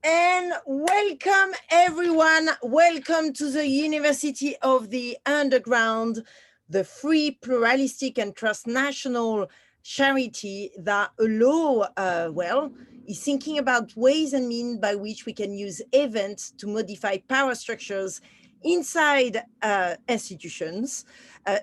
And welcome everyone. Welcome to the University of the Underground, the free, pluralistic and transnational charity that is thinking about ways and means by which we can use events to modify power structures inside institutions.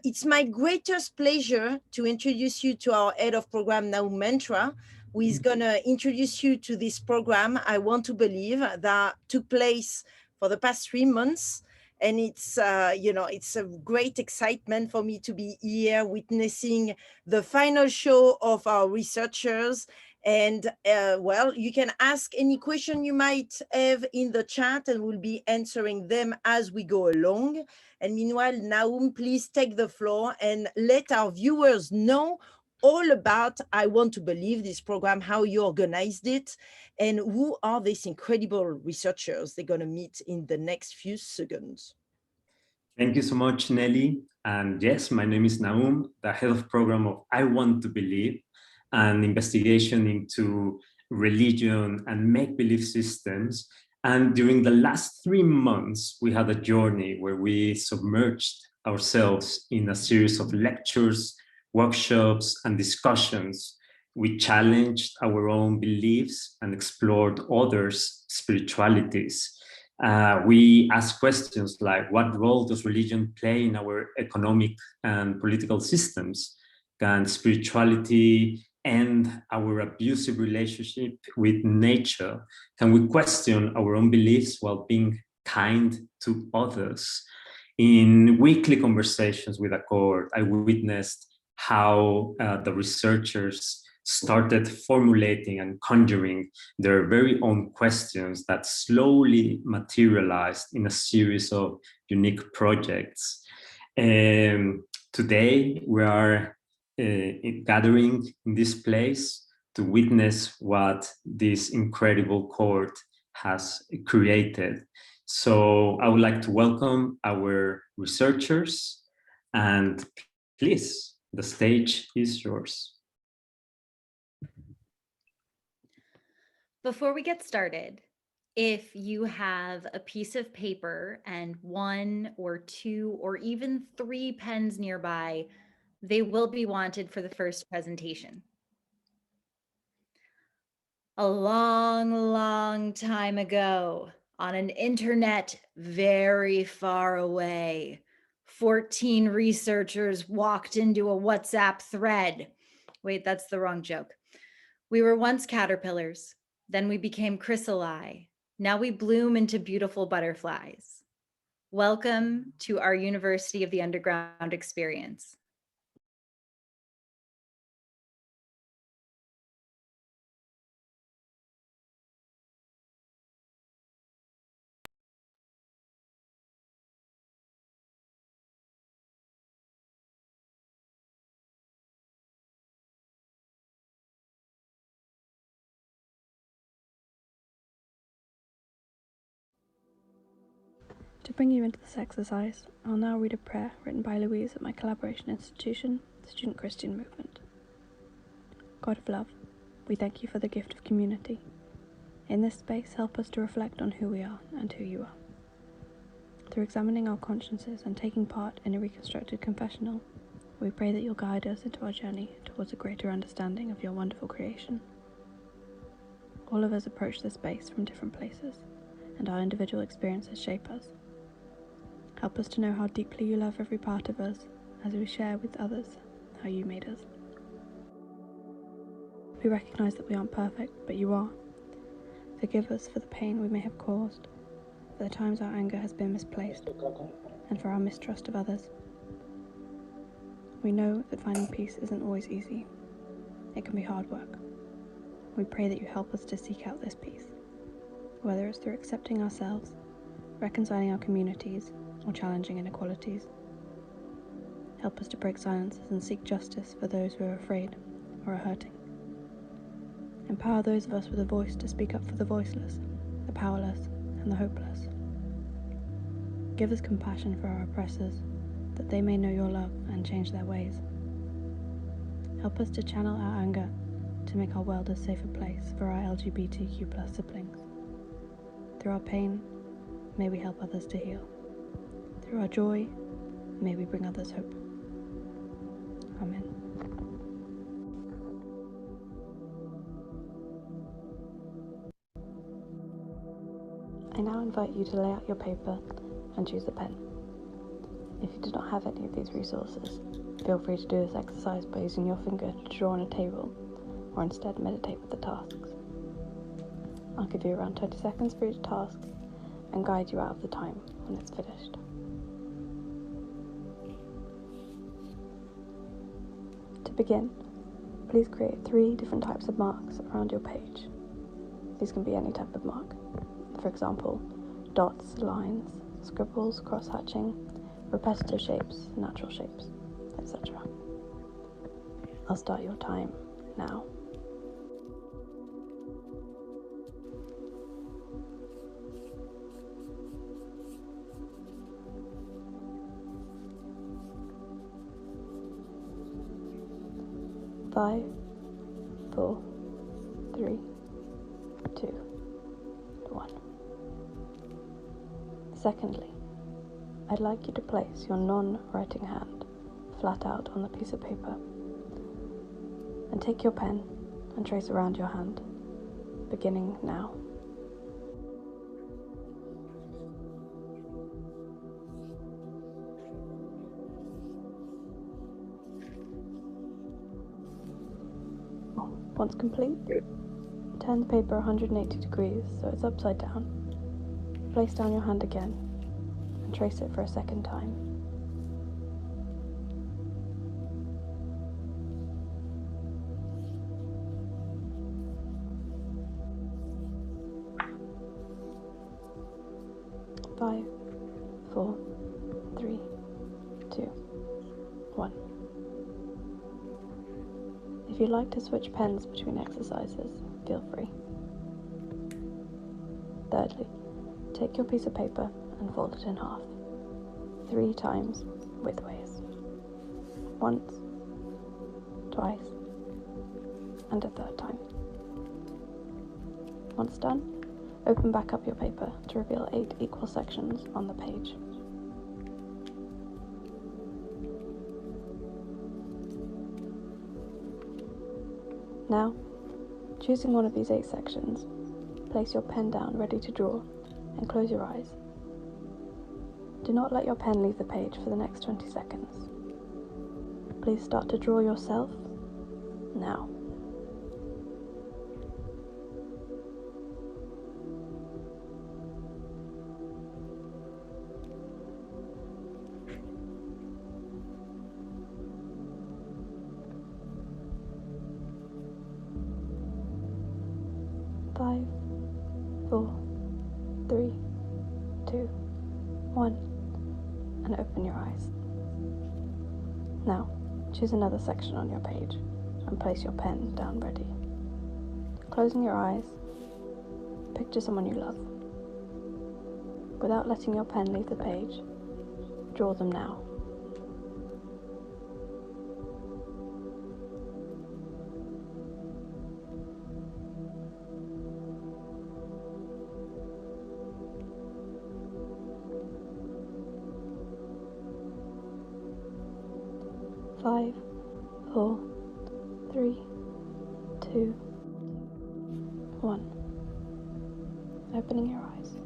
It's my greatest pleasure to introduce you to our head of program, Naum Mentra, who is going to introduce you to this program, I Want to Believe, that took place for the past 3 months. And it's, it's a great excitement for me to be here witnessing the final show of our researchers. And you can ask any question you might have in the chat and we'll be answering them as we go along. And meanwhile, Naum, please take the floor and let our viewers know all about I Want to Believe, this program, how you organized it, and who are these incredible researchers they're going to meet in the next few seconds. Thank you so much, Nelly. And yes, my name is Naum, the head of program of I Want to Believe, an investigation into religion and make-believe systems. And during the last 3 months, we had a journey where we submerged ourselves in a series of lectures, workshops, and discussions. We challenged our own beliefs and explored others' spiritualities. We asked questions like, what role does religion play in our economic and political systems? Can spirituality end our abusive relationship with nature? Can we question our own beliefs while being kind to others? In weekly conversations with Accord, I witnessed how the researchers started formulating and conjuring their very own questions that slowly materialized in a series of unique projects. Today, we are gathering in this place to witness what this incredible court has created. So I would like to welcome our researchers, and please, the stage is yours. Before we get started, if you have a piece of paper and 1 or 2 or even 3 pens nearby, they will be wanted for the first presentation. A long, long time ago, on an internet very far away, 14 researchers walked into a WhatsApp thread. Wait, that's the wrong joke. We were once caterpillars, then we became chrysali. Now we bloom into beautiful butterflies. Welcome to our University of the Underground experience. To bring you into this exercise, I'll now read a prayer written by Louise at my collaboration institution, the Student Christian Movement. God of love, we thank you for the gift of community. In this space, help us to reflect on who we are and who you are. Through examining our consciences and taking part in a reconstructed confessional, we pray that you'll guide us into our journey towards a greater understanding of your wonderful creation. All of us approach this space from different places, and our individual experiences shape us. Help us to know how deeply you love every part of us as we share with others how you made us. We recognize that we aren't perfect, but you are. Forgive us for the pain we may have caused, for the times our anger has been misplaced, and for our mistrust of others. We know that finding peace isn't always easy. It can be hard work. We pray that you help us to seek out this peace, whether it's through accepting ourselves, reconciling our communities, or challenging inequalities. Help us to break silences and seek justice for those who are afraid or are hurting. Empower those of us with a voice to speak up for the voiceless, the powerless, and the hopeless. Give us compassion for our oppressors, that they may know your love and change their ways. Help us to channel our anger to make our world a safer place for our LGBTQ+ siblings. Through our pain, may we help others to heal. Through our joy, may we bring others hope. Amen. I now invite you to lay out your paper and choose a pen. If you do not have any of these resources, feel free to do this exercise by using your finger to draw on a table, or instead meditate with the tasks. I'll give you around 20 seconds for each task and guide you out of the time when it's finished. To begin, please create 3 different types of marks around your page. These can be any type of mark. For example, dots, lines, scribbles, cross-hatching, repetitive shapes, natural shapes, etc. I'll start your time now. Five, 4, 3, 2, 1. Secondly, I'd like you to place your non-writing hand flat out on the piece of paper and take your pen and trace around your hand, beginning now. Once complete, turn the paper 180 degrees so it's upside down. Place down your hand again and trace it for a second time. Five, 4, 3, 2, 1. If you'd like to switch pens between exercises, feel free. Thirdly, take your piece of paper and fold it in half, 3 times widthways. Once, twice, and a third time. Once done, open back up your paper to reveal 8 equal sections on the page. Now, choosing one of these 8 sections, place your pen down ready to draw and close your eyes. Do not let your pen leave the page for the next 20 seconds. Please start to draw yourself now. Five, 4, 3, 2, 1, and open your eyes. Now, choose another section on your page and place your pen down ready. Closing your eyes, picture someone you love. Without letting your pen leave the page, draw them now. Five, 4, 3, 2, 1. Opening your eyes.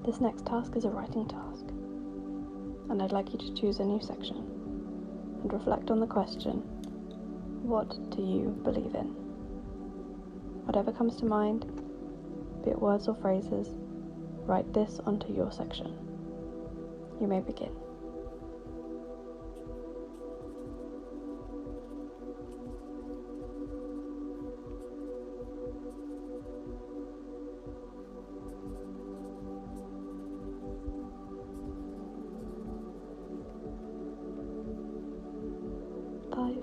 This next task is a writing task, and I'd like you to choose a new section and reflect on the question, what do you believe in? Whatever comes to mind, be it words or phrases, write this onto your section. You may begin. Five,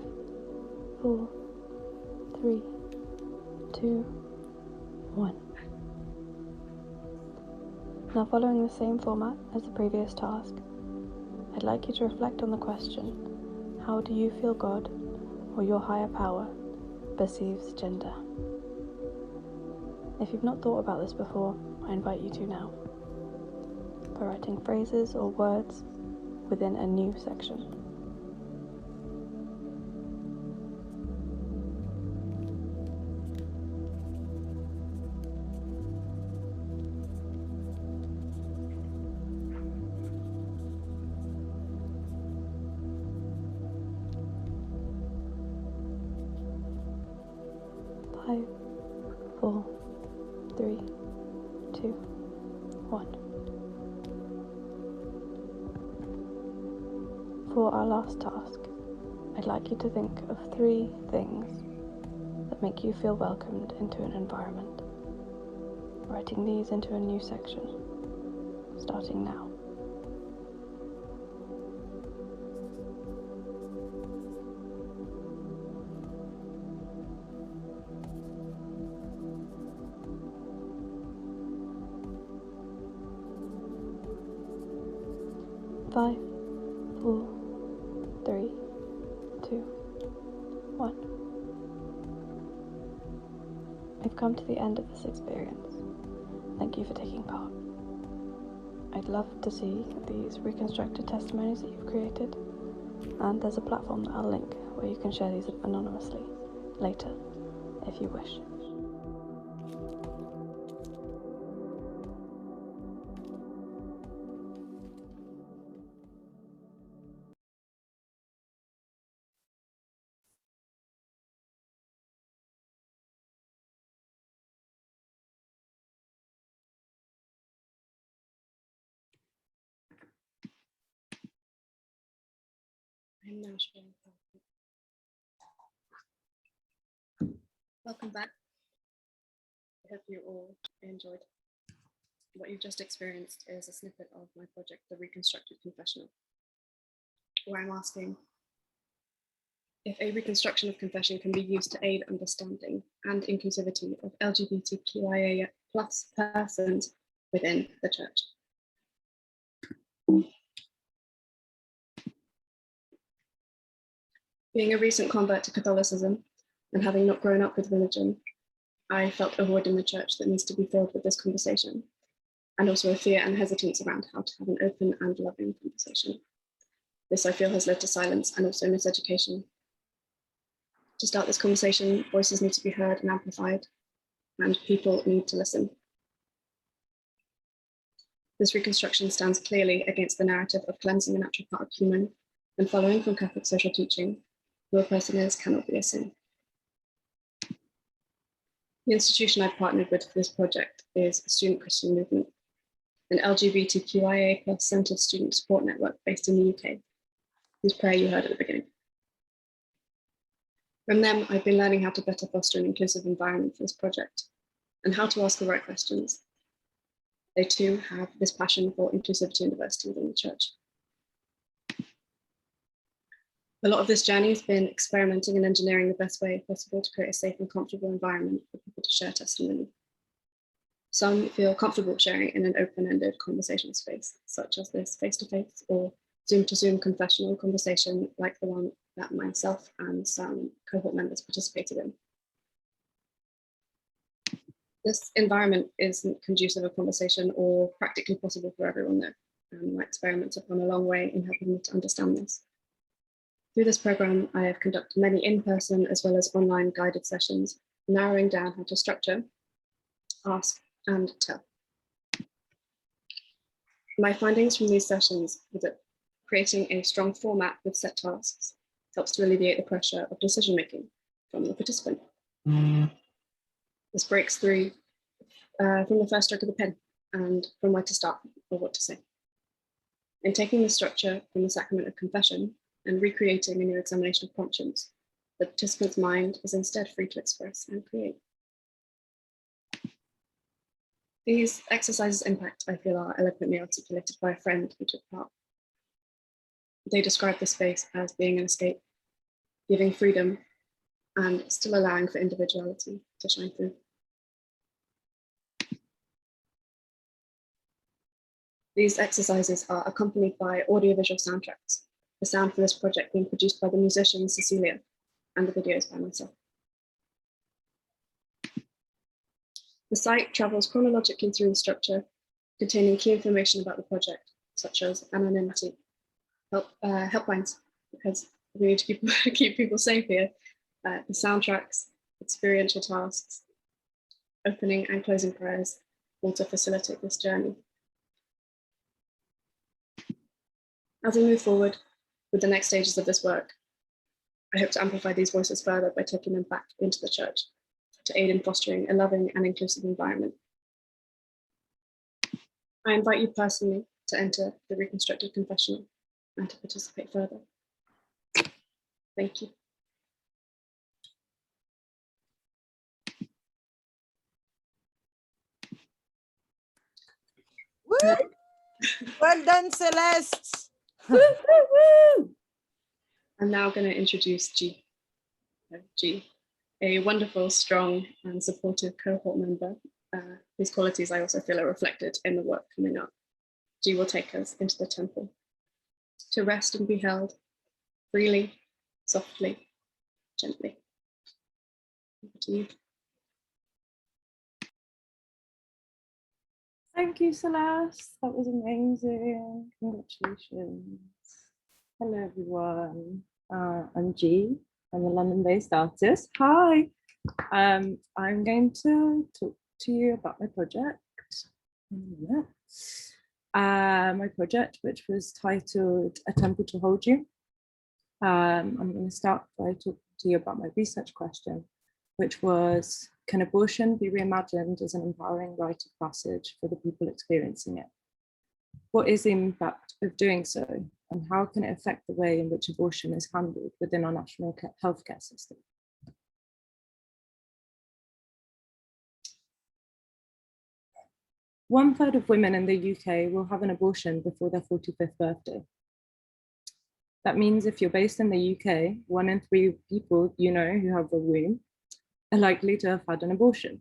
4, 3, 2, 1. Now, following the same format as the previous task, I'd like you to reflect on the question, how do you feel God or your higher power perceives gender? If you've not thought about this before, I invite you to now, by writing phrases or words within a new section. Five, 4, 3, 2, 1. For our last task, I'd like you to think of 3 things that make you feel welcomed into an environment. Writing these into a new section, starting now. Five, 4, 3, 2, 1. We've come to the end of this experience. Thank you for taking part. I'd love to see these reconstructed testimonies that you've created, and there's a platform that I'll link where you can share these anonymously later if you wish. I'm now sharing. Welcome back. I hope you all enjoyed. What you've just experienced is a snippet of my project, The Reconstructed Confessional, where I'm asking if a reconstruction of confession can be used to aid understanding and inclusivity of LGBTQIA+ persons within the church. Being a recent convert to Catholicism and having not grown up with religion, I felt a void in the church that needs to be filled with this conversation, and also a fear and hesitance around how to have an open and loving conversation. This, I feel, has led to silence and also miseducation. To start this conversation, voices need to be heard and amplified, and people need to listen. This reconstruction stands clearly against the narrative of cleansing the natural part of human and following from Catholic social teaching, who a person is cannot be a sin. The institution I've partnered with for this project is Student Christian Movement, an LGBTQIA+ centered student support network based in the UK, whose prayer you heard at the beginning. From them, I've been learning how to better foster an inclusive environment for this project and how to ask the right questions. They too have this passion for inclusivity and diversity within the church. A lot of this journey has been experimenting and engineering the best way possible to create a safe and comfortable environment for people to share testimony. Some feel comfortable sharing in an open-ended conversational space, such as this face-to-face or Zoom-to-Zoom confessional conversation like the one that myself and some cohort members participated in. This environment isn't conducive of conversation or practically possible for everyone though. My experiments have gone a long way in helping me to understand this. Through this program, I have conducted many in-person as well as online guided sessions, narrowing down how to structure, ask, and tell. My findings from these sessions were that creating a strong format with set tasks helps to alleviate the pressure of decision-making from the participant. This breaks through from the first stroke of the pen and from where to start or what to say. In taking the structure from the sacrament of confession and recreating a new examination of conscience, the participant's mind is instead free to express and create. These exercises' impact, I feel, are eloquently articulated by a friend who took part. They describe the space as being an escape, giving freedom, and still allowing for individuality to shine through. These exercises are accompanied by audiovisual soundtracks, the sound for this project being produced by the musician Cecilia, and the videos by myself. The site travels chronologically through the structure, containing key information about the project, such as anonymity, helplines, because we need to keep people safe here, the soundtracks, experiential tasks, opening and closing prayers, all to facilitate this journey. As we move forward with the next stages of this work, I hope to amplify these voices further by taking them back into the church to aid in fostering a loving and inclusive environment. I invite you personally to enter the reconstructed confessional and to participate further. Thank you. Woo! Well done, Celeste. I'm now going to introduce G, a wonderful, strong, and supportive cohort member, whose qualities I also feel are reflected in the work coming up. G will take us into the temple to rest and be held freely, softly, gently. Over to you. Thank you, Celeste. That was amazing. Congratulations. Hello, everyone. I'm G. I'm a London-based artist. Hi. I'm going to talk to you about my project. My project, which was titled A Temple to Hold You. I'm going to start by talking to you about my research question, which was, can abortion be reimagined as an empowering rite of passage for the people experiencing it? What is the impact of doing so? And how can it affect the way in which abortion is handled within our national healthcare system? One-third of women in the UK will have an abortion before their 45th birthday. That means if you're based in the UK, 1 in 3 people you know who have a womb are likely to have had an abortion.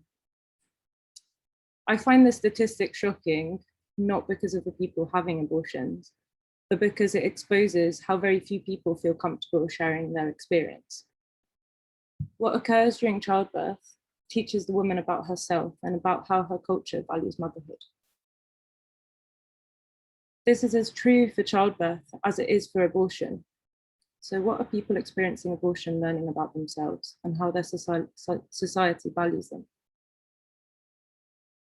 I find this statistic shocking, not because of the people having abortions, but because it exposes how very few people feel comfortable sharing their experience. What occurs during childbirth teaches the woman about herself and about how her culture values motherhood. This is as true for childbirth as it is for abortion. So what are people experiencing abortion learning about themselves and how their society values them?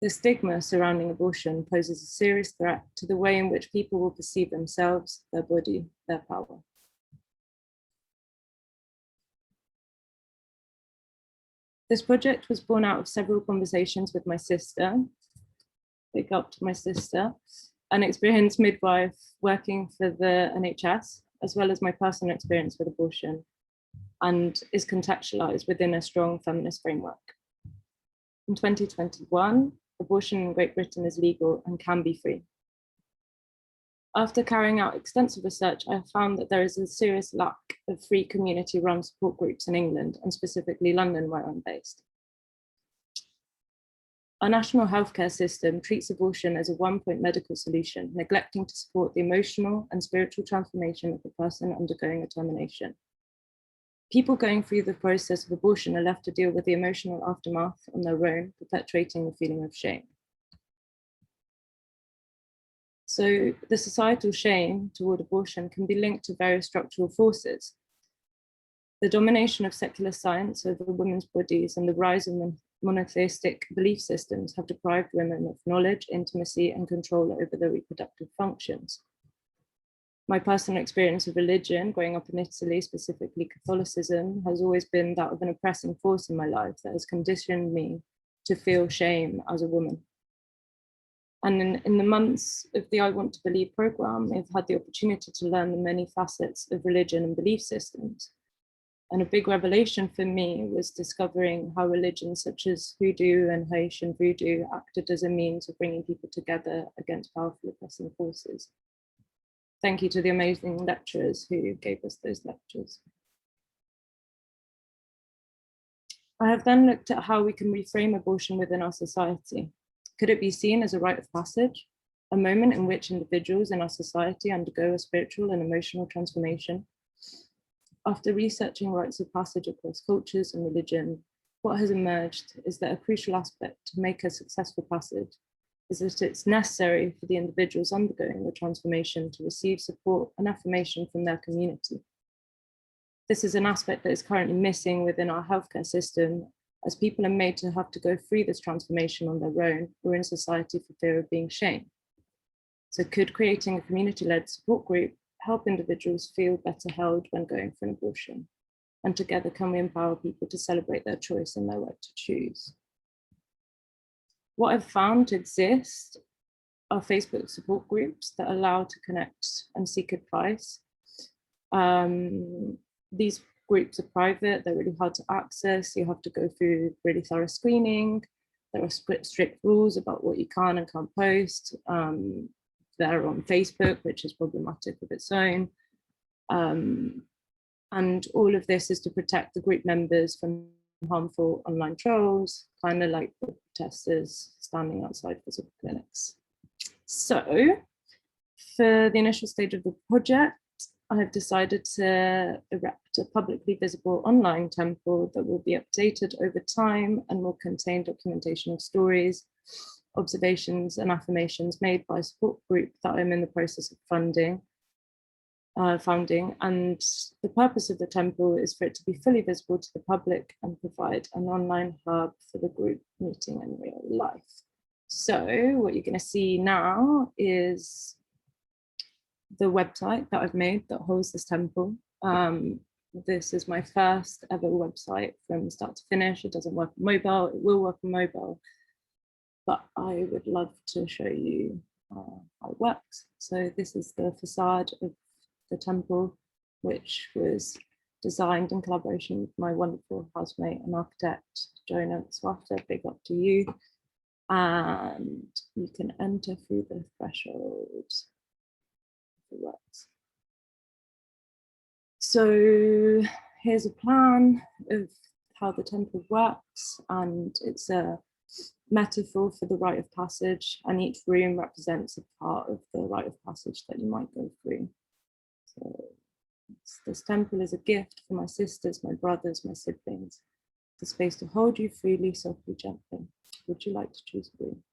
The stigma surrounding abortion poses a serious threat to the way in which people will perceive themselves, their body, their power. This project was born out of several conversations with my sister, big up to my sister, an experienced midwife working for the NHS, as well as my personal experience with abortion, and is contextualized within a strong feminist framework. In 2021, abortion in Great Britain is legal and can be free. After carrying out extensive research, I have found that there is a serious lack of free community-run support groups in England, and specifically London, where I'm based. Our national healthcare system treats abortion as a one-point medical solution, neglecting to support the emotional and spiritual transformation of the person undergoing a termination. People going through the process of abortion are left to deal with the emotional aftermath on their own, perpetuating the feeling of shame. So the societal shame toward abortion can be linked to various structural forces. The domination of secular science over women's bodies and the rise of monotheistic belief systems have deprived women of knowledge, intimacy, and control over their reproductive functions. My personal experience of religion, growing up in Italy, specifically Catholicism, has always been that of an oppressing force in my life that has conditioned me to feel shame as a woman. And in the months of the I Want to Believe program, I've had the opportunity to learn the many facets of religion and belief systems. And a big revelation for me was discovering how religions such as Hoodoo and Haitian Voodoo acted as a means of bringing people together against powerful oppressing forces. Thank you to the amazing lecturers who gave us those lectures. I have then looked at how we can reframe abortion within our society. Could it be seen as a rite of passage, a moment in which individuals in our society undergo a spiritual and emotional transformation? After researching rites of passage across cultures and religion, what has emerged is that a crucial aspect to make a successful passage is that it's necessary for the individuals undergoing the transformation to receive support and affirmation from their community. This is an aspect that is currently missing within our healthcare system, as people are made to have to go through this transformation on their own or in society for fear of being shamed. So could creating a community-led support group help individuals feel better held when going for an abortion? And together, can we empower people to celebrate their choice and their right to choose? What I've found to exist are Facebook support groups that allow to connect and seek advice. These groups are private, they're really hard to access. You have to go through really thorough screening. There are strict rules about what you can and can't post. They're on Facebook, which is problematic of its own. And all of this is to protect the group members from harmful online trolls, kind of like the protesters standing outside physical clinics. So for the initial stage of the project, I have decided to erect a publicly visible online temple that will be updated over time and will contain documentation of stories, observations and affirmations made by a support group that I'm in the process of founding. And the purpose of the temple is for it to be fully visible to the public and provide an online hub for the group meeting in real life. So what you're going to see now is the website that I've made that holds this temple. This is my first ever website from start to finish. It doesn't work on mobile, it will work on mobile, but I would love to show you how it works. So this is the facade of the temple, which was designed in collaboration with my wonderful housemate and architect, Jonah Swafter. Big up to you. And you can enter through the threshold. It works. So here's a plan of how the temple works, and it's a metaphor for the rite of passage, and each room represents a part of the rite of passage that you might go through. So this temple is a gift for my sisters, my brothers, my siblings. It's a space to hold you freely, softly, gently. Would you like to choose a room?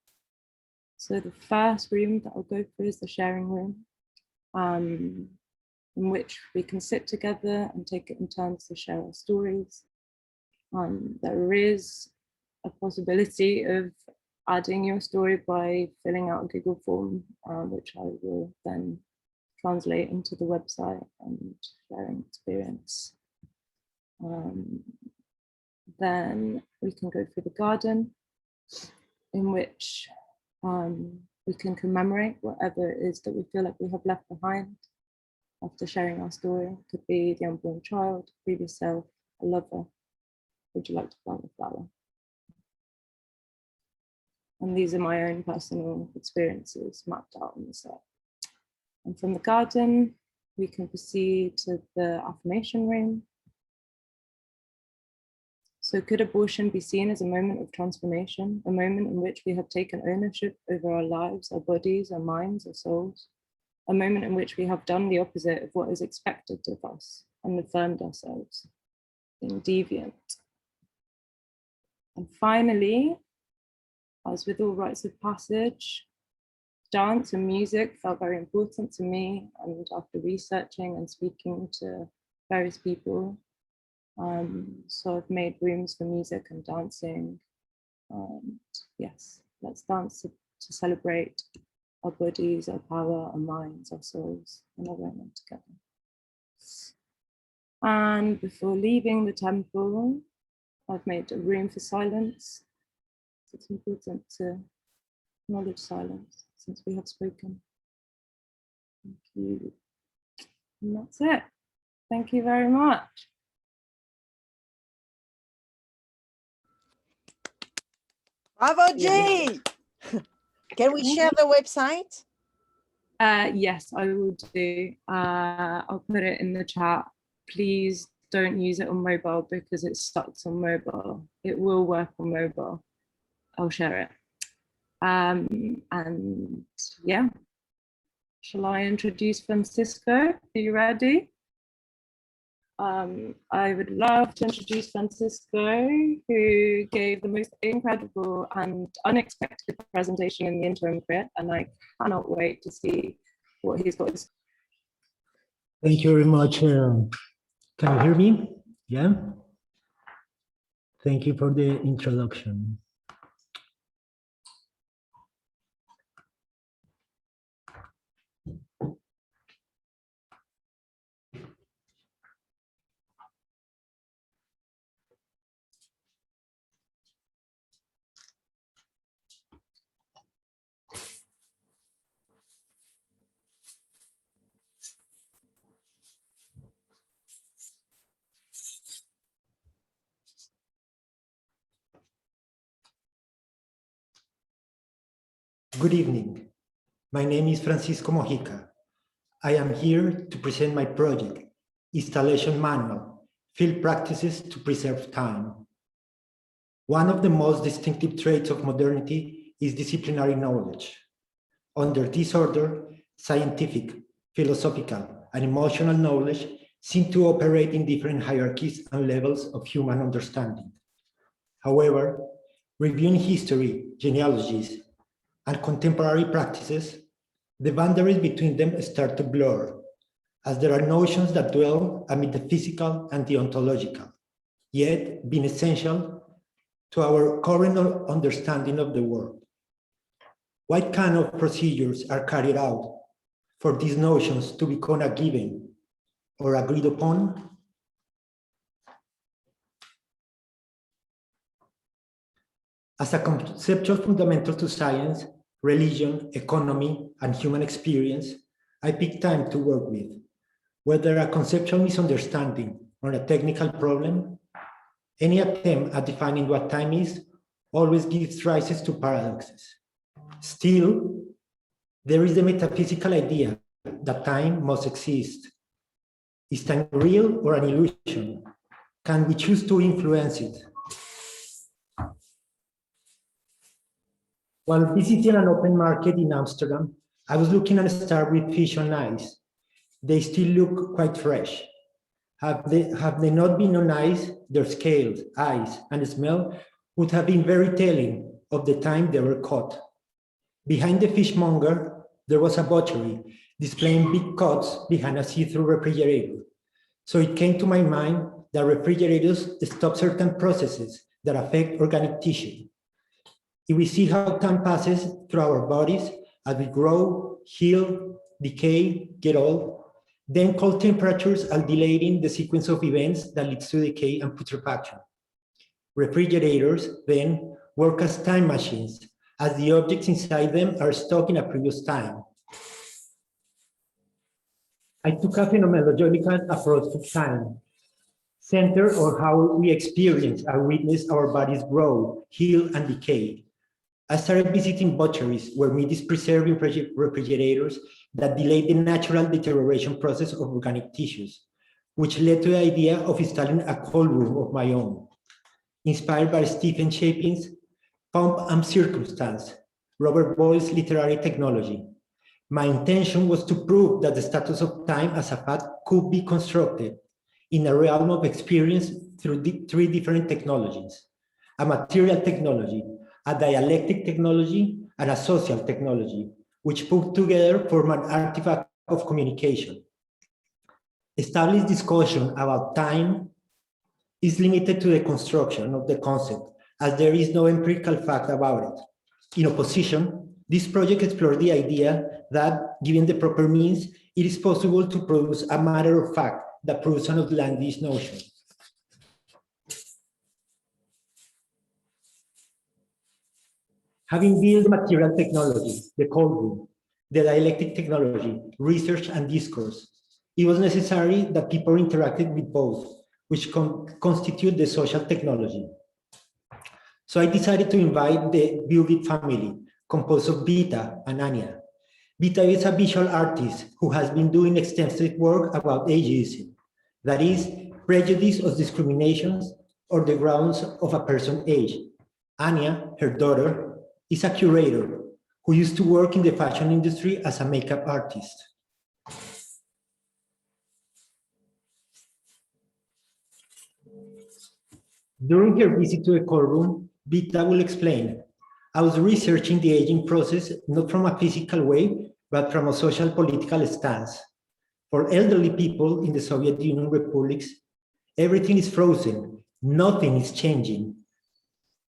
So the first room that I'll go through is the sharing room, in which we can sit together and take it in turns to share our stories. There is a possibility of adding your story by filling out a Google form, which I will then translate into the website and sharing experience. Then we can go through the garden, in which we can commemorate whatever it is that we feel like we have left behind after sharing our story. It could be the unborn child, previous self, a lover. Would you like to plant a flower? And these are my own personal experiences mapped out on the set. And from the garden, we can proceed to the affirmation room. So could abortion be seen as a moment of transformation, a moment in which we have taken ownership over our lives, our bodies, our minds, our souls, a moment in which we have done the opposite of what is expected of us and affirmed ourselves, being deviant. And finally, as with all rites of passage, dance and music felt very important to me, and after researching and speaking to various people, so I've made rooms for music and dancing. Yes, let's dance to celebrate our bodies, our power, our minds, our souls, and our women together. And before leaving the temple, I've made a room for silence. It's important to acknowledge silence since we have spoken. Thank you. And that's it. Thank you very much. Bravo, Jay! Can we share the website? Yes, I will do. I'll put it in the chat. Please don't use it on mobile because it sucks on mobile. It will work on mobile. I'll share it. And yeah, shall I introduce Francisco? Are you ready? I would love to introduce Francisco, who gave the most incredible and unexpected presentation in the interim crit, and I cannot wait to see what he's got. Thank you very much. Can you hear me? Yeah? Thank you for the introduction. Good evening. My name is Francisco Mojica. I am here to present my project, Installation Manual, Field Practices to Preserve Time. One of the most distinctive traits of modernity is disciplinary knowledge. Under this order, scientific, philosophical, and emotional knowledge seem to operate in different hierarchies and levels of human understanding. However, reviewing history, genealogies, and contemporary practices, the boundaries between them start to blur, as there are notions that dwell amid the physical and the ontological, yet being essential to our current understanding of the world. What kind of procedures are carried out for these notions to become a given or agreed upon? As a conceptual fundamental to science, religion, economy, and human experience, I pick time to work with. Whether a conceptual misunderstanding or a technical problem, any attempt at defining what time is always gives rise to paradoxes. Still, there is the metaphysical idea that time must exist. Is time real or an illusion? Can we choose to influence it? While visiting an open market in Amsterdam, I was looking at stars with fish on ice. They still look quite fresh. Have they not been on ice, their scales, eyes, and smell would have been very telling of the time they were caught. Behind the fishmonger, there was a butchery displaying big cuts behind a see-through refrigerator. So it came to my mind that refrigerators stop certain processes that affect organic tissue. If we see how time passes through our bodies as we grow, heal, decay, get old, then cold temperatures are delaying the sequence of events that leads to decay and putrefaction. Refrigerators then work as time machines, as the objects inside them are stuck in a previous time. I took a phenomenological approach to time, centered on how we experience and witness our bodies grow, heal, and decay. I started visiting butcheries where meat is preserved in refrigerators that delayed the natural deterioration process of organic tissues, which led to the idea of installing a cold room of my own. Inspired by Stephen Chapin's Pomp and Circumstance, Robert Boyle's literary technology, my intention was to prove that the status of time as a fact could be constructed in a realm of experience through three different technologies: a material technology, a dialectic technology, and a social technology, which put together form an artifact of communication. Established discussion about time is limited to the construction of the concept, as there is no empirical fact about it. In opposition, this project explored the idea that, given the proper means, it is possible to produce a matter of fact that proves an outlandish notion. Having built material technology, the cold room, the dialectic technology, research, and discourse, it was necessary that people interacted with both, which constitute the social technology. So I decided to invite the Viewbit family, composed of Vita and Anya. Vita is a visual artist who has been doing extensive work about ageism, that is, prejudice or discriminations or the grounds of a person's age. Anya, her daughter, is a curator who used to work in the fashion industry as a makeup artist. During her visit to the courtroom, Vita will explain, I was researching the aging process not from a physical way, but from a social political stance. For elderly people in the Soviet Union republics, everything is frozen, nothing is changing.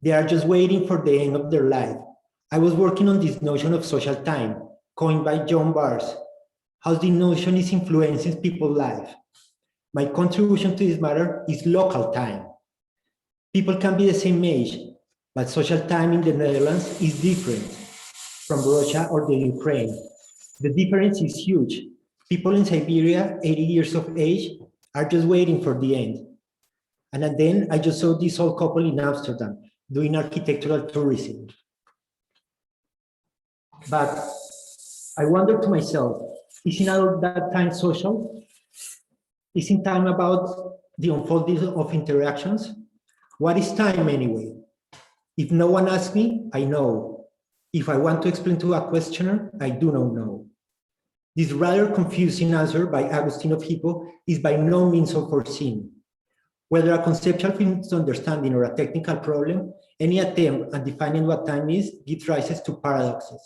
They are just waiting for the end of their life. I was working on this notion of social time, coined by John Bars, how the notion is influencing people's life. My contribution to this matter is local time. People can be the same age, but social time in the Netherlands is different from Russia or the Ukraine. The difference is huge. People in Siberia, 80 years of age, are just waiting for the end. And then I just saw this old couple in Amsterdam doing architectural tourism. But I wonder to myself, isn't all that time social? Isn't time about the unfolding of interactions? What is time anyway? If no one asks me, I know. If I want to explain to a questioner, I do not know. This rather confusing answer by Agustin of Hippo is by no means unforeseen. Whether a conceptual misunderstanding or a technical problem, any attempt at defining what time is gives rise to paradoxes.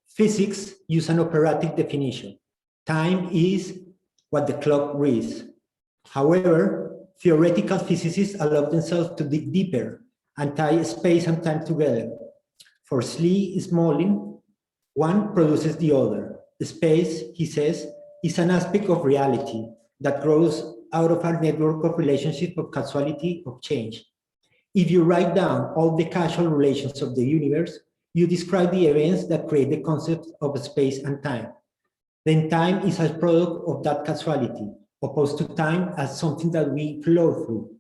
Physics use an operatic definition. Time is what the clock reads. However, theoretical physicists allow themselves to dig deeper and tie space and time together. For Slee Smolin, one produces the other. The space, he says, is an aspect of reality that grows out of our network of relationships of causality of change. If you write down all the causal relations of the universe, you describe the events that create the concept of space and time. Then time is a product of that causality, opposed to time as something that we flow through.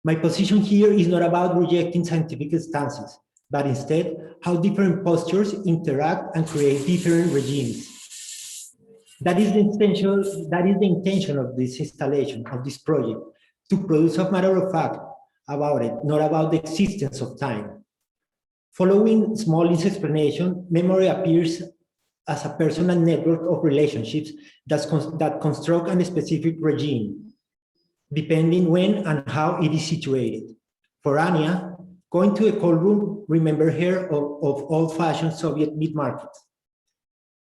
My position here is not about rejecting scientific stances, but instead how different postures interact and create different regimes. That is the intention of this installation, of this project, to produce a matter of fact about it, not about the existence of time. Following Smolin's explanation, memory appears as a personal network of relationships that construct a specific regime, depending when and how it is situated. For Anya, going to a cold room remember her of old-fashioned Soviet meat markets.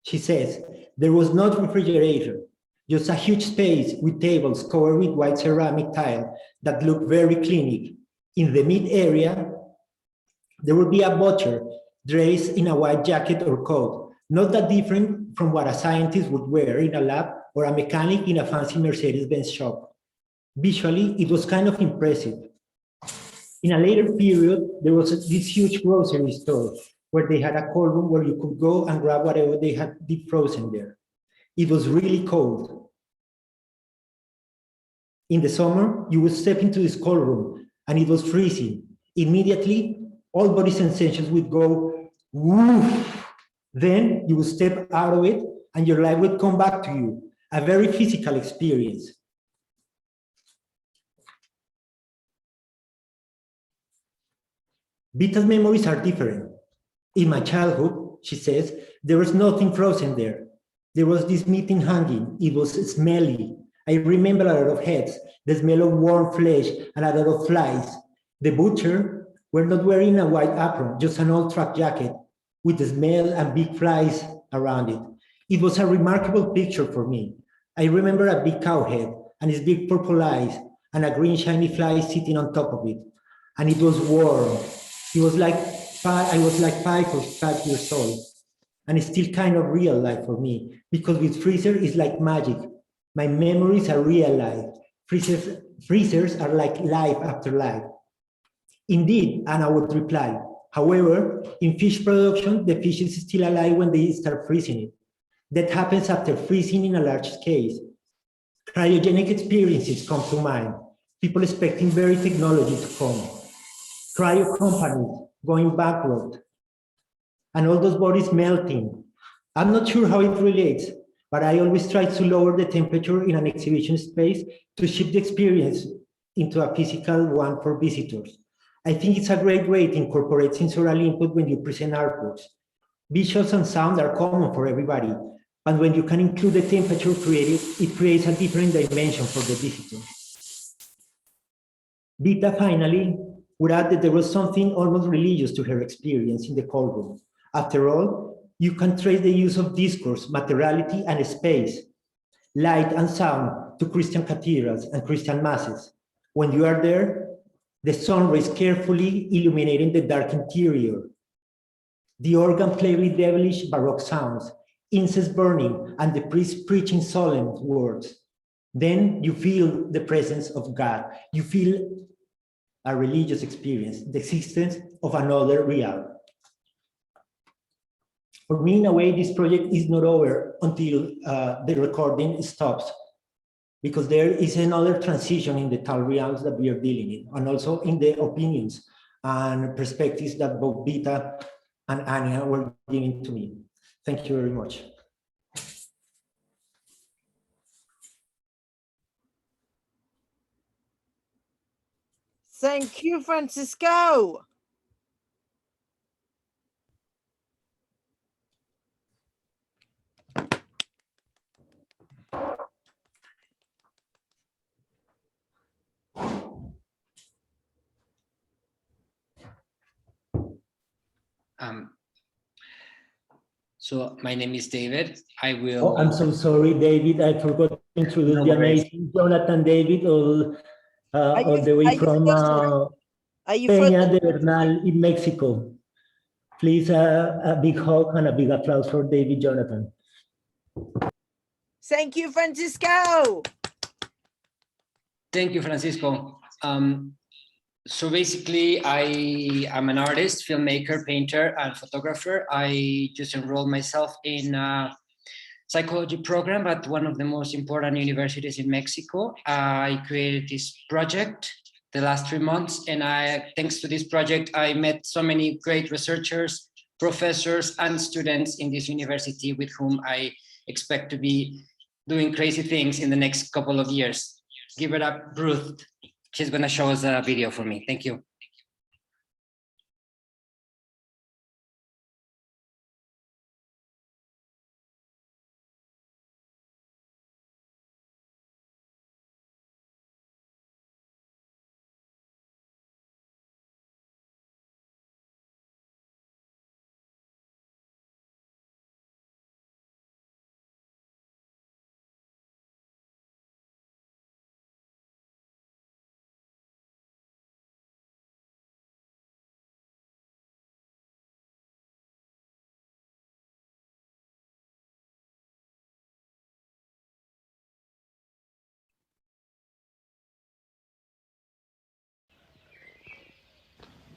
She says, there was no refrigerator, just a huge space with tables covered with white ceramic tile that looked very clinic. In the meat area, there would be a butcher dressed in a white jacket or coat, not that different from what a scientist would wear in a lab or a mechanic in a fancy Mercedes-Benz shop. Visually, it was kind of impressive. In a later period, there was this huge grocery store where they had a cold room where you could go and grab whatever they had deep frozen there. It was really cold. In the summer, you would step into this cold room and it was freezing. Immediately, all body sensations would go, woof. Then you would step out of it and your life would come back to you, a very physical experience. Vita's memories are different. In my childhood, she says, there was nothing frozen there. There was this meeting hanging. It was smelly. I remember a lot of heads, the smell of warm flesh, and a lot of flies. The butcher were not wearing a white apron, just an old truck jacket with the smell and big flies around it. It was a remarkable picture for me. I remember a big cow head and its big purple eyes and a green shiny fly sitting on top of it. And it was warm. It was like I was like 5 or 5 years old. And it's still kind of real life for me because with freezer it's like magic. My memories are real life. Freezers are like life after life. Indeed, Anna would reply. However, in fish production, the fish is still alive when they start freezing it. That happens after freezing in a large scale. Cryogenic experiences come to mind. People expecting very technology to come. Cryo companies going bankrupt. And all those bodies melting. I'm not sure how it relates, but I always try to lower the temperature in an exhibition space to shift the experience into a physical one for visitors. I think it's a great way to incorporate sensorial input when you present artworks. Visuals and sound are common for everybody, but when you can include the temperature created, it creates a different dimension for the visitor. Vita finally would add that there was something almost religious to her experience in the courtroom. After all, you can trace the use of discourse, materiality, and space, light and sound to Christian cathedrals and Christian masses. When you are there, the sun rays carefully illuminating the dark interior. The organ played with devilish Baroque sounds, incense burning, and the priest preaching solemn words. Then you feel the presence of God. You feel a religious experience, the existence of another realm. For me, in a way, this project is not over until the recording stops, because there is another transition in the tal realms that we are dealing in, and also in the opinions and perspectives that both Vita and Anya were giving to me. Thank you very much. Thank you, Francisco. So my name is David. I will. Oh, I'm so sorry, David. I forgot to introduce the amazing Jonathan David, all the way from Peña de Bernal in Mexico. Please, a big hug and a big applause for David Jonathan. Thank you, Francisco. Thank you, Francisco. So basically, I am an artist, filmmaker, painter, and photographer. I just enrolled myself in a psychology program at one of the most important universities in Mexico. I created this project the last 3 months, and thanks to this project, I met so many great researchers, professors, and students in this university with whom I expect to be doing crazy things in the next couple of years. Give it up, Ruth. She's going to show us a video for me. Thank you.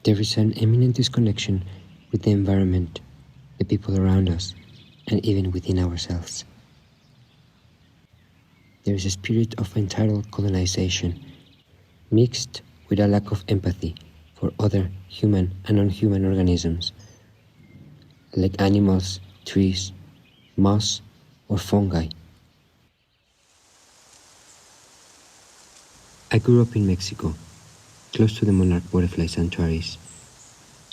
There is an eminent disconnection with the environment, the people around us, and even within ourselves. There is a spirit of entitled colonization, mixed with a lack of empathy for other human and non-human organisms, like animals, trees, moss, or fungi. I grew up in Mexico, close to the monarch butterfly sanctuaries,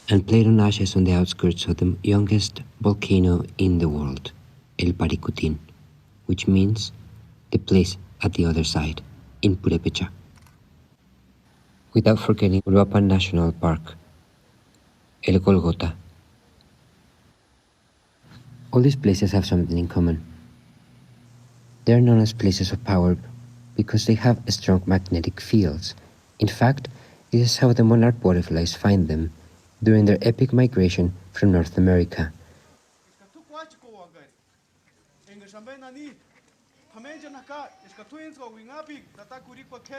and played on ashes on the outskirts of the youngest volcano in the world, El Paricutin, which means the place at the other side, in Purepecha. Without forgetting Uruapan National Park, El Golgota. All these places have something in common. They are known as places of power because they have strong magnetic fields. In fact, this is how the monarch butterflies find them during their epic migration from North America.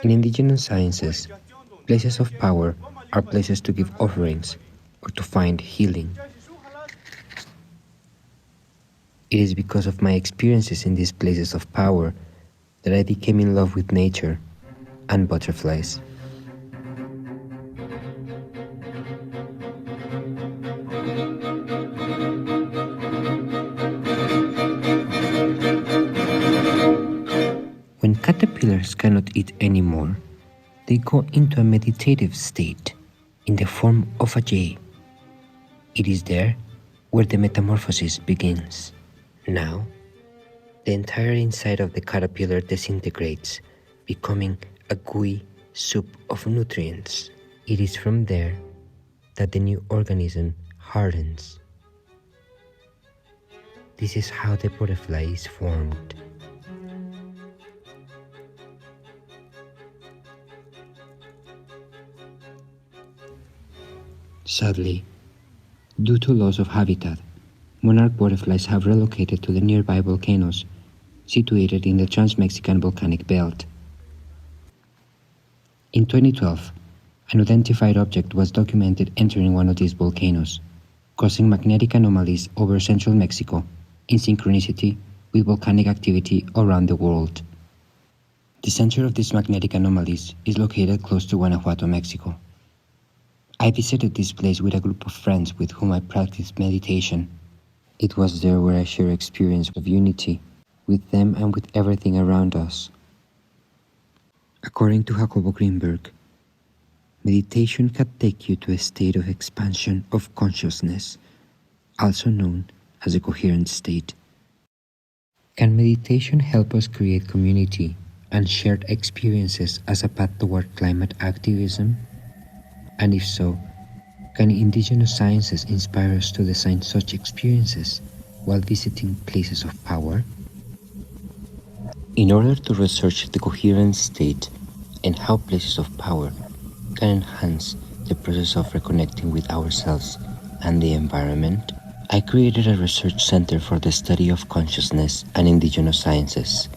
In indigenous sciences, places of power are places to give offerings or to find healing. It is because of my experiences in these places of power that I became in love with nature and butterflies. When caterpillars cannot eat anymore, they go into a meditative state in the form of a jay. It is there where the metamorphosis begins. Now, the entire inside of the caterpillar disintegrates, becoming a gooey, soup of nutrients. It is from there that the new organism hardens. This is how the butterfly is formed. Sadly, due to loss of habitat, monarch butterflies have relocated to the nearby volcanoes situated in the Trans-Mexican Volcanic Belt. In 2012, an unidentified object was documented entering one of these volcanoes, causing magnetic anomalies over central Mexico in synchronicity with volcanic activity around the world. The center of these magnetic anomalies is located close to Guanajuato, Mexico. I visited this place with a group of friends with whom I practiced meditation. It was there where I shared experience of unity with them and with everything around us. According to Jacobo Greenberg, meditation can take you to a state of expansion of consciousness, also known as a coherent state. Can meditation help us create community and shared experiences as a path toward climate activism? And if so, can indigenous sciences inspire us to design such experiences while visiting places of power? In order to research the coherent state and how places of power can enhance the process of reconnecting with ourselves and the environment, I created a research center for the study of consciousness and indigenous sciences,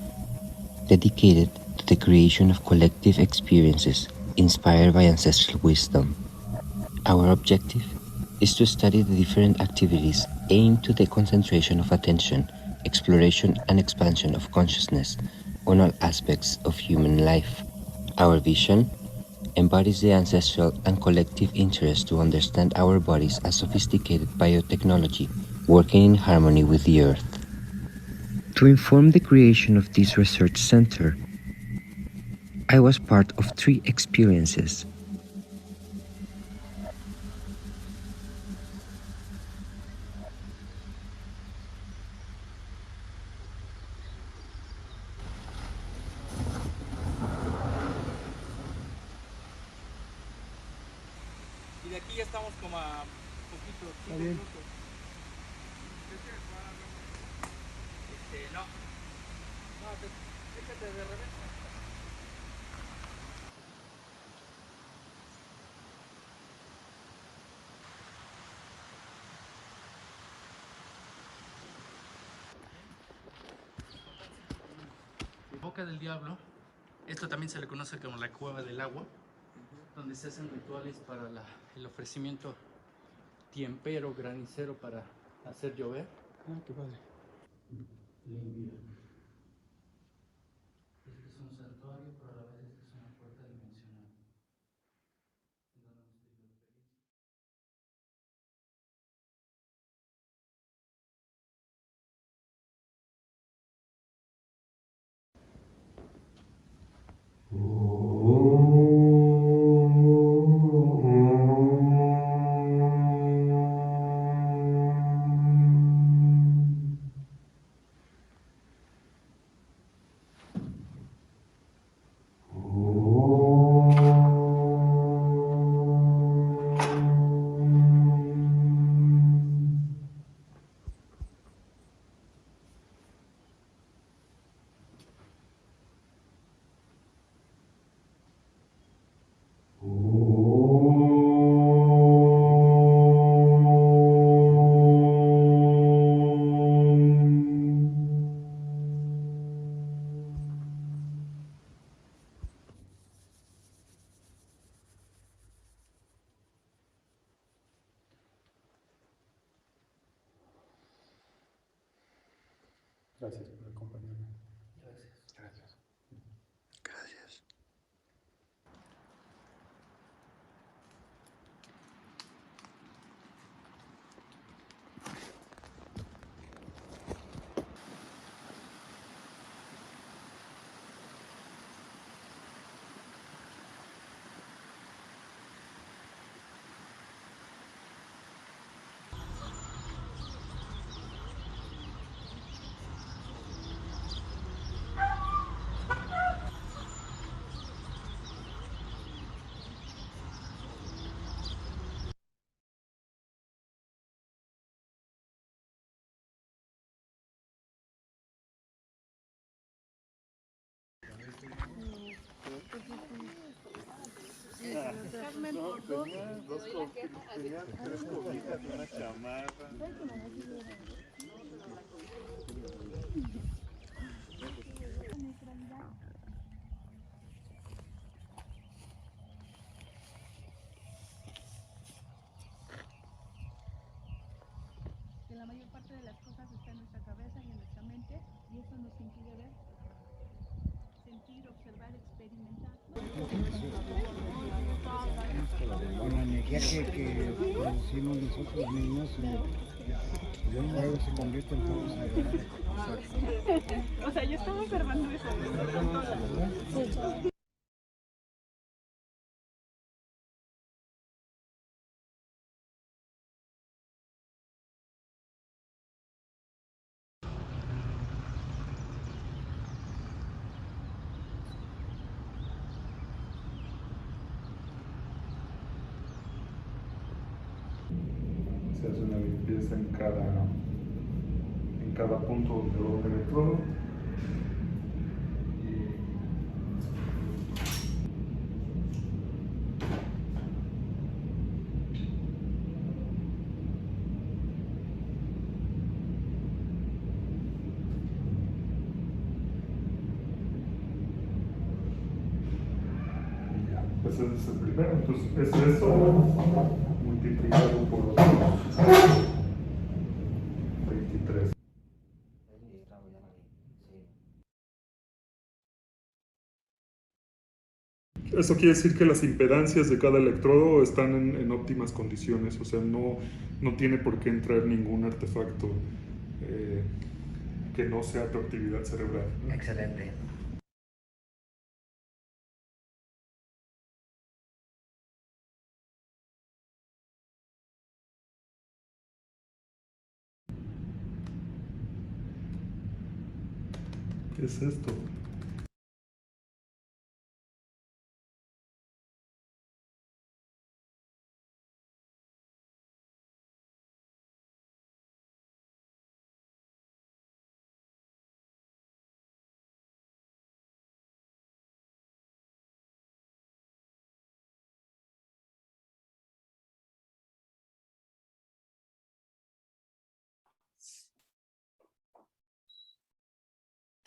dedicated to the creation of collective experiences inspired by ancestral wisdom. Our objective is to study the different activities aimed to the concentration of attention, exploration and expansion of consciousness on all aspects of human life. Our vision embodies the ancestral and collective interest to understand our bodies as sophisticated biotechnology working in harmony with the earth. To inform the creation of this research center, I was part of 3 experiences. Y de aquí ya estamos como a poquito, 5 minutos. No. No, déjate de reversa. Boca del Diablo, esto también se le conoce como la cueva del agua, donde se hacen rituales para el ofrecimiento tiempero, granicero para hacer llover. Ah, qué padre. Limpia. Este es un santuario, pero a la vez esta es una puerta dimensional. Gracias por acompañarme. Gracias. Gracias. Que la mayor parte de las cosas está en nuestra cabeza y en nuestra mente, y eso nos impide ver, sentir, observar, experimentar. Con la energía que producimos nosotros mismos, luego se convierte en fuego sagrado. O sea, yo estaba observando eso. Se hace una limpieza en cada punto donde va el electrodo. Pues ese es el primero, entonces es eso multiplicado por 23. Eso quiere decir que las impedancias de cada electrodo están en óptimas condiciones, o sea, no tiene por qué entrar ningún artefacto que no sea tu actividad cerebral, ¿no? Excelente. ¿Qué es esto?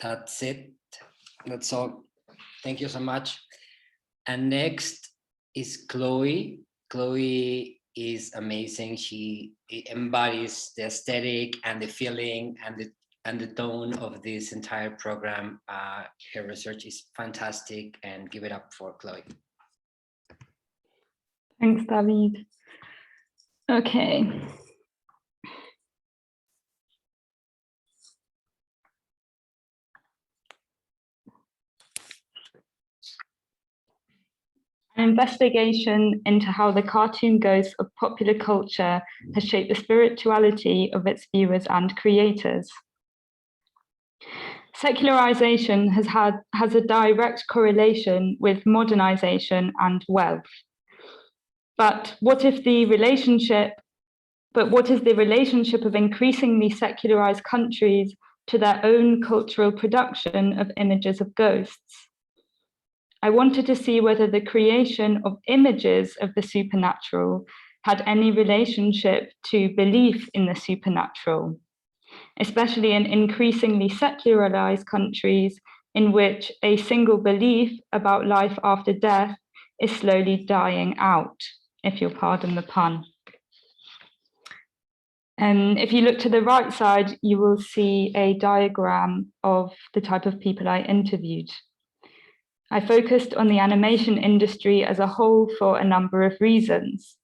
That's it. That's all. Thank you so much. And next is Chloe. Chloe is amazing. She embodies the aesthetic and the feeling and the tone of this entire program. Her research is fantastic, and give it up for Chloe. Thanks, David. Okay. An investigation into how the cartoon ghosts of popular culture has shaped the spirituality of its viewers and creators. Secularization has a direct correlation with modernization and wealth. But what is the relationship of increasingly secularized countries to their own cultural production of images of ghosts? I wanted to see whether the creation of images of the supernatural had any relationship to belief in the supernatural, especially in increasingly secularized countries in which a single belief about life after death is slowly dying out, if you'll pardon the pun. If you look to the right side, you will see a diagram of the type of people I interviewed. I focused on the animation industry as a whole for a number of reasons.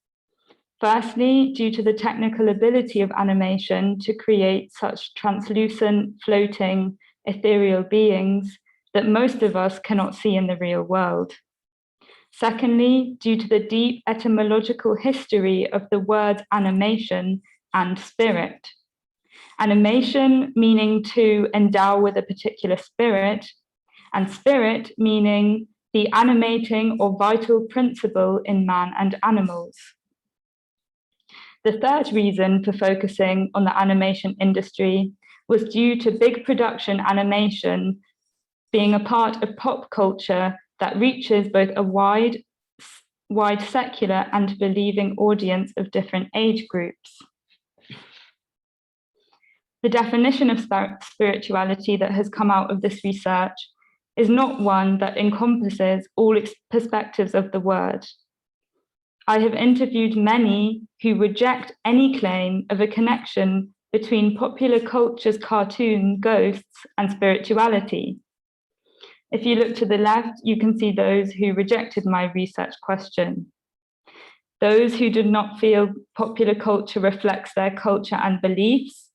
Firstly, due to the technical ability of animation to create such translucent, floating, ethereal beings that most of us cannot see in the real world. Secondly, due to the deep etymological history of the word animation and spirit. Animation meaning to endow with a particular spirit, and spirit meaning the animating or vital principle in man and animals. The third reason for focusing on the animation industry was due to big production animation being a part of pop culture that reaches both a wide wide secular and believing audience of different age groups. The definition of spirituality that has come out of this research is not one that encompasses all perspectives of the word. I have interviewed many who reject any claim of a connection between popular culture's cartoon ghosts and spirituality. If you look to the left, you can see those who rejected my research question. Those who did not feel popular culture reflects their culture and beliefs,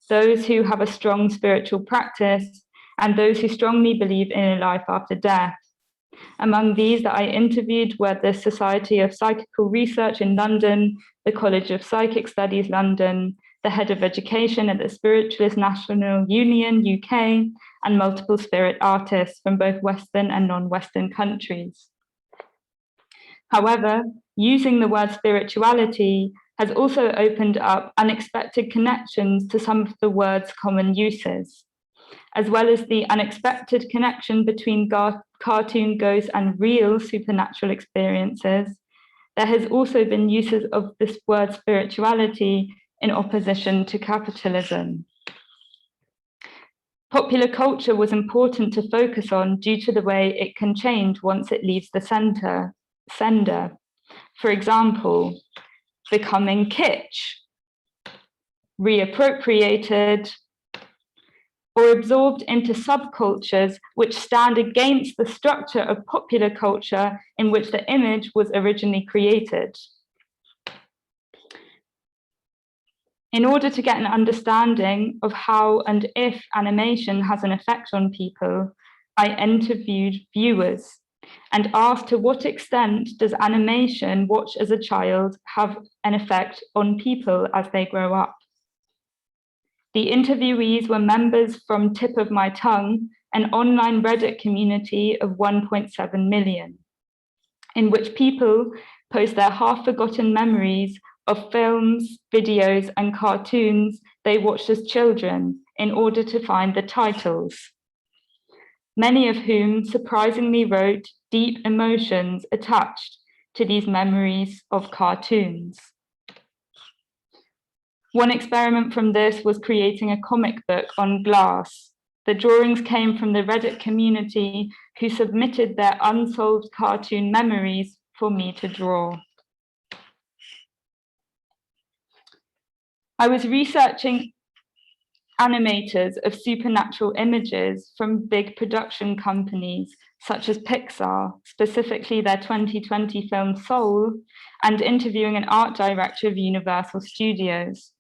those who have a strong spiritual practice, and those who strongly believe in a life after death. Among these that I interviewed were the Society of Psychical Research in London, the College of Psychic Studies London, the head of education at the Spiritualist National Union UK, and multiple spirit artists from both Western and non-Western countries. However, using the word spirituality has also opened up unexpected connections to some of the word's common uses, as well as the unexpected connection between cartoon ghosts and real supernatural experiences. There has also been uses of this word spirituality in opposition to capitalism. Popular culture was important to focus on due to the way it can change once it leaves the sender. For example, becoming kitsch, reappropriated, or absorbed into subcultures which stand against the structure of popular culture in which the image was originally created. In order to get an understanding of how and if animation has an effect on people, I interviewed viewers and asked to what extent does animation watched as a child have an effect on people as they grow up. The interviewees were members from Tip of My Tongue, an online Reddit community of 1.7 million, in which people post their half-forgotten memories of films, videos, and cartoons they watched as children in order to find the titles, many of whom surprisingly wrote deep emotions attached to these memories of cartoons. One experiment from this was creating a comic book on glass. The drawings came from the Reddit community who submitted their unsolved cartoon memories for me to draw. I was researching animators of supernatural images from big production companies such as Pixar, specifically their 2020 film Soul, and interviewing an art director of Universal Studios.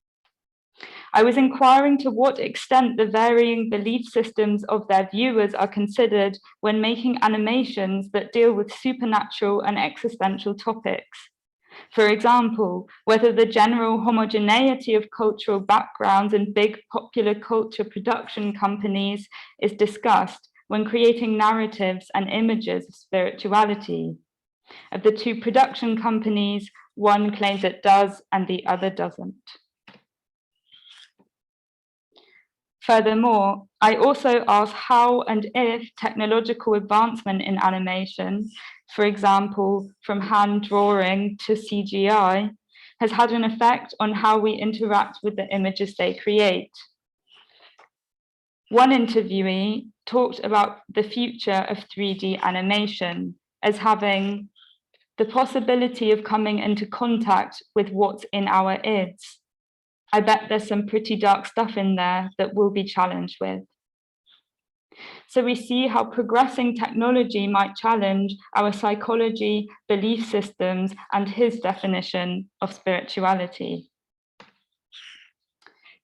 I was inquiring to what extent the varying belief systems of their viewers are considered when making animations that deal with supernatural and existential topics. For example, whether the general homogeneity of cultural backgrounds in big popular culture production companies is discussed when creating narratives and images of spirituality. Of the two production companies, one claims it does and the other doesn't. Furthermore, I also asked how and if technological advancement in animation, for example, from hand drawing to CGI, has had an effect on how we interact with the images they create. One interviewee talked about the future of 3D animation as having the possibility of coming into contact with what's in our ids. I bet there's some pretty dark stuff in there that we'll be challenged with. So we see how progressing technology might challenge our psychology, belief systems, and his definition of spirituality.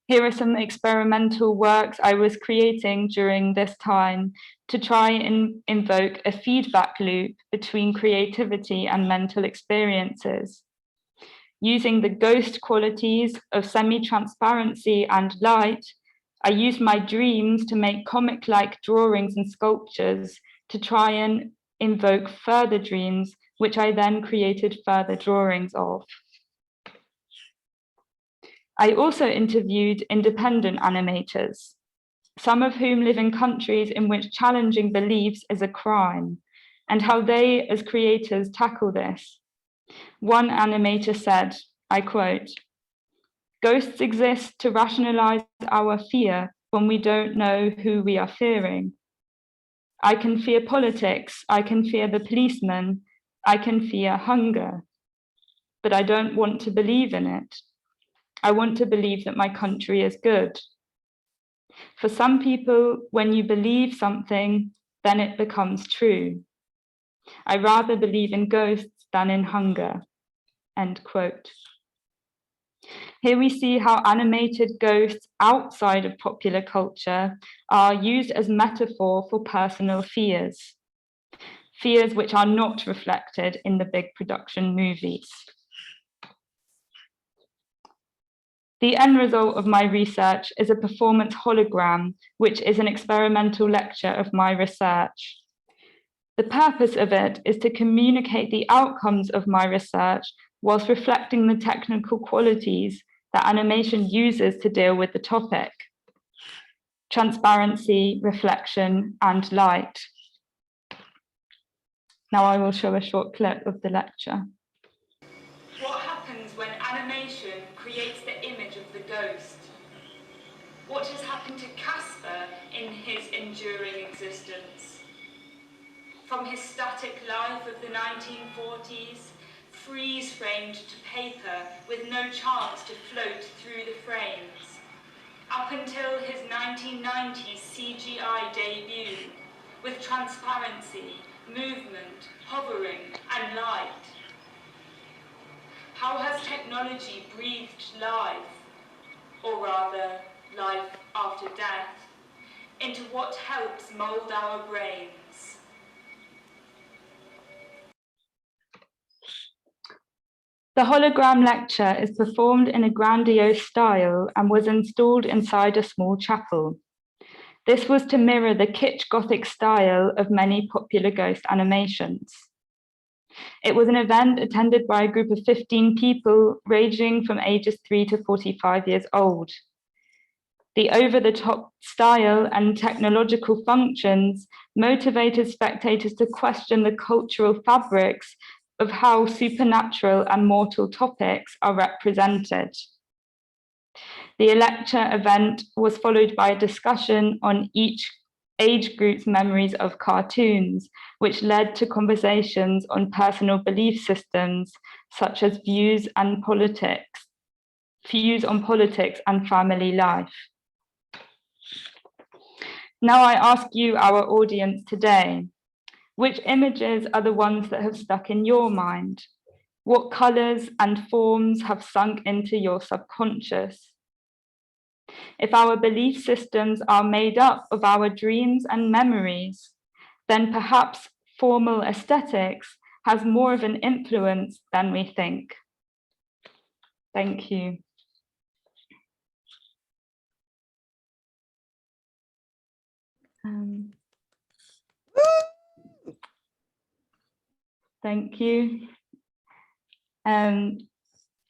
Here are some experimental works I was creating during this time to try and invoke a feedback loop between creativity and mental experiences. Using the ghost qualities of semi-transparency and light, I used my dreams to make comic-like drawings and sculptures to try and invoke further dreams, which I then created further drawings of. I also interviewed independent animators, some of whom live in countries in which challenging beliefs is a crime, and how they as creators tackle this. One animator said, I quote, "Ghosts exist to rationalize our fear when we don't know who we are fearing. I can fear politics, I can fear the policeman, I can fear hunger, but I don't want to believe in it. I want to believe that my country is good. For some people, when you believe something, then it becomes true. I rather believe in ghosts than in hunger," end quote. Here we see how animated ghosts outside of popular culture are used as metaphor for personal fears, fears which are not reflected in the big production movies. The end result of my research is a performance hologram, which is an experimental lecture of my research. The purpose of it is to communicate the outcomes of my research whilst reflecting the technical qualities that animation uses to deal with the topic: transparency, reflection, and light. Now I will show a short clip of the lecture. What happens when animation creates the image of the ghost? What has happened to Casper in his enduring existence? From his static life of the 1940s, freeze-framed to paper with no chance to float through the frames, up until his 1990s CGI debut, with transparency, movement, hovering, and light. How has technology breathed life, or rather, life after death, into what helps mould our brains? The hologram lecture is performed in a grandiose style and was installed inside a small chapel. This was to mirror the kitsch Gothic style of many popular ghost animations. It was an event attended by a group of 15 people ranging from ages 3 to 45 years old. The over-the-top style and technological functions motivated spectators to question the cultural fabrics of how supernatural and mortal topics are represented. The lecture event was followed by a discussion on each age group's memories of cartoons, which led to conversations on personal belief systems, such as views on politics and family life. Now I ask you, our audience today, which images are the ones that have stuck in your mind? What colors and forms have sunk into your subconscious? If our belief systems are made up of our dreams and memories, then perhaps formal aesthetics has more of an influence than we think. Thank you. Thank you.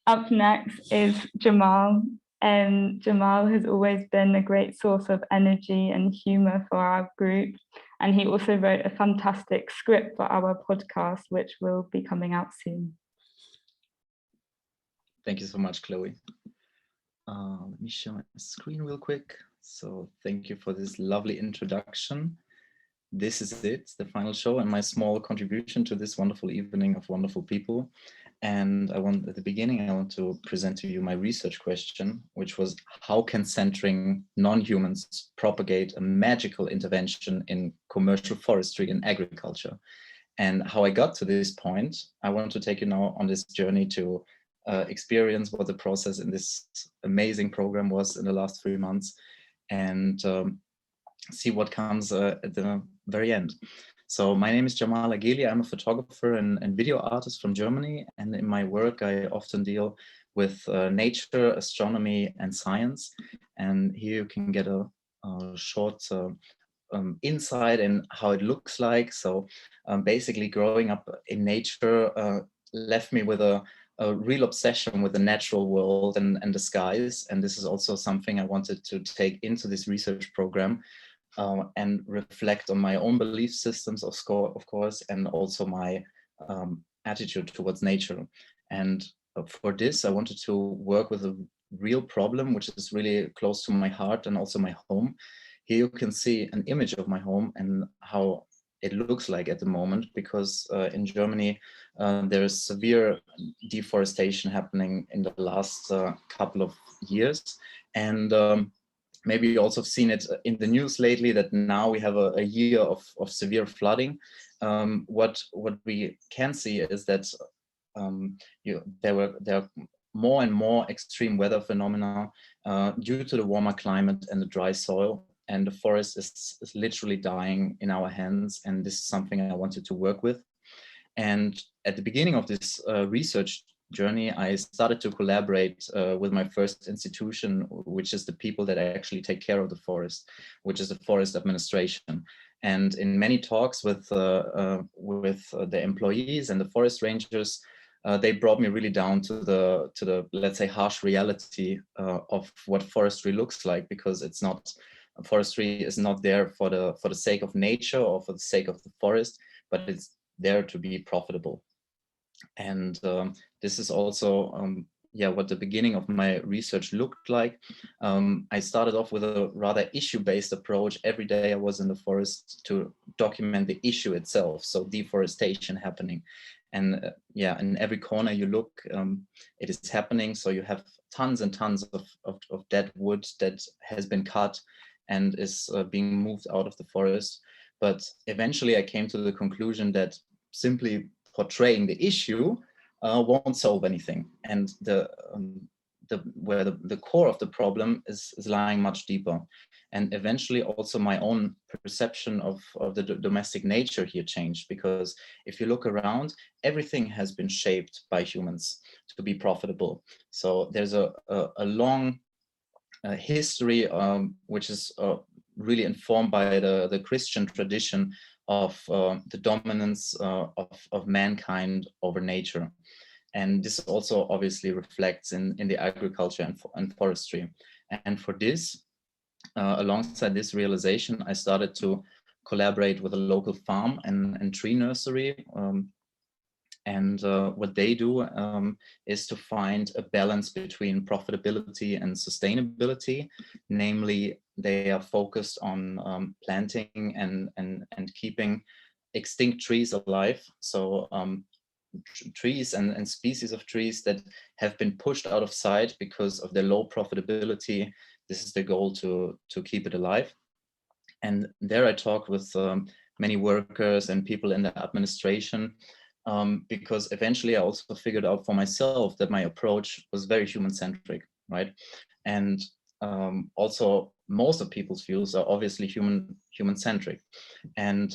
Up next is Jamal. Jamal has always been a great source of energy and humor for our group. And he also wrote a fantastic script for our podcast, which will be coming out soon. Thank you so much, Chloe. Let me share my screen real quick. So thank you for this lovely introduction. This is it, the final show and my small contribution to this wonderful evening of wonderful people. And at the beginning, I want to present to you my research question, which was, how can centering non-humans propagate a magical intervention in commercial forestry and agriculture? And how I got to this point, I want to take you now on this journey to experience what the process in this amazing program was in the last 3 months, and see what comes at the very end. So my name is Jamal Ageli. I'm a photographer and video artist from Germany. And in my work, I often deal with nature, astronomy, and science. And here you can get a short insight in how it looks like. So basically growing up in nature left me with a real obsession with the natural world and the skies. And this is also something I wanted to take into this research program. and reflect on my own belief systems, of course, and also my attitude towards nature. And for this, I wanted to work with a real problem, which is really close to my heart and also my home. Here you can see an image of my home and how it looks like at the moment, because in Germany, there is severe deforestation happening in the last couple of years. And maybe you also have seen it in the news lately that now we have a year of severe flooding. What we can see is that there are more and more extreme weather phenomena due to the warmer climate and the dry soil, and the forest is literally dying in our hands, and this is something I wanted to work with. And at the beginning of this research journey, I started to collaborate with my first institution, which is the people that actually take care of the forest, which is the forest administration. And in many talks with the employees and the forest rangers, they brought me really down to the let's say harsh reality of what forestry looks like, because it's not, forestry is not there for the sake of nature or for the sake of the forest, but it's there to be profitable. And this is also what the beginning of my research looked like. I started off with a rather issue-based approach. Every day I was in the forest to document the issue itself, so deforestation happening. And in every corner you look, it is happening. So you have tons and tons of dead wood that has been cut and is being moved out of the forest. But eventually I came to the conclusion that simply portraying the issue won't solve anything. And the core of the problem is lying much deeper. And eventually also my own perception of the domestic nature here changed, because if you look around, everything has been shaped by humans to be profitable. So there's a long history which is really informed by the Christian tradition of the dominance of mankind over nature. And this also obviously reflects in the agriculture and forestry. And for this, alongside this realization, I started to collaborate with a local farm and tree nursery. And what they do is to find a balance between profitability and sustainability. Namely, they are focused on planting and keeping extinct trees alive. So trees and species of trees that have been pushed out of sight because of their low profitability. This is the goal, to keep it alive. And there I talked with many workers and people in the administration, because eventually I also figured out for myself that my approach was very human-centric, right? And also most of people's views are obviously human-centric. And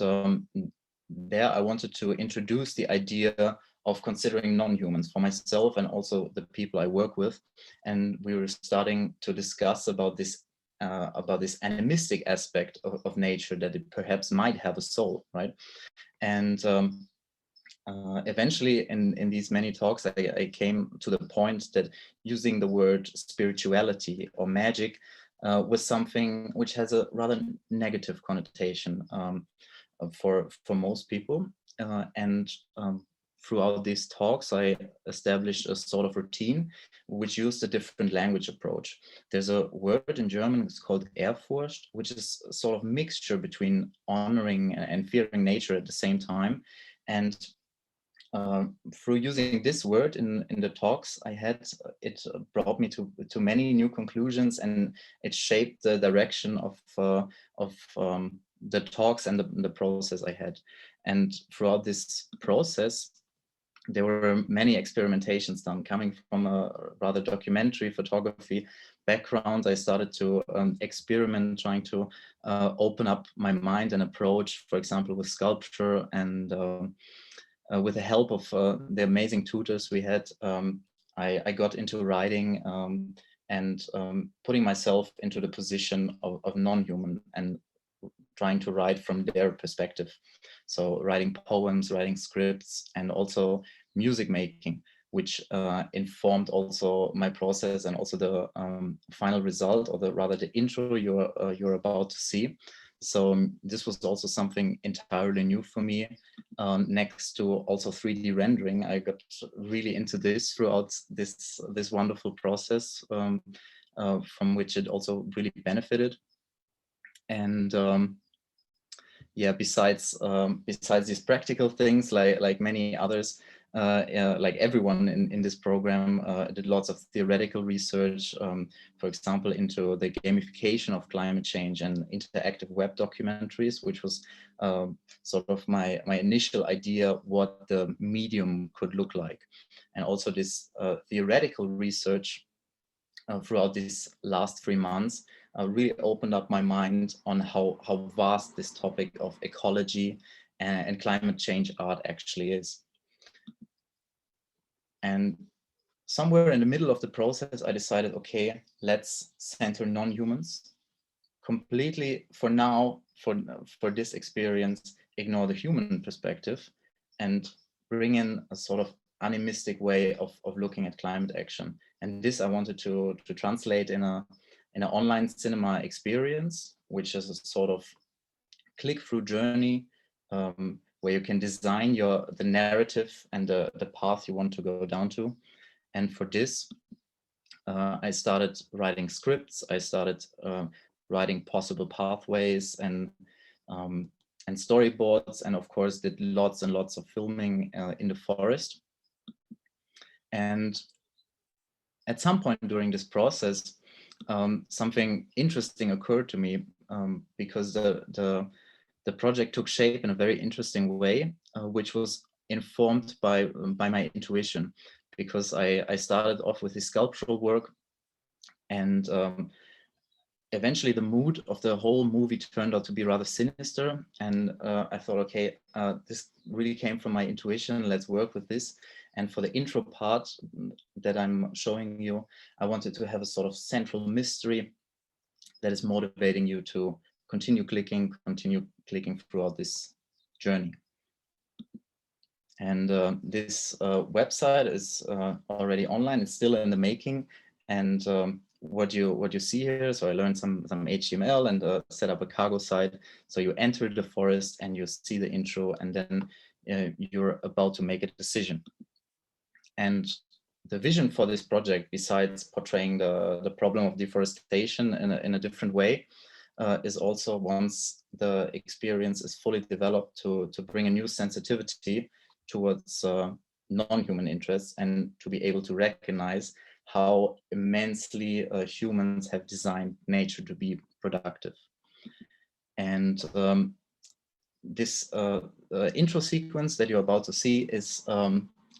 there I wanted to introduce the idea of considering non-humans for myself and also the people I work with. And we were starting to discuss about this animistic aspect of nature, that it perhaps might have a soul, right? And eventually in these many talks, I came to the point that using the word spirituality or magic was something which has a rather negative connotation for most people. And throughout these talks, I established a sort of routine which used a different language approach. There's a word in German, it's called Ehrfurcht, which is a sort of mixture between honoring and fearing nature at the same time. And through using this word in the talks I had, it brought me to many new conclusions, and it shaped the direction of the talks and the process I had. And throughout this process, there were many experimentations done. Coming from a rather documentary photography background, I started to experiment, trying to open up my mind and approach, for example, with sculpture. And with the help of the amazing tutors we had, I got into writing and putting myself into the position of non-human and trying to write from their perspective. So writing poems, writing scripts, and also music making, which informed also my process and also the final result, or rather the intro you're about to see. So this was also something entirely new for me. Next to also 3D rendering, I got really into this throughout this wonderful process, from which it also really benefited. And yeah, besides these practical things, like many others, like everyone in this program did lots of theoretical research, for example, into the gamification of climate change and interactive web documentaries, which was sort of my initial idea what the medium could look like. And also this theoretical research throughout these last 3 months really opened up my mind on how vast this topic of ecology and climate change art actually is. And somewhere in the middle of the process, I decided, okay, let's center non-humans. Completely, for now, for this experience, ignore the human perspective and bring in a sort of animistic way of looking at climate action. And this I wanted to translate in an online cinema experience, which is a sort of click-through journey where you can design the narrative and the path you want to go down to. And for this, I started writing scripts. I started writing possible pathways and storyboards, and of course did lots and lots of filming in the forest. And at some point during this process, something interesting occurred to me because the project took shape in a very interesting way, which was informed by my intuition, because I started off with this sculptural work, and eventually the mood of the whole movie turned out to be rather sinister. And I thought, okay, this really came from my intuition, let's work with this. And for the intro part that I'm showing you, I wanted to have a sort of central mystery that is motivating you to continue clicking throughout this journey. And this website is already online. It's still in the making. And what you see here, so I learned some HTML and set up a cargo site. So you enter the forest and you see the intro, and then you're about to make a decision. And the vision for this project, besides portraying the problem of deforestation in a different way, is also, once the experience is fully developed, to bring a new sensitivity towards non-human interests, and to be able to recognize how immensely humans have designed nature to be productive. And this intro sequence that you're about to see is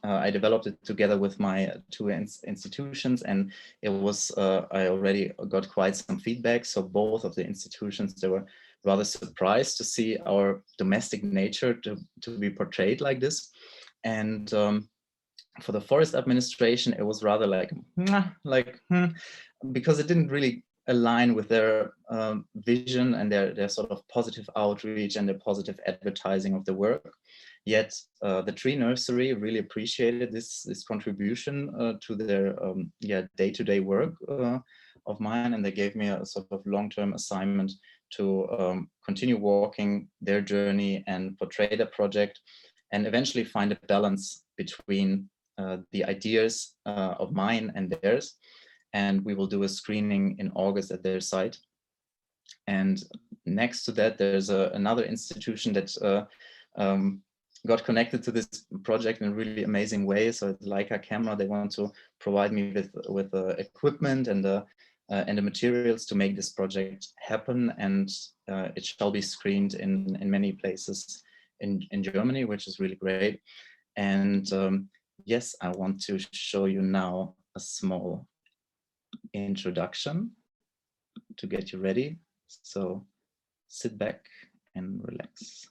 I developed it together with my two institutions, and it was I already got quite some feedback. So both of the institutions, they were rather surprised to see our domestic nature to be portrayed like this. And for the forest administration, it was rather like because it didn't really align with their vision and their sort of positive outreach and their positive advertising of the work. Yet the tree nursery really appreciated this contribution to their day-to-day work of mine, and they gave me a sort of long-term assignment to continue walking their journey and portray the project, and eventually find a balance between the ideas of mine and theirs. And we will do a screening in August at their site. And next to that, there's another institution that got connected to this project in a really amazing way. So it's Leica camera. They want to provide me with equipment and the materials to make this project happen. And it shall be screened in many places in Germany, which is really great. And yes, I want to show you now a small introduction to get you ready. So sit back and relax.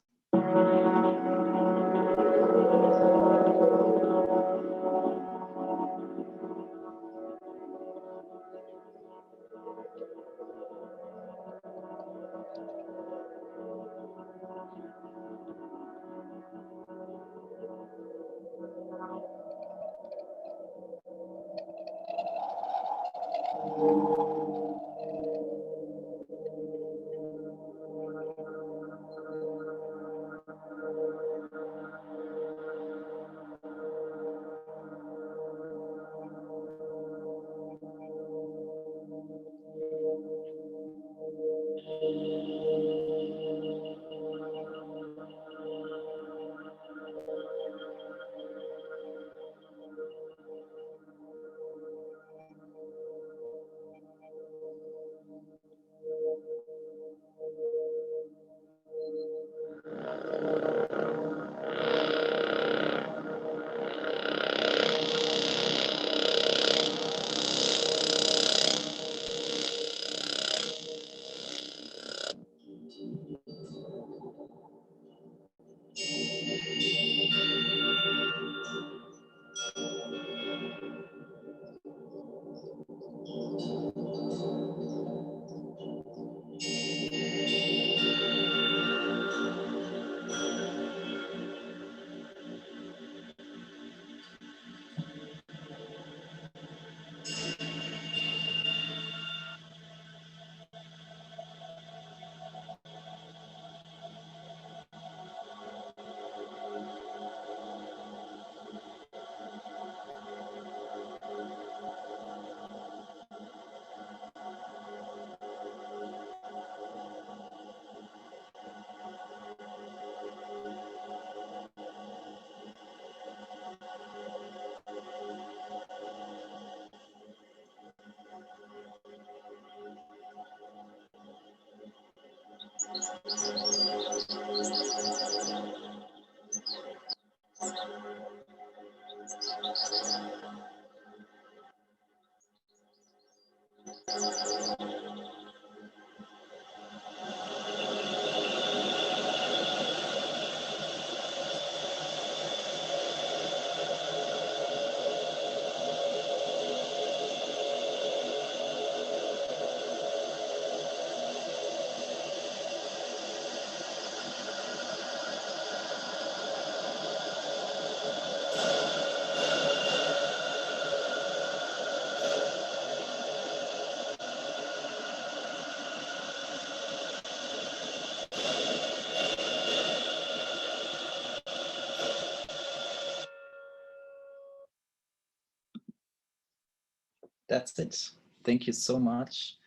That's it. Thank you so much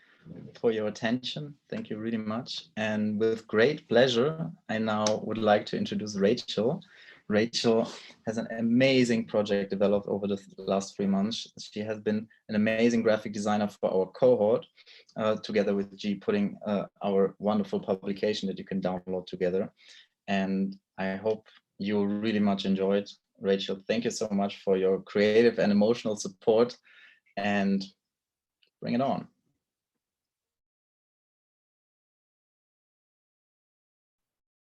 for your attention. Thank you really much. And with great pleasure, I now would like to introduce Rachel. Rachel has an amazing project developed over the last 3 months. She has been an amazing graphic designer for our cohort, together with G, putting our wonderful publication that you can download together. And I hope you really much enjoy it. Rachel, thank you so much for your creative and emotional support, and bring it on.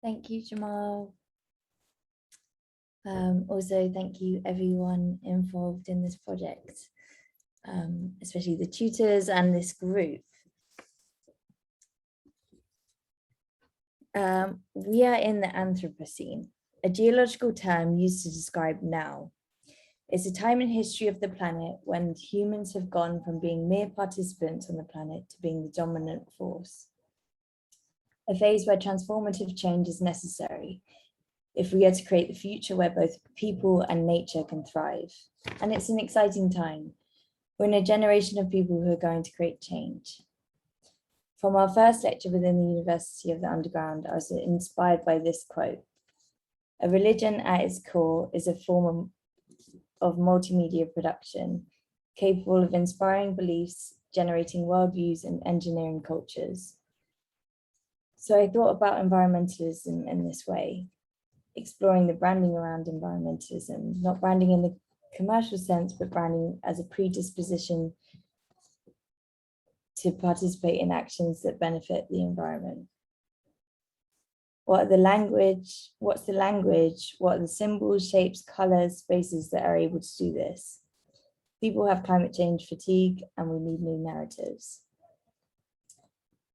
Thank you, Jamal. Also, thank you everyone involved in this project, especially the tutors and this group. We are in the Anthropocene, a geological term used to describe now. It's a time in history of the planet when humans have gone from being mere participants on the planet to being the dominant force. A phase where transformative change is necessary if we are to create the future where both people and nature can thrive. And it's an exciting time. We're in a generation of people who are going to create change. From our first lecture within the University of the Underground, I was inspired by this quote: "A religion at its core is a form of multimedia production, capable of inspiring beliefs, generating worldviews, and engineering cultures." So I thought about environmentalism in this way, exploring the branding around environmentalism, not branding in the commercial sense, but branding as a predisposition to participate in actions that benefit the environment. What's the language? What are the symbols, shapes, colors, spaces that are able to do this? People have climate change fatigue, and we need new narratives.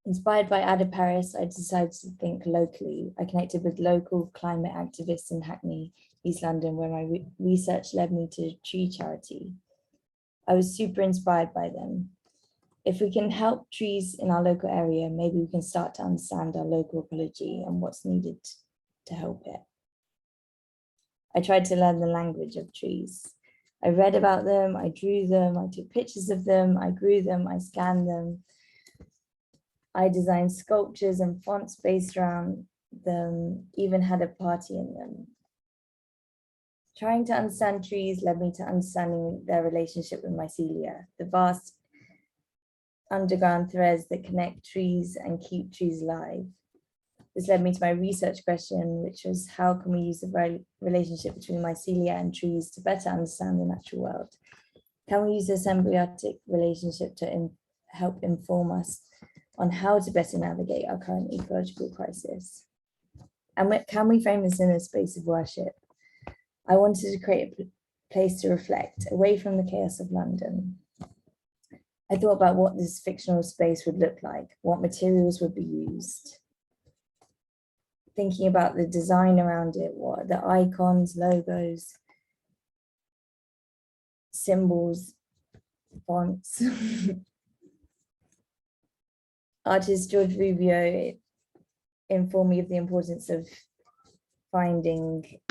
Inspired by Ada Paris, I decided to think locally. I connected with local climate activists in Hackney, East London, where my research led me to Tree Charity. I was super inspired by them. If we can help trees in our local area, maybe we can start to understand our local ecology and what's needed to help it. I tried to learn the language of trees. I read about them, I drew them, I took pictures of them, I grew them, I scanned them. I designed sculptures and fonts based around them, even had a party in them. Trying to understand trees led me to understanding their relationship with mycelia, the vast underground threads that connect trees and keep trees alive. This led me to my research question, which was, how can we use the relationship between mycelia and trees to better understand the natural world? Can we use this symbiotic relationship to help inform us on how to better navigate our current ecological crisis? And can we frame this in a space of worship? I wanted to create a place to reflect, away from the chaos of London. I thought about what this fictional space would look like, what materials would be used. Thinking about the design around it, what are the icons, logos, symbols, fonts. Artist George Rubio informed me of the importance of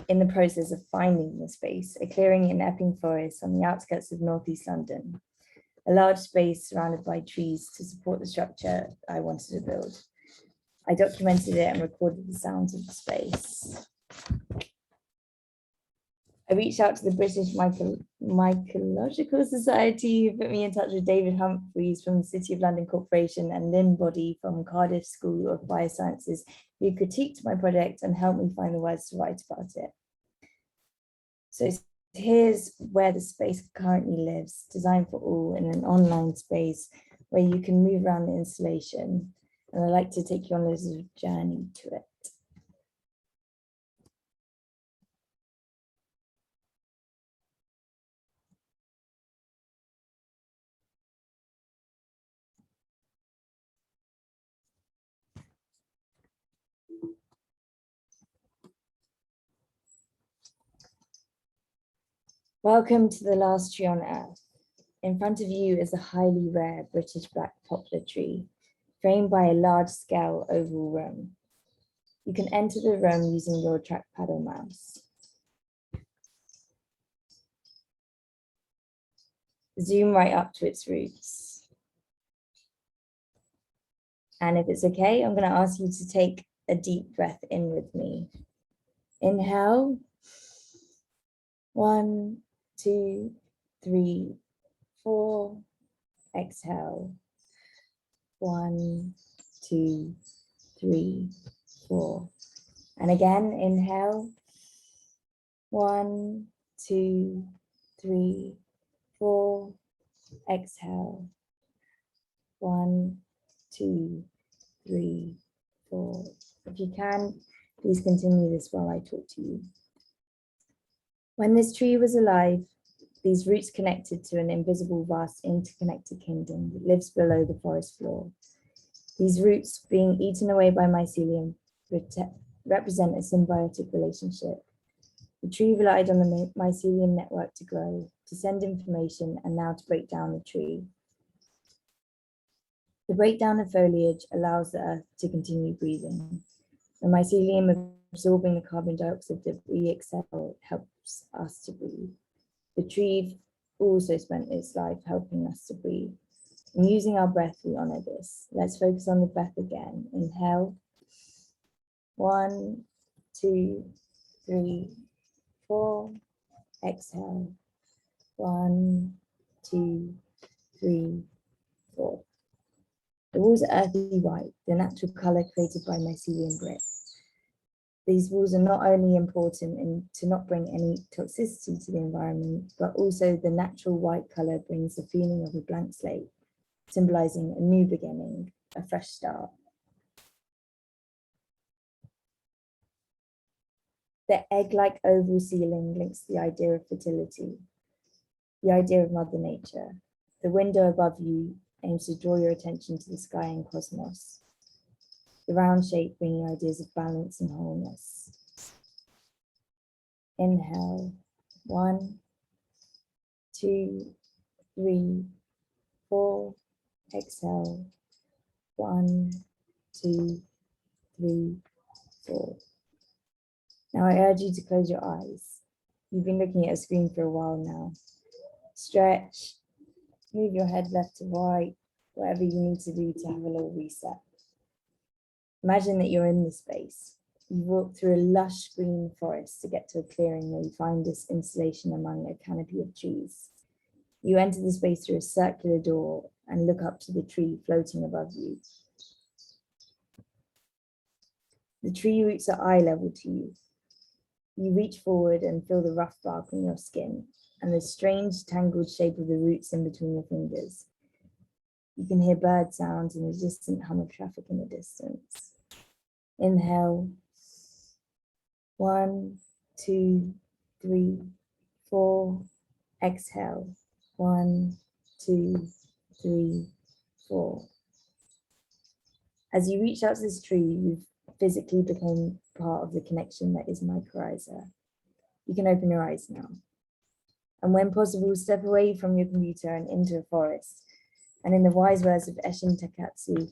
in the process of finding the space, a clearing in Epping Forest on the outskirts of northeast London, a large space surrounded by trees to support the structure I wanted to build. I documented it and recorded the sounds of the space. I reached out to the British Mycological Society, who put me in touch with David Humphreys from the City of London Corporation and Lynn Boddy from Cardiff School of Biosciences, who critiqued my project and helped me find the words to write about it. So here's where the space currently lives, designed for all in an online space where you can move around the installation. And I'd like to take you on a little journey to it. Welcome to the last tree on earth. In front of you is a highly rare British black poplar tree, framed by a large-scale oval room. You can enter the room using your trackpad or mouse. Zoom right up to its roots. And if it's okay, I'm going to ask you to take a deep breath in with me. Inhale. 1, 2, 3, 4. Exhale. 1, 2, 3, 4. And again, inhale. 1, 2, 3, 4. Exhale. 1, 2, 3, 4. If you can, please continue this while I talk to you. When this tree was alive, these roots connected to an invisible, vast, interconnected kingdom that lives below the forest floor. These roots, being eaten away by mycelium, represent a symbiotic relationship. The tree relied on the mycelium network to grow, to send information, and now to break down the tree. The breakdown of foliage allows the earth to continue breathing. The mycelium absorbing the carbon dioxide that we exhale helps us to breathe. The tree also spent its life helping us to breathe. And using our breath, we honor this. Let's focus on the breath again. Inhale. 1, 2, 3, 4. Exhale. 1, 2, 3, 4. The walls are earthy white, the natural color created by mycelium grit. These walls are not only important to not bring any toxicity to the environment, but also the natural white color brings the feeling of a blank slate, symbolizing a new beginning, a fresh start. The egg-like oval ceiling links the idea of fertility, the idea of Mother Nature. The window above you aims to draw your attention to the sky and cosmos. The round shape bringing ideas of balance and wholeness. Inhale. 1, 2, 3, 4. Exhale. 1, 2, 3, 4. Now I urge you to close your eyes. You've been looking at a screen for a while now. Stretch, move your head left to right, whatever you need to do to have a little reset. Imagine that you're in this space. You walk through a lush green forest to get to a clearing where you find this installation among a canopy of trees. You enter the space through a circular door and look up to the tree floating above you. The tree roots are eye level to you. You reach forward and feel the rough bark on your skin and the strange tangled shape of the roots in between your fingers. You can hear bird sounds and a distant hum of traffic in the distance. Inhale. 1, 2, 3, 4. Exhale. 1, 2, 3, 4. As you reach out to this tree, you've physically become part of the connection that is mycorrhiza. You can open your eyes now. And when possible, step away from your computer and into a forest. And in the wise words of Eshin Takatsu,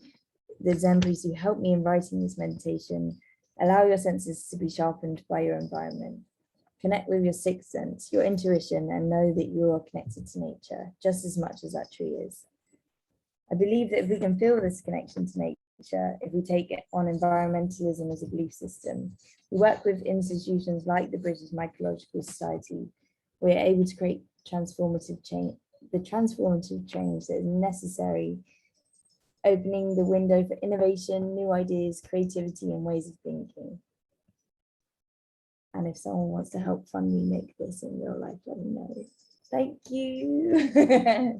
the Zen priest who helped me in writing this meditation, allow your senses to be sharpened by your environment. Connect with your sixth sense, your intuition, and know that you are connected to nature just as much as that tree is. I believe that if we can feel this connection to nature, nature if we take on environmentalism as a belief system. We work with institutions like the British Mycological Society. We're able to create transformative change, the transformative change that is necessary, opening the window for innovation, new ideas, creativity, and ways of thinking. And if someone wants to help fund me make this in real life, let me know. Thank you.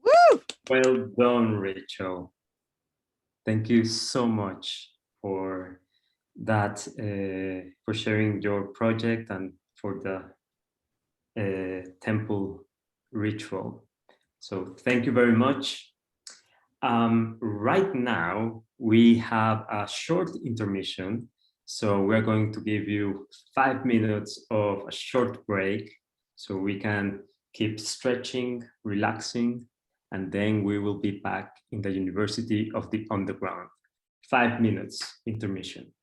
Woo! Well done, Rachel. Thank you so much for that, for sharing your project and for the temple ritual. So thank you very much. Right now, we have a short intermission. So we're going to give you 5 minutes of a short break so we can keep stretching, relaxing, and then we will be back in the University of the Underground. 5 minutes intermission.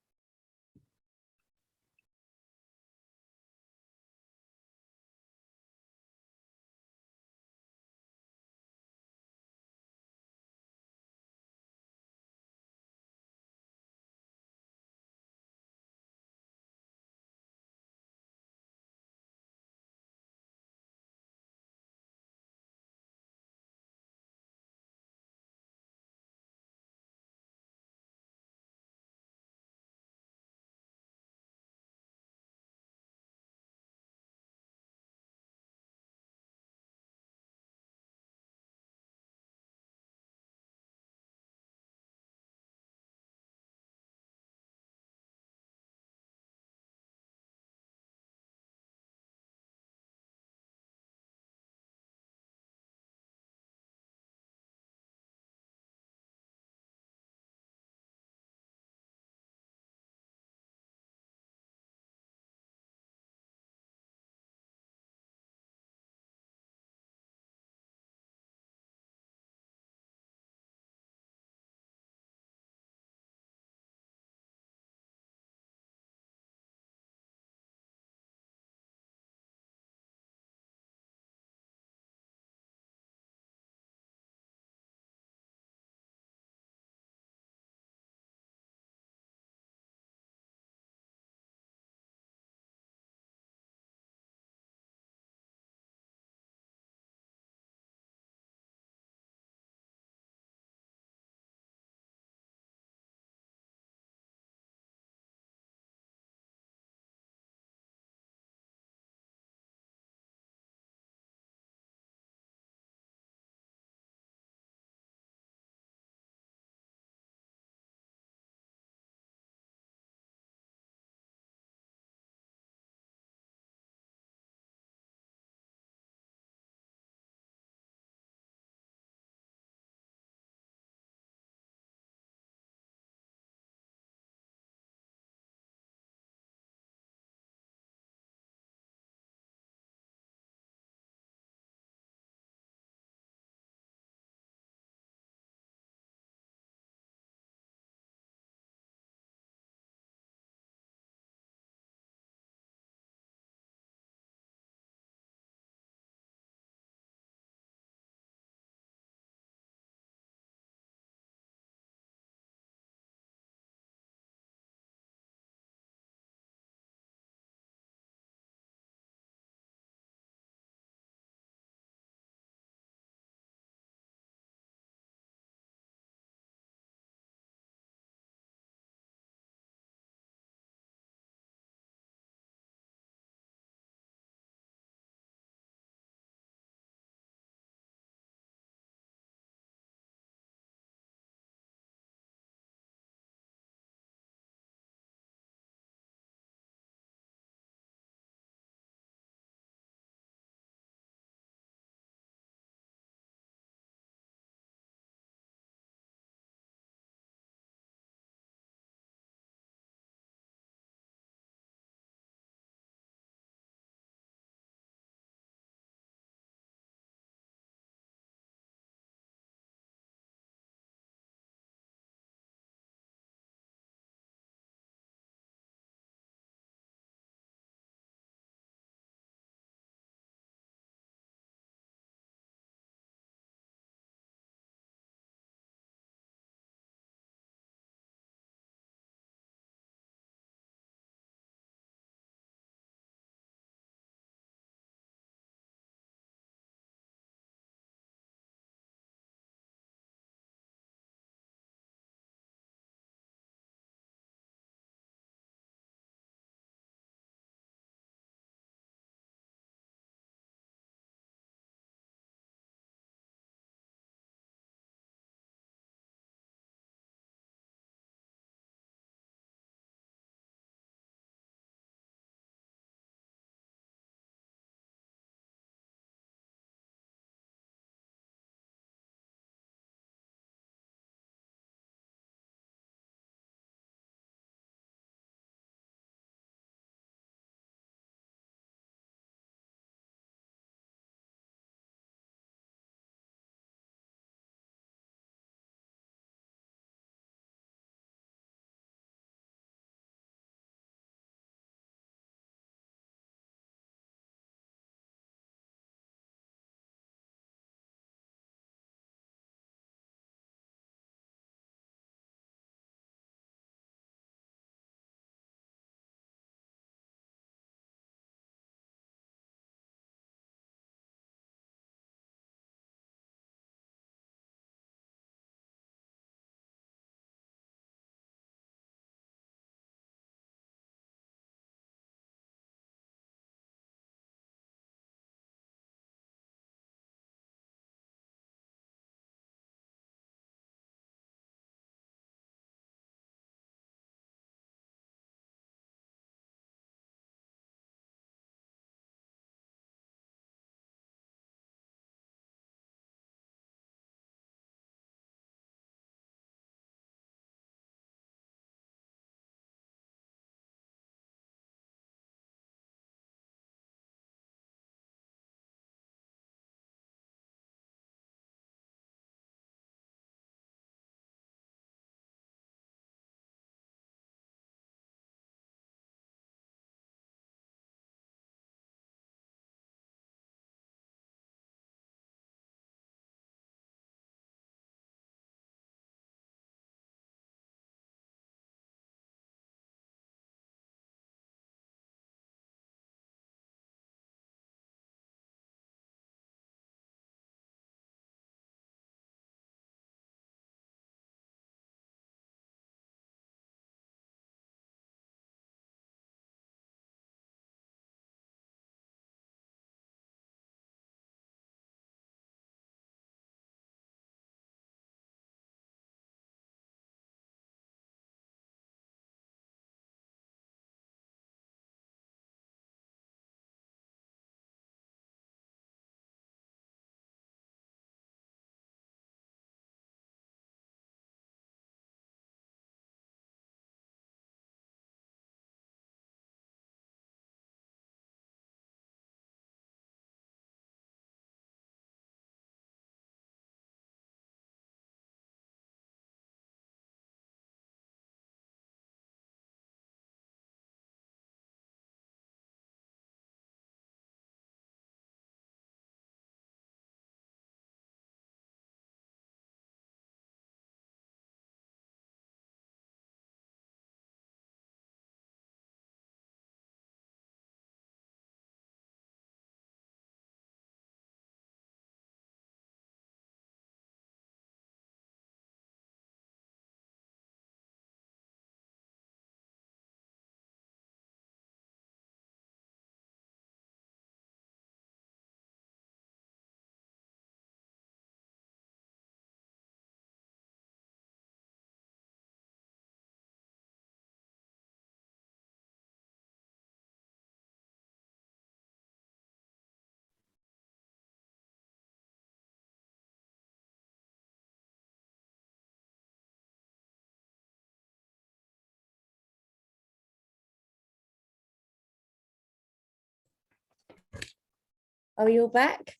Oh, you're back?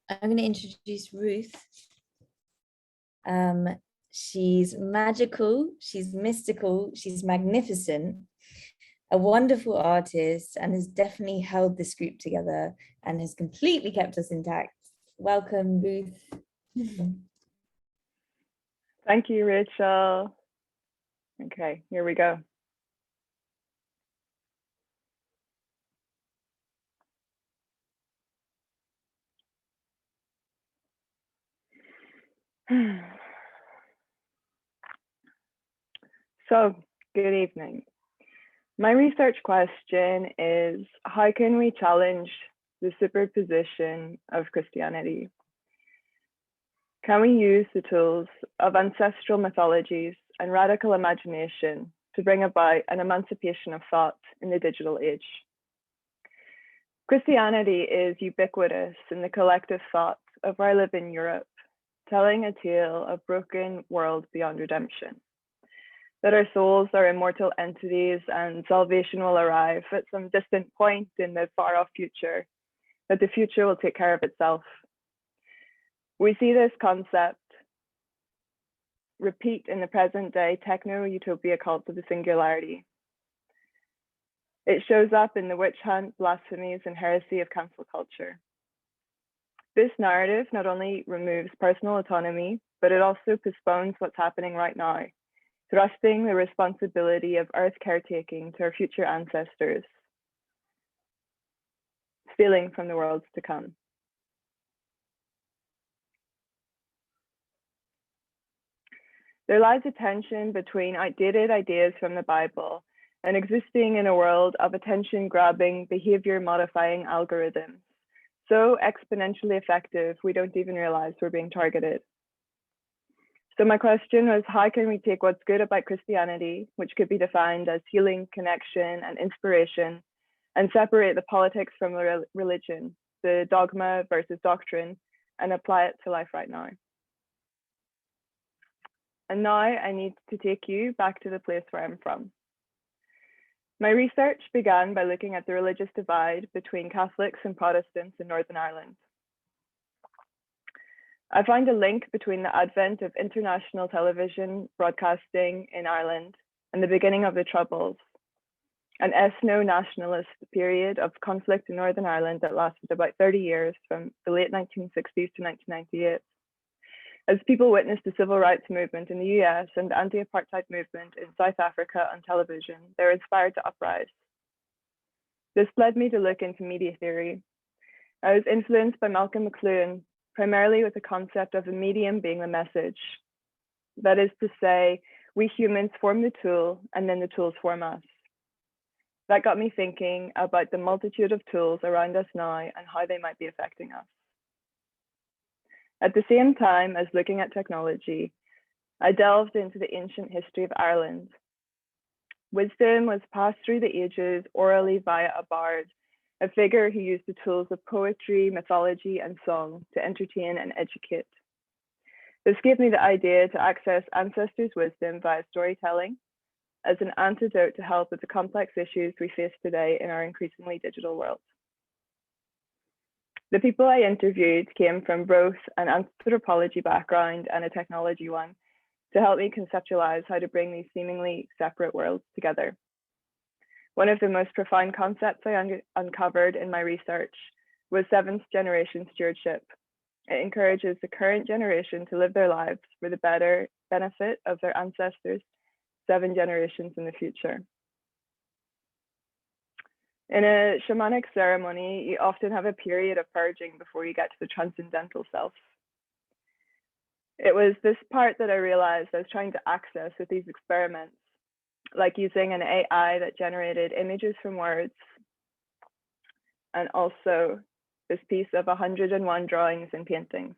I'm going to introduce Ruth. She's magical, she's mystical, she's magnificent, a wonderful artist, and has definitely held this group together and has completely kept us intact. Welcome, Ruth. Thank you, Rachel. Okay, here we go. So, good evening. My research question is, how can we challenge the superposition of Christianity? Can we use the tools of ancestral mythologies and radical imagination to bring about an emancipation of thought in the digital age? Christianity is ubiquitous in the collective thought of where I live in Europe, telling a tale of broken world beyond redemption. That our souls are immortal entities and salvation will arrive at some distant point in the far off future, that the future will take care of itself. We see this concept repeat in the present day techno-utopia cult of the singularity. It shows up in the witch hunt, blasphemies, and heresy of cancel culture. This narrative not only removes personal autonomy, but it also postpones what's happening right now, thrusting the responsibility of earth caretaking to our future ancestors, stealing from the worlds to come. There lies a tension between outdated ideas from the Bible and existing in a world of attention-grabbing, behavior-modifying algorithms, so exponentially effective we don't even realize we're being targeted. So my question was, how can we take what's good about Christianity, which could be defined as healing, connection, and inspiration, and separate the politics from the religion, the dogma versus doctrine, and apply it to life right now? And now I need to take you back to the place where I'm from. My research began by looking at the religious divide between Catholics and Protestants in Northern Ireland. I found a link between the advent of international television broadcasting in Ireland and the beginning of the Troubles, an ethno-nationalist period of conflict in Northern Ireland that lasted about 30 years from the late 1960s to 1998. As people witnessed the civil rights movement in the US and the anti-apartheid movement in South Africa on television, they were inspired to uprise. This led me to look into media theory. I was influenced by Malcolm McLuhan, primarily with the concept of the medium being the message. That is to say, we humans form the tool and then the tools form us. That got me thinking about the multitude of tools around us now and how they might be affecting us. At the same time as looking at technology, I delved into the ancient history of Ireland. Wisdom was passed through the ages orally via a bard, a figure who used the tools of poetry, mythology, and song to entertain and educate. This gave me the idea to access ancestors' wisdom via storytelling as an antidote to help with the complex issues we face today in our increasingly digital world. The people I interviewed came from both an anthropology background and a technology one to help me conceptualize how to bring these seemingly separate worlds together. One of the most profound concepts I uncovered in my research was seventh generation stewardship. It encourages the current generation to live their lives for the better benefit of their ancestors 7 generations in the future. In a shamanic ceremony, you often have a period of purging before you get to the transcendental self. It was this part that I realized I was trying to access with these experiments, like using an AI that generated images from words, and also this piece of 101 drawings and paintings.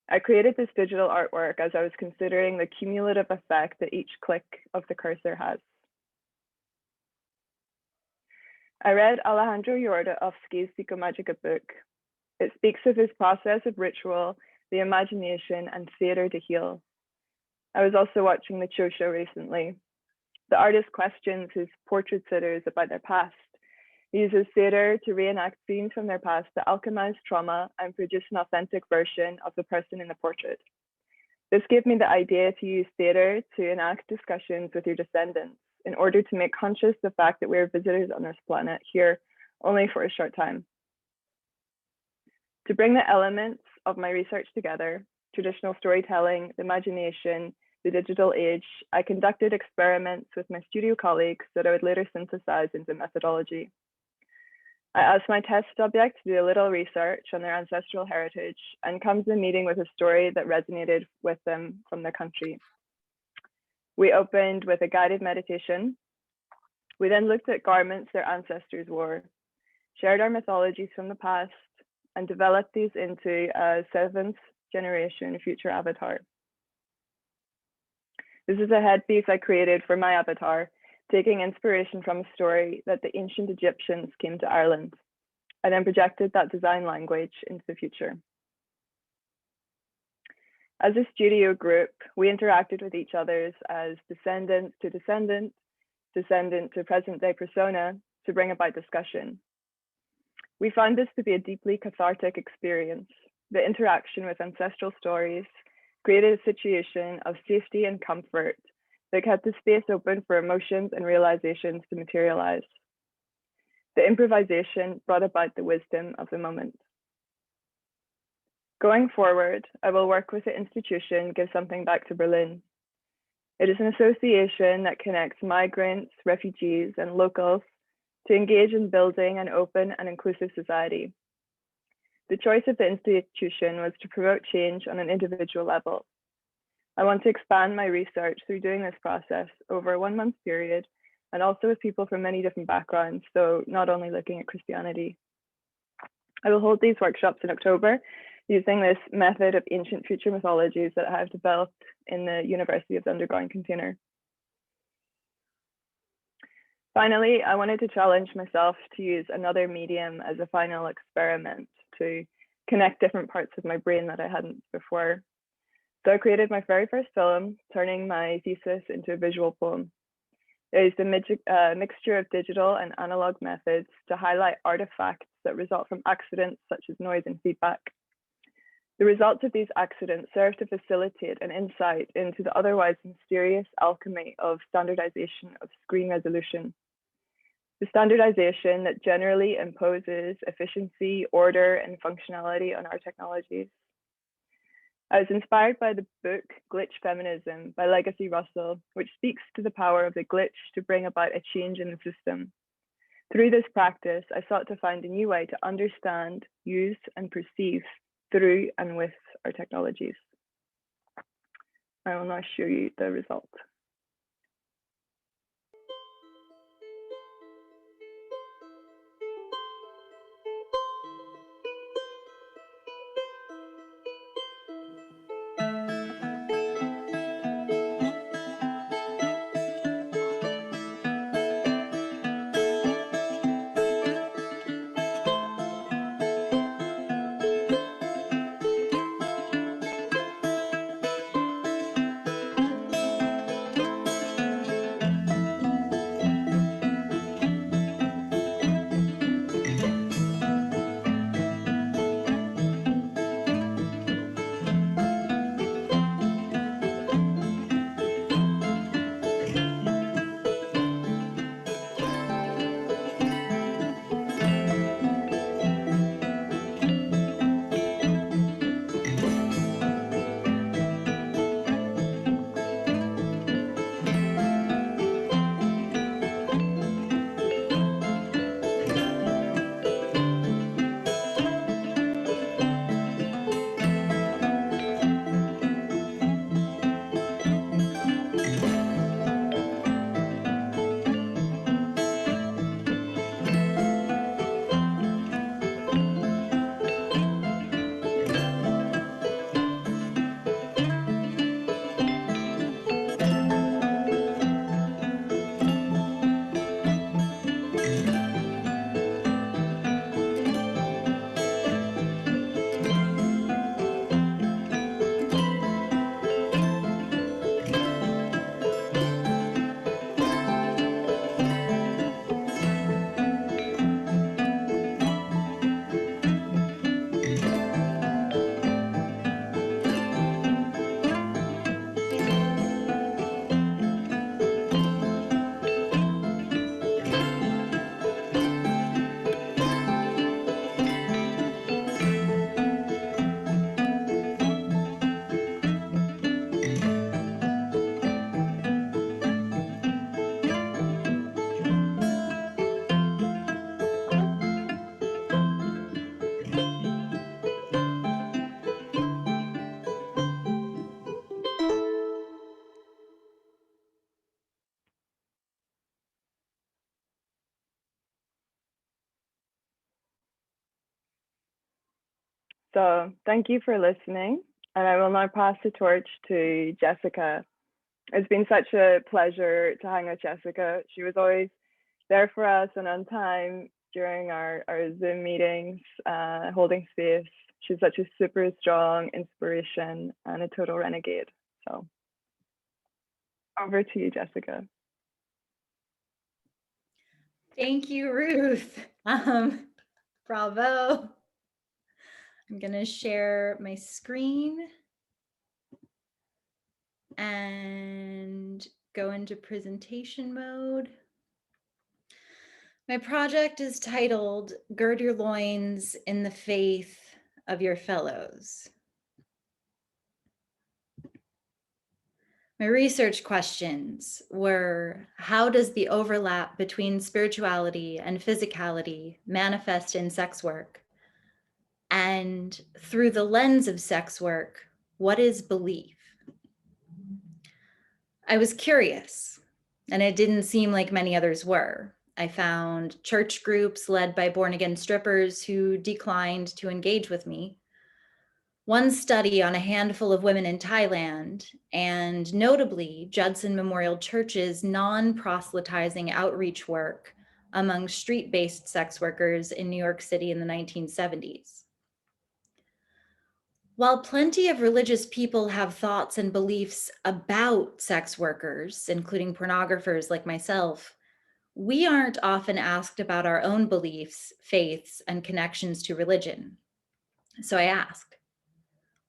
I created this digital artwork as I was considering the cumulative effect that each click of the cursor has. I read Alejandro Jodorowsky's Psychomagica book. It speaks of his process of ritual, the imagination, and theater to heal. I was also watching the Cho show recently. The artist questions his portrait sitters about their past, uses theatre to reenact scenes from their past to alchemize trauma and produce an authentic version of the person in the portrait. This gave me the idea to use theatre to enact discussions with your descendants in order to make conscious the fact that we are visitors on this planet here only for a short time. To bring the elements of my research together, traditional storytelling, the imagination, the digital age, I conducted experiments with my studio colleagues that I would later synthesize into methodology. I asked my test subject to do a little research on their ancestral heritage and come to the meeting with a story that resonated with them from their country. We opened with a guided meditation. We then looked at garments their ancestors wore, shared our mythologies from the past, and developed these into a 7th generation future avatar. This is a headpiece I created for my avatar, taking inspiration from a story that the ancient Egyptians came to Ireland. I then projected that design language into the future. As a studio group, we interacted with each other as descendant to descendant, descendant to present day persona to bring about discussion. We found this to be a deeply cathartic experience. The interaction with ancestral stories created a situation of safety and comfort that kept the space open for emotions and realizations to materialize. The improvisation brought about the wisdom of the moment. Going forward, I will work with the institution Give Something Back to Berlin. It is an association that connects migrants, refugees, and locals to engage in building an open and inclusive society. The choice of the institution was to promote change on an individual level. I want to expand my research through doing this process over a 1-month period and also with people from many different backgrounds, so not only looking at Christianity. I will hold these workshops in October using this method of ancient future mythologies that I have developed in the University of the Underground container. Finally, I wanted to challenge myself to use another medium as a final experiment to connect different parts of my brain that I hadn't before. So I created my very first film, turning my thesis into a visual poem. It is a mixture of digital and analog methods to highlight artifacts that result from accidents such as noise and feedback. The results of these accidents serve to facilitate an insight into the otherwise mysterious alchemy of standardization of screen resolution. The standardization that generally imposes efficiency, order, and functionality on our technologies. I was inspired by the book Glitch Feminism by Legacy Russell, which speaks to the power of the glitch to bring about a change in the system. Through this practice, I sought to find a new way to understand, use, and perceive through and with our technologies. I will now show you the result. So thank you for listening. And I will now pass the torch to Jessica. It's been such a pleasure to hang with Jessica. She was always there for us and on time during our Zoom meetings, holding space. She's such a super strong inspiration and a total renegade. So over to you, Jessica. Thank you, Ruth. Bravo. I'm gonna share my screen and go into presentation mode. My project is titled Gird Your Loins in the Faith of Your Fellows. My research questions were, how does the overlap between spirituality and physicality manifest in sex work? And through the lens of sex work, what is belief? I was curious, and it didn't seem like many others were. I found church groups led by born-again strippers who declined to engage with me. One study on a handful of women in Thailand, and notably Judson Memorial Church's non-proselytizing outreach work among street-based sex workers in New York City in the 1970s. While plenty of religious people have thoughts and beliefs about sex workers, including pornographers like myself, we aren't often asked about our own beliefs, faiths, and connections to religion. So I asked.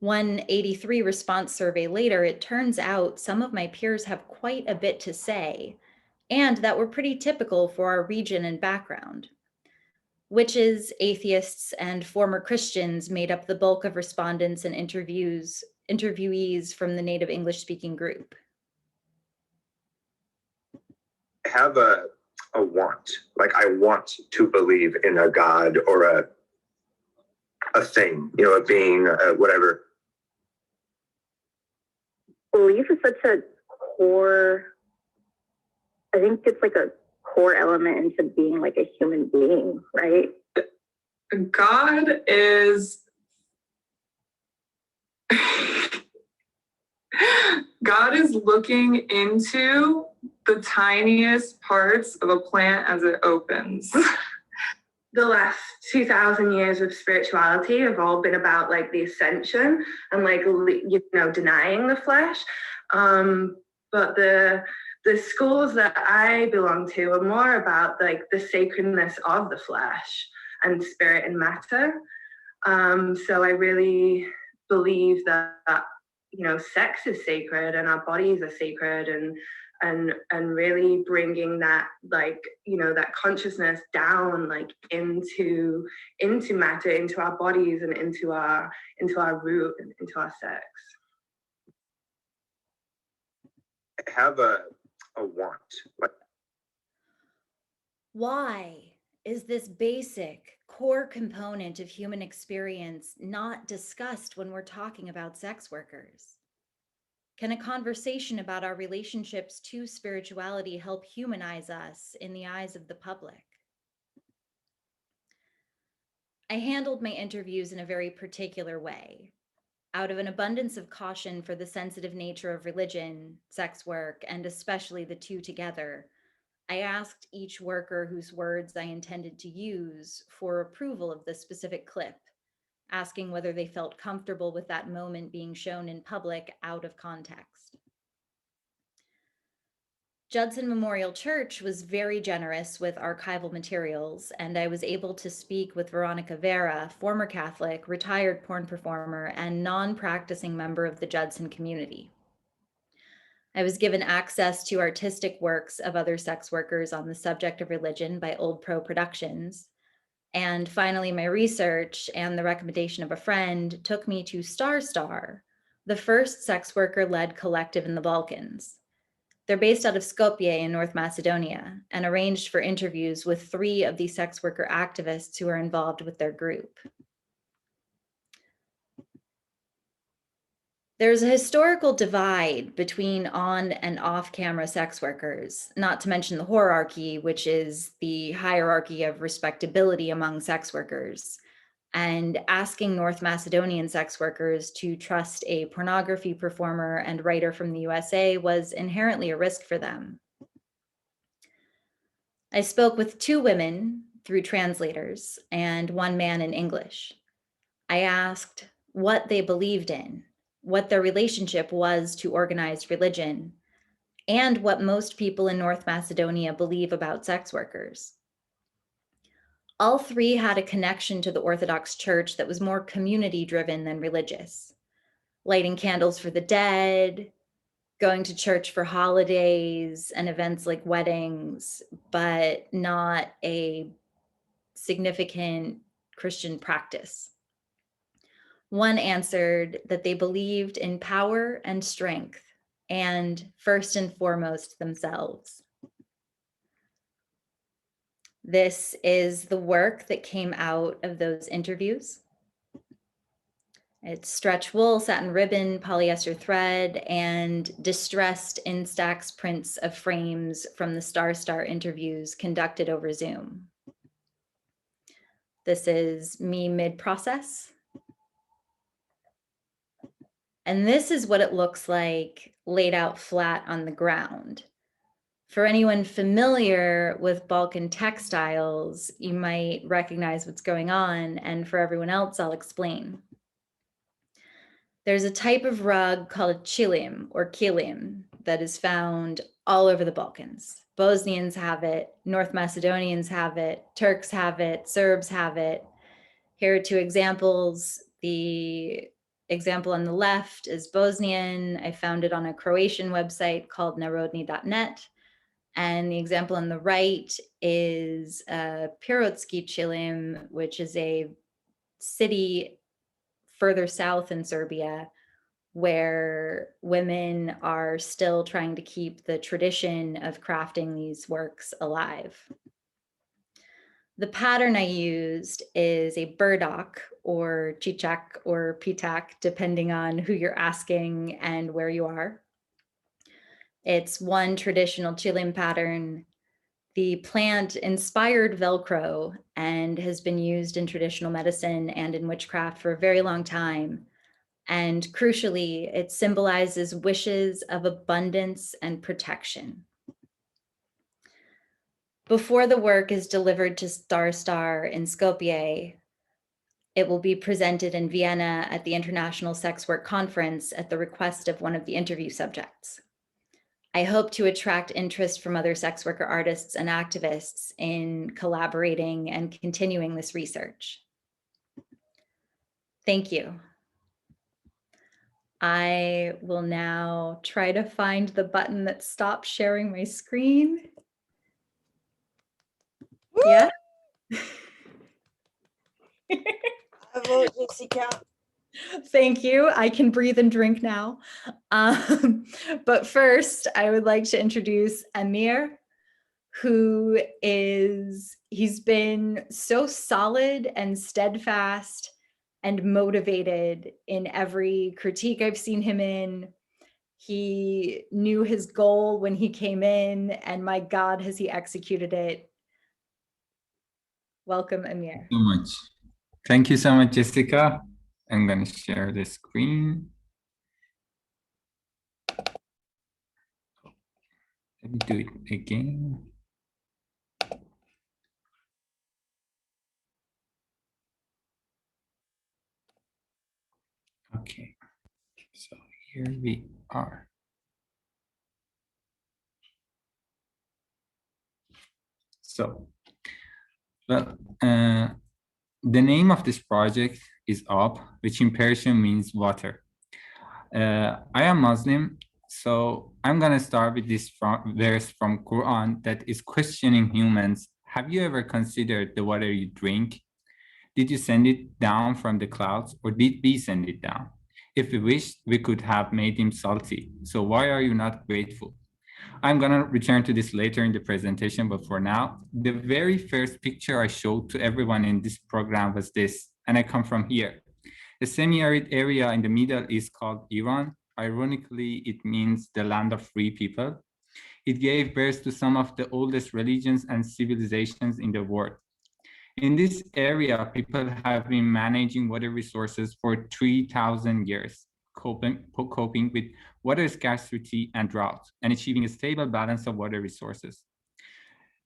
One 83 response survey later, it turns out some of my peers have quite a bit to say, and that were pretty typical for our region and background. Witches, atheists, and former Christians made up the bulk of respondents and interviewees from the native English-speaking group. I have a want, like I want to believe in a God or a thing, you know, a being, whatever. Belief is such a core, I think it's like a core element into being like a human being, right? God is God is looking into the tiniest parts of a plant as it opens. The last 2,000 years of spirituality have all been about like the ascension and like, you know, denying the flesh. But the schools that I belong to are more about like the sacredness of the flesh and spirit and matter. So I really believe that, you know, sex is sacred and our bodies are sacred, and really bringing that, like, you know, that consciousness down, like into matter, into our bodies and into our root and into our sex. I have a want. Why is this basic core component of human experience not discussed when we're talking about sex workers? Can a conversation about our relationships to spirituality help humanize us in the eyes of the public? I handled my interviews in a very particular way. Out of an abundance of caution for the sensitive nature of religion, sex work, and especially the two together, I asked each worker whose words I intended to use for approval of the specific clip, asking whether they felt comfortable with that moment being shown in public out of context. Judson Memorial Church was very generous with archival materials, and I was able to speak with Veronica Vera, former Catholic, retired porn performer, and non-practicing member of the Judson community. I was given access to artistic works of other sex workers on the subject of religion by Old Pro Productions. And finally, my research and the recommendation of a friend took me to Star, the first sex worker-led collective in the Balkans. They're based out of Skopje in North Macedonia and arranged for interviews with 3 of the sex worker activists who are involved with their group. There's a historical divide between on and off-camera sex workers, not to mention the hierarchy, which is the hierarchy of respectability among sex workers. and asking North Macedonian sex workers to trust a pornography performer and writer from the USA was inherently a risk for them. I spoke with 2 women through translators and 1 man in English. I asked what they believed in, what their relationship was to organized religion, and what most people in North Macedonia believe about sex workers. All 3 had a connection to the Orthodox Church that was more community-driven than religious, lighting candles for the dead, going to church for holidays and events like weddings, but not a significant Christian practice. One answered that they believed in power and strength, and first and foremost, themselves. This is the work that came out of those interviews. It's stretch wool, satin ribbon, polyester thread, and distressed Instax prints of frames from the Star interviews conducted over Zoom. This is me mid-process. And this is what it looks like laid out flat on the ground. For anyone familiar with Balkan textiles, you might recognize what's going on, and for everyone else, I'll explain. There's a type of rug called chilim or kilim that is found all over the Balkans. Bosnians have it, North Macedonians have it, Turks have it, Serbs have it. Here are 2 examples. The example on the left is Bosnian. I found it on a Croatian website called narodni.net. And the example on the right is Pirotski Chilim, which is a city further south in Serbia, where women are still trying to keep the tradition of crafting these works alive. The pattern I used is a burdock or chichak or pitak, depending on who you're asking and where you are. It's one traditional Chilean pattern. The plant inspired Velcro and has been used in traditional medicine and in witchcraft for a very long time. And crucially, it symbolizes wishes of abundance and protection. Before the work is delivered to Star in Skopje, it will be presented in Vienna at the International Sex Work Conference at the request of one of the interview subjects. I hope to attract interest from other sex worker artists and activists in collaborating and continuing this research. Thank you. I will now try to find the button that stops sharing my screen. Woo! Yeah. Bravo, Jessica. Thank you. I can breathe and drink now. But first, I would like to introduce Amir, he's been so solid and steadfast and motivated in every critique I've seen him in. He knew his goal when he came in, and my God, has he executed it. Welcome, Amir. So much. Thank you so much, Jessica. I'm going to share the screen. Let me do it again. Okay, so here we are. So, well, the name of this project is Ab, which in Persian means water. I am Muslim, so I'm gonna start with this verse from Quran that is questioning humans. Have you ever considered the water you drink? Did you send it down from the clouds, or did we send it down? If we wished, we could have made him salty. So why are you not grateful? I'm gonna return to this later in the presentation, but for now, the very first picture I showed to everyone in this program was this, and I come from here. The semi-arid area in the middle is called Iran. Ironically, it means the land of free people. It gave birth to some of the oldest religions and civilizations in the world. In this area, people have been managing water resources for 3,000 years, coping with water scarcity and drought, and achieving a stable balance of water resources.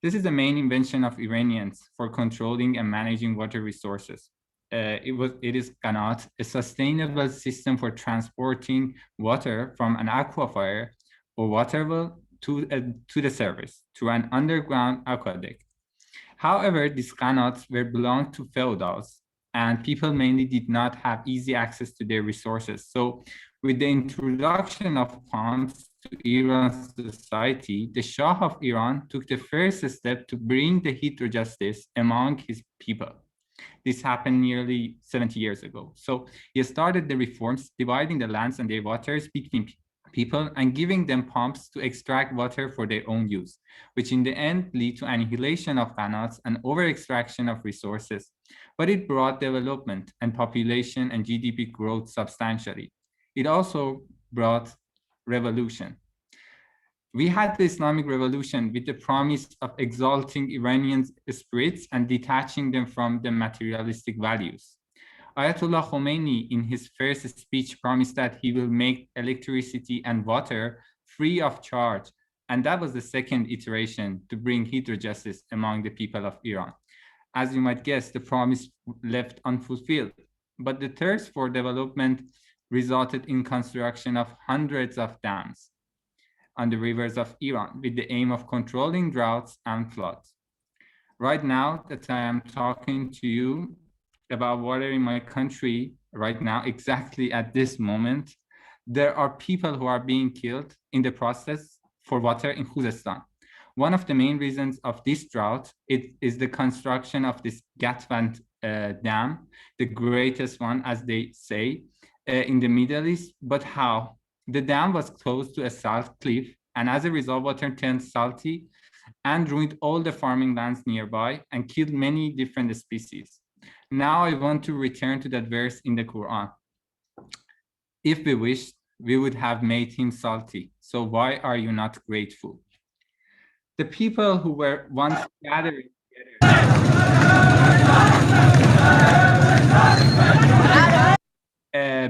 This is the main invention of Iranians for controlling and managing water resources. It is qanat, a sustainable system for transporting water from an aquifer or water well to the surface through an underground aqueduct. However, these qanats belonged to feudals, and people mainly did not have easy access to their resources. So with the introduction of pumps to Iran's society, the Shah of Iran took the first step to bring the hydrojustice among his people. This happened nearly 70 years ago. So he started the reforms, dividing the lands and their waters between people and giving them pumps to extract water for their own use, which in the end lead to annihilation of qanats and over-extraction of resources. But it brought development and population and GDP growth substantially. It also brought revolution. We had the Islamic Revolution with the promise of exalting Iranian spirits and detaching them from the materialistic values. Ayatollah Khomeini, in his first speech, promised that he will make electricity and water free of charge. And that was the second iteration to bring hydrojustice among the people of Iran. As you might guess, the promise left unfulfilled. But the thirst for development resulted in construction of hundreds of dams on the rivers of Iran with the aim of controlling droughts and floods. Right now that I am talking to you about water in my country, right now, exactly at this moment, there are people who are being killed in the process for water in Khuzestan. One of the main reasons of this drought is the construction of this Gatvand dam, the greatest one, as they say, in the Middle East. But how? The dam was close to a salt cliff, and as a result, water turned salty and ruined all the farming lands nearby and killed many different species. Now I want to return to that verse in the Quran. If we wished, we would have made him salty. So why are you not grateful? The people who were once gathered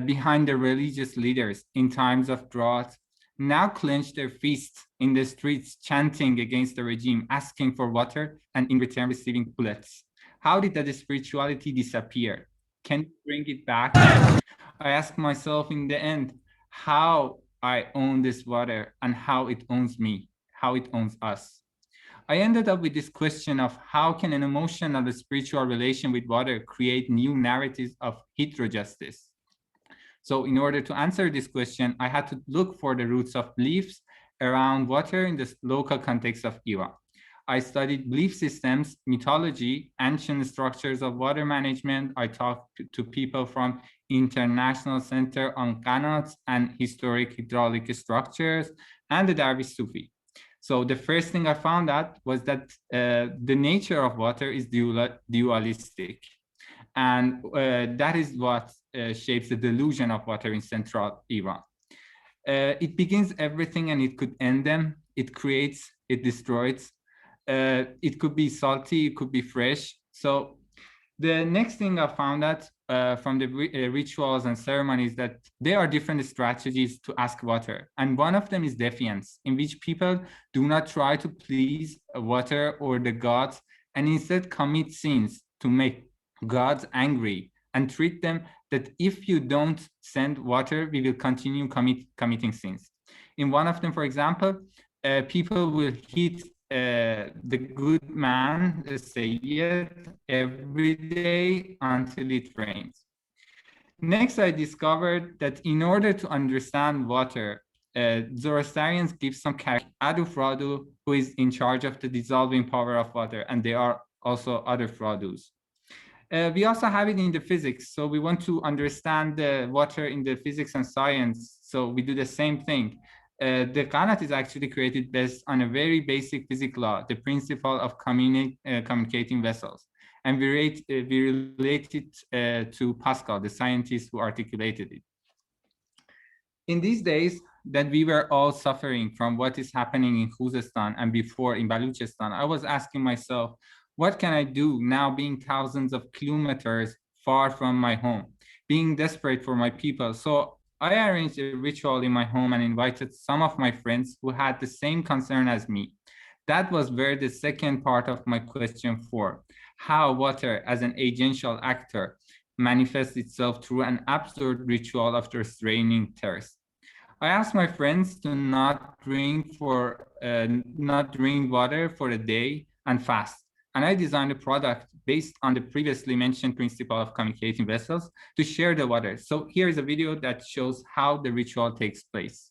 behind the religious leaders in times of drought now clench their fists in the streets, chanting against the regime, asking for water, and in return receiving bullets. How did that spirituality disappear? Can you bring it back? I ask myself in the end, how I own this water and how it owns me, how it owns us. I ended up with this question of how can an emotional and spiritual relation with water create new narratives of heterojustice? So in order to answer this question, I had to look for the roots of beliefs around water in the local context of Iran. I studied belief systems, mythology, ancient structures of water management. I talked to people from International Center on Qanats and Historic Hydraulic Structures and the Darwish Sufi. So the first thing I found out was that the nature of water is dualistic. And that is what shapes the delusion of water in central Iran. It begins everything and it could end them. It creates, it destroys. It could be salty, it could be fresh. So the next thing I found out from the rituals and ceremonies that there are different strategies to ask water. And one of them is defiance, in which people do not try to please water or the gods, and instead commit sins to make gods angry and treat them that if you don't send water, we will continue committing sins. In one of them, for example, people will hit the good man, the Sayyid, every day until it rains. Next, I discovered that in order to understand water, Zoroastrians give some character, Adu Fradu, who is in charge of the dissolving power of water, and there are also other Fradus. We also have it in the physics. So we want to understand the water in the physics and science. So we do the same thing. The qanat is actually created based on a very basic physics law, the principle of communicating vessels. And we relate it to Pascal, the scientist who articulated it. In these days that we were all suffering from what is happening in Khuzestan and before in Baluchistan, I was asking myself, What can I do now being thousands of kilometers far from my home, being desperate for my people? So I arranged a ritual in my home and invited some of my friends who had the same concern as me. That was where the second part of my question for how water as an agential actor manifests itself through an absurd ritual of restraining thirst. I asked my friends to not drink water for a day and fast. And I designed a product based on the previously mentioned principle of communicating vessels to share the water. So here is a video that shows how the ritual takes place.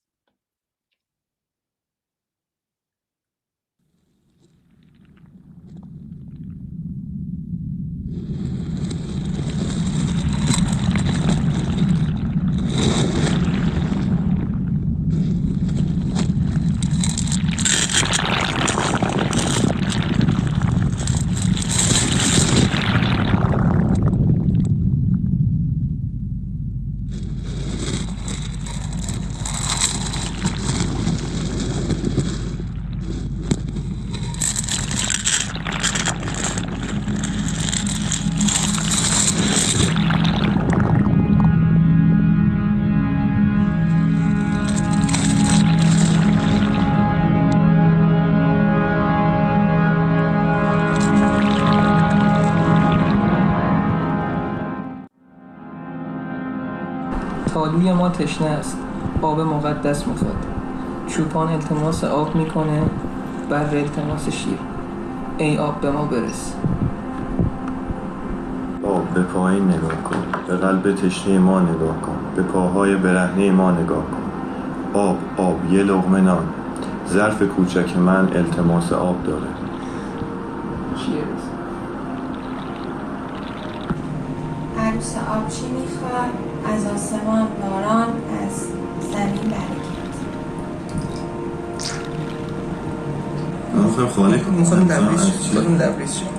تالوی ما تشنه است. آب مقدس میخواد. چوپان التماس آب میکنه، بر التماس شیر. ای آب به ما برس. آب به پایین نگاه کن، به قلب تشنه ما نگاه کن، به پاهای برهنه ما نگاه کن. آب، آب، یه لقمه نان. ظرف کوچک من التماس آب داره. عروس آب چی میخواد؟ از آسمان باران، از زمین برکت. آخر خانه میخوادم لبریز شد.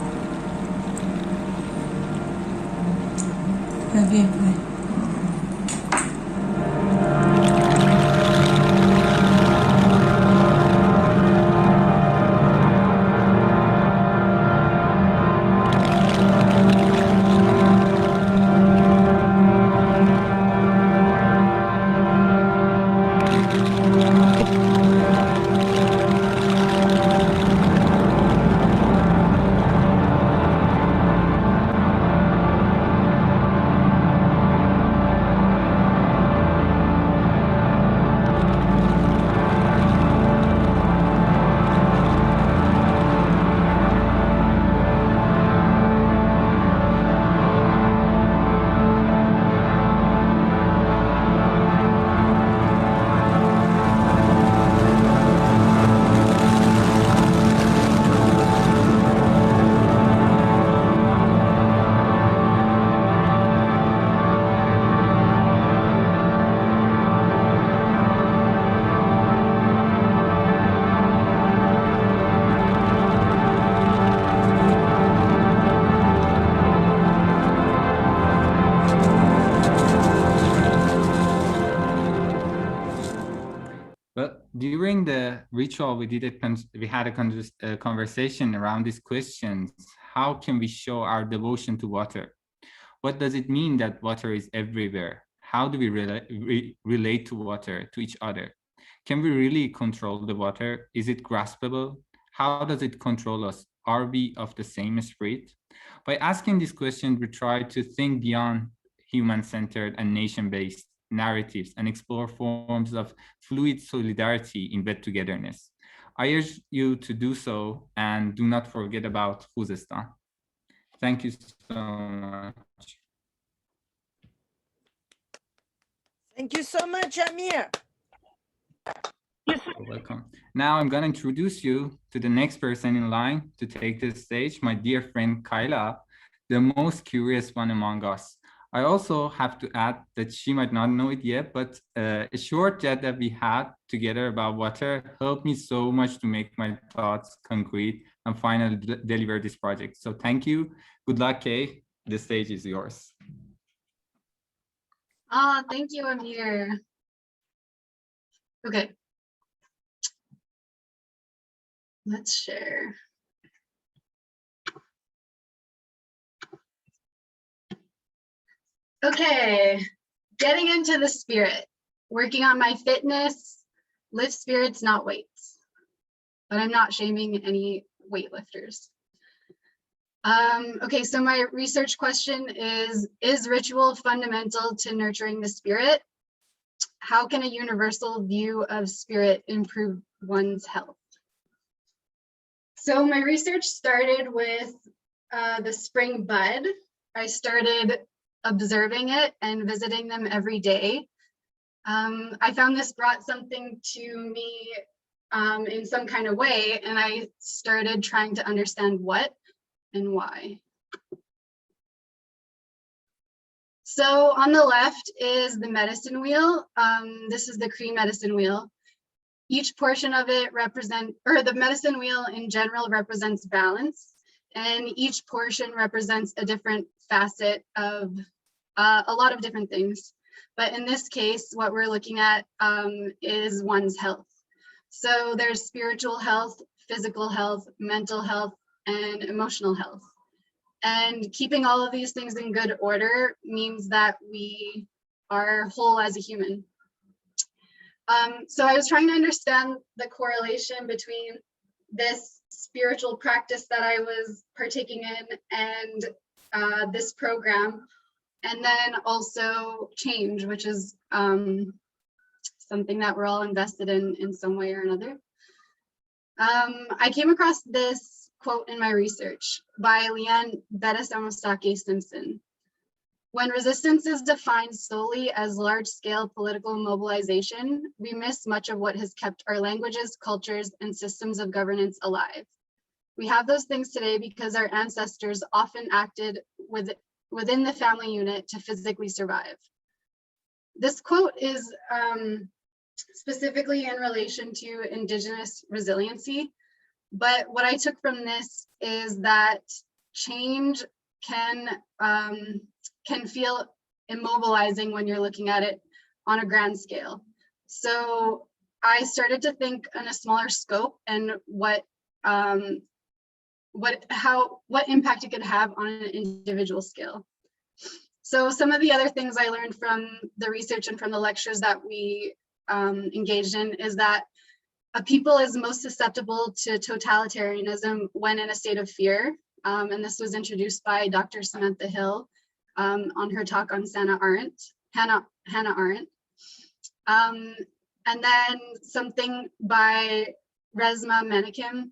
During the ritual, we had a conversation around these questions. How can we show our devotion to water? What does it mean that water is everywhere? How do we relate to water, to each other? Can we really control the water? Is it graspable? How does it control us? Are we of the same spirit? By asking these questions, we try to think beyond human-centered and nation-based narratives and explore forms of fluid solidarity in bed togetherness. I urge you to do so and do not forget about Khuzestan. Thank you so much. Thank you so much, Amir. You're welcome. Now I'm going to introduce you to the next person in line to take the stage, my dear friend Kayla, the most curious one among us. I also have to add that she might not know it yet, but a short chat that we had together about water helped me so much to make my thoughts concrete and finally deliver this project. So thank you. Good luck, Kay. The stage is yours. Thank you, Amir. Okay. Let's share. Okay, getting into the spirit, working on my fitness, lift spirits, not weights. But I'm not shaming any weightlifters. Okay, so my research question is ritual fundamental to nurturing the spirit? How can a universal view of spirit improve one's health? So my research started with the spring bud. I started observing it and visiting them every day. I found this brought something to me in some kind of way, and I started trying to understand what and why. So on the left is the medicine wheel. This is the Cree medicine wheel. Each portion of it the medicine wheel in general represents balance, and each portion represents a different facet of a lot of different things. But in this case, what we're looking at is one's health. So there's spiritual health, physical health, mental health, and emotional health. And keeping all of these things in good order means that we are whole as a human. So I was trying to understand the correlation between this spiritual practice that I was partaking in and this program, and then also change, which is something that we're all invested in some way or another. I came across this quote in my research by Leanne Bettis-Amosake Simpson. When resistance is defined solely as large-scale political mobilization, we miss much of what has kept our languages, cultures, and systems of governance alive. We have those things today because our ancestors often acted within the family unit to physically survive. This quote is specifically in relation to Indigenous resiliency, but what I took from this is that change can feel immobilizing when you're looking at it on a grand scale. So I started to think on a smaller scope and what impact it could have on an individual scale. So some of the other things I learned from the research and from the lectures that we engaged in is that a people is most susceptible to totalitarianism when in a state of fear. And this was introduced by Dr. Samantha Hill on her talk on Hannah Arendt. And then something by Resmaa Menakem.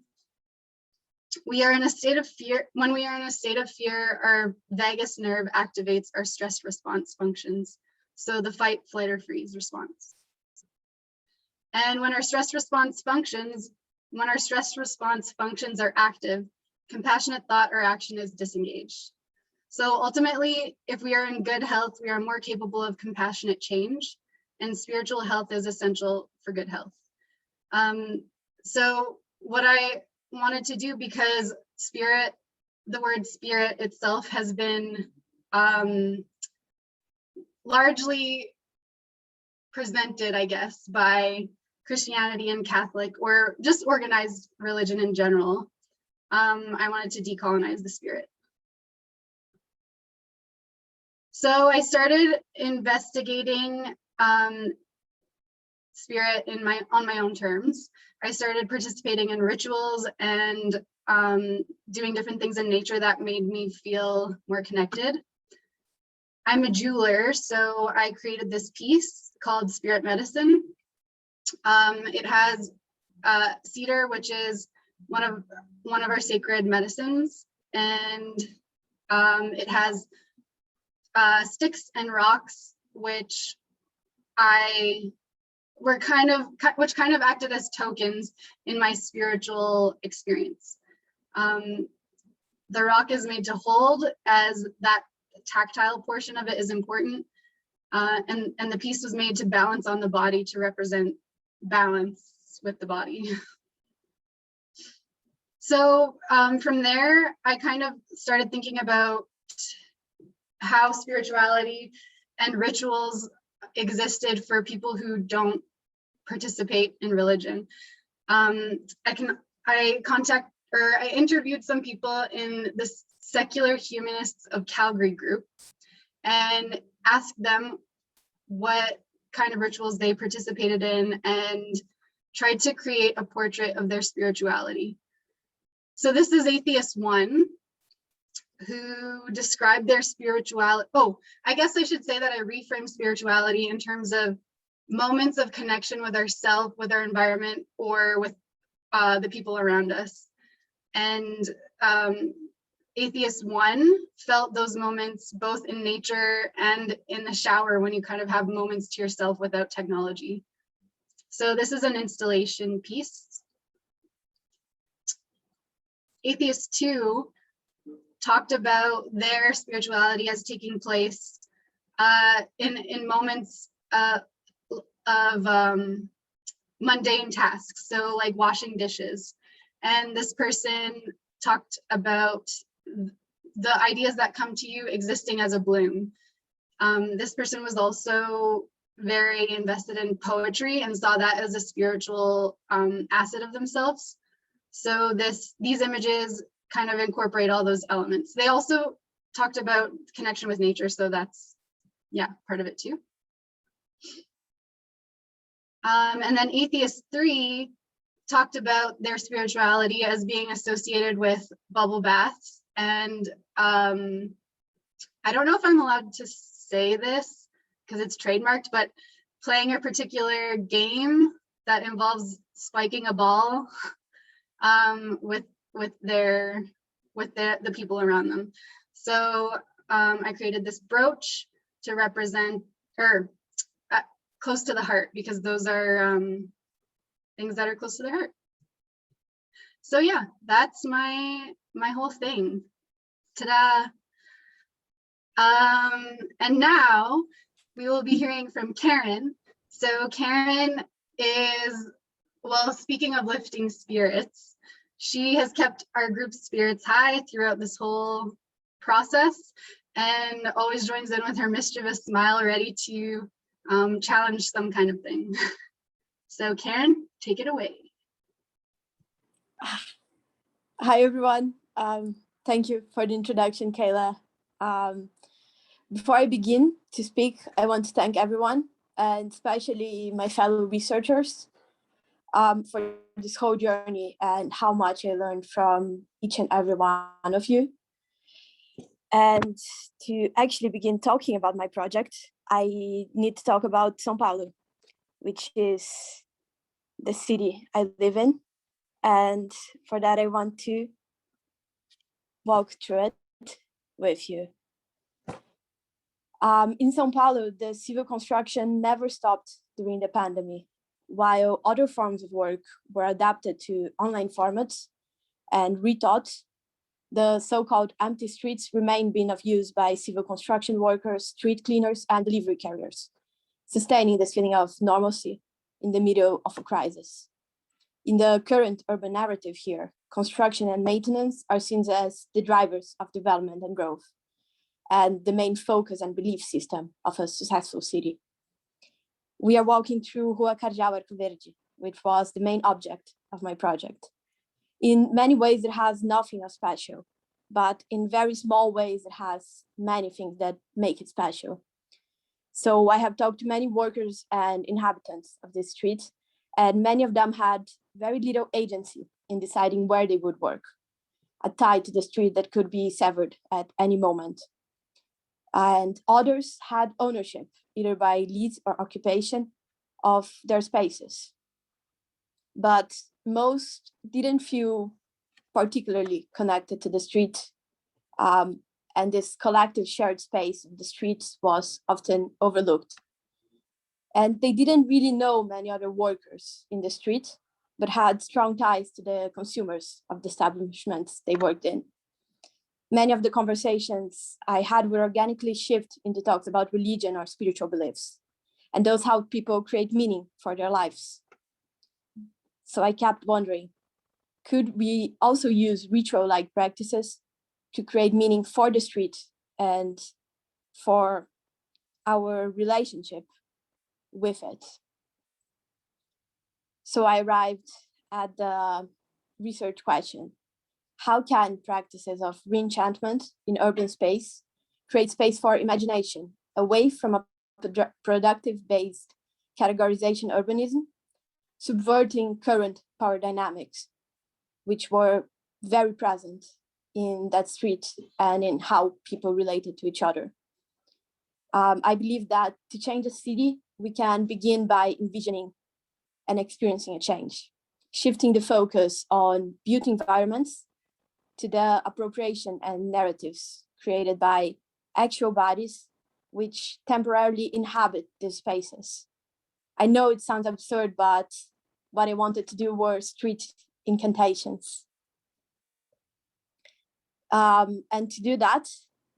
We are in a state of fear. When we are in a state of fear, our vagus nerve activates our stress response functions. So the fight, flight, or freeze response. And when our stress response functions are active, compassionate thought or action is disengaged. So ultimately, if we are in good health, we are more capable of compassionate change, and spiritual health is essential for good health. So what I wanted to do, because the word spirit itself has been largely presented, I guess, by Christianity and Catholic, or just organized religion in general. I wanted to decolonize the spirit. So I started investigating spirit on my own terms. I started participating in rituals and doing different things in nature that made me feel more connected. I'm a jeweler, so I created this piece called Spirit Medicine. It has cedar, which is one of our sacred medicines, and it has sticks and rocks, which kind of acted as tokens in my spiritual experience. The rock is made to hold, as that tactile portion of it is important, and the piece was made to balance on the body, to represent balance with the body. So from there, I kind of started thinking about how spirituality and rituals existed for people who don't participate in religion. I interviewed some people in the Secular Humanists of Calgary group, and asked them what kind of rituals they participated in and tried to create a portrait of their spirituality. So this is Atheist 1, who described their spirituality. Oh, I guess I should say that I reframe spirituality in terms of moments of connection with ourself, with our environment, or with the people around us. And Atheist 1 felt those moments both in nature and in the shower, when you kind of have moments to yourself without technology. So this is an installation piece. Atheist 2 talked about their spirituality as taking place in moments of mundane tasks, so like washing dishes. And this person talked about the ideas that come to you existing as a bloom. This person was also very invested in poetry and saw that as a spiritual asset of themselves. So these images kind of incorporate all those elements. They also talked about connection with nature, so that's, yeah, part of it too. And then Atheist 3 talked about their spirituality as being associated with bubble baths. And I don't know if I'm allowed to say this because it's trademarked, but playing a particular game that involves spiking a ball with the people around them. So I created this brooch to represent, or close to the heart, because those are things that are close to the heart. So yeah, that's my whole thing. Ta-da! And now we will be hearing from Karen. So Karen is, well, speaking of lifting spirits, she has kept our group's spirits high throughout this whole process and always joins in with her mischievous smile, ready to challenge some kind of thing. So Karen, take it away. Hi, everyone. Thank you for the introduction, Kayla. Before I begin to speak, I want to thank everyone, and especially my fellow researchers, for this whole journey and how much I learned from each and every one of you. And to actually begin talking about my project, I need to talk about São Paulo, which is the city I live in. And for that, I want to walk through it with you. In São Paulo, the civil construction never stopped during the pandemic, while other forms of work were adapted to online formats and rethought. The so-called empty streets remain being of use by civil construction workers, street cleaners, and delivery carriers, sustaining this feeling of normalcy in the middle of a crisis. In the current urban narrative here, construction and maintenance are seen as the drivers of development and growth, and the main focus and belief system of a successful city. We are walking through Rua Cardeal Arco Verde, which was the main object of my project. In many ways, it has nothing of special, but in very small ways, it has many things that make it special. So I have talked to many workers and inhabitants of this street, and many of them had very little agency in deciding where they would work, a tie to the street that could be severed at any moment. And others had ownership, either by lease or occupation, of their spaces. But most didn't feel particularly connected to the street, and this collective shared space of the streets was often overlooked. And they didn't really know many other workers in the street, but had strong ties to the consumers of the establishments they worked in. Many of the conversations I had were organically shift into talks about religion or spiritual beliefs, and those help people create meaning for their lives. So I kept wondering, could we also use ritual-like practices to create meaning for the street and for our relationship with it? So I arrived at the research question: how can practices of reenchantment in urban space create space for imagination away from a productive-based categorization urbanism, subverting current power dynamics, which were very present in that street and in how people related to each other. I believe that to change a city, we can begin by envisioning and experiencing a change, shifting the focus on built environments to the appropriation and narratives created by actual bodies which temporarily inhabit these spaces. I know it sounds absurd, but what I wanted to do were street incantations. And to do that,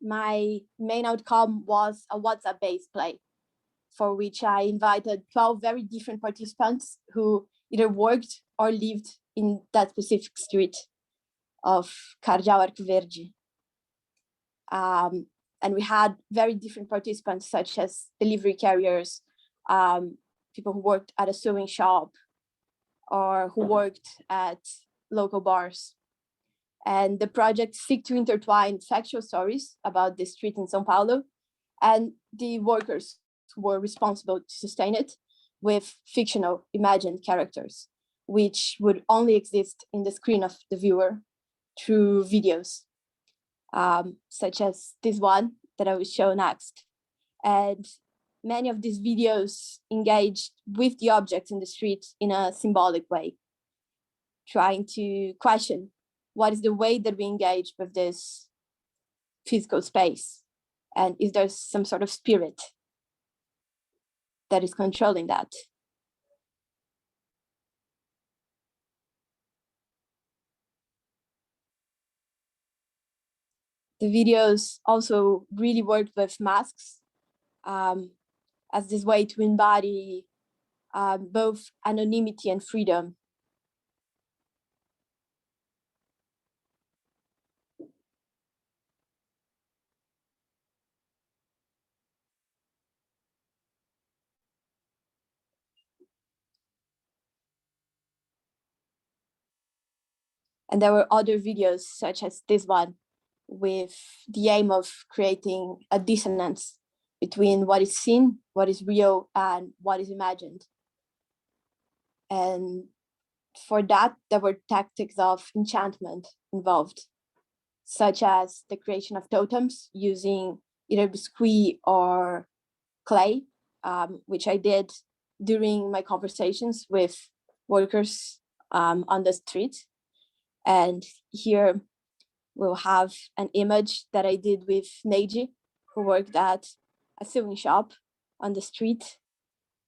my main outcome was a WhatsApp-based play, for which I invited 12 very different participants who either worked or lived in that specific street of Cardeal Arco Verde. And we had very different participants, such as delivery carriers, people who worked at a sewing shop, or who worked at local bars. And the project seek to intertwine factual stories about the street in São Paulo and the workers who were responsible to sustain it with fictional imagined characters, which would only exist in the screen of the viewer through videos, such as this one that I will show next. And many of these videos engaged with the objects in the street in a symbolic way, trying to question what is the way that we engage with this physical space, and is there some sort of spirit that is controlling that? The videos also really worked with masks as this way to embody both anonymity and freedom. And there were other videos such as this one, with the aim of creating a dissonance between what is seen, what is real, and what is imagined. And for that, there were tactics of enchantment involved, such as the creation of totems using either biscuit or clay, which I did during my conversations with workers on the street. And here we'll have an image that I did with Neji, who worked at a sewing shop on the street.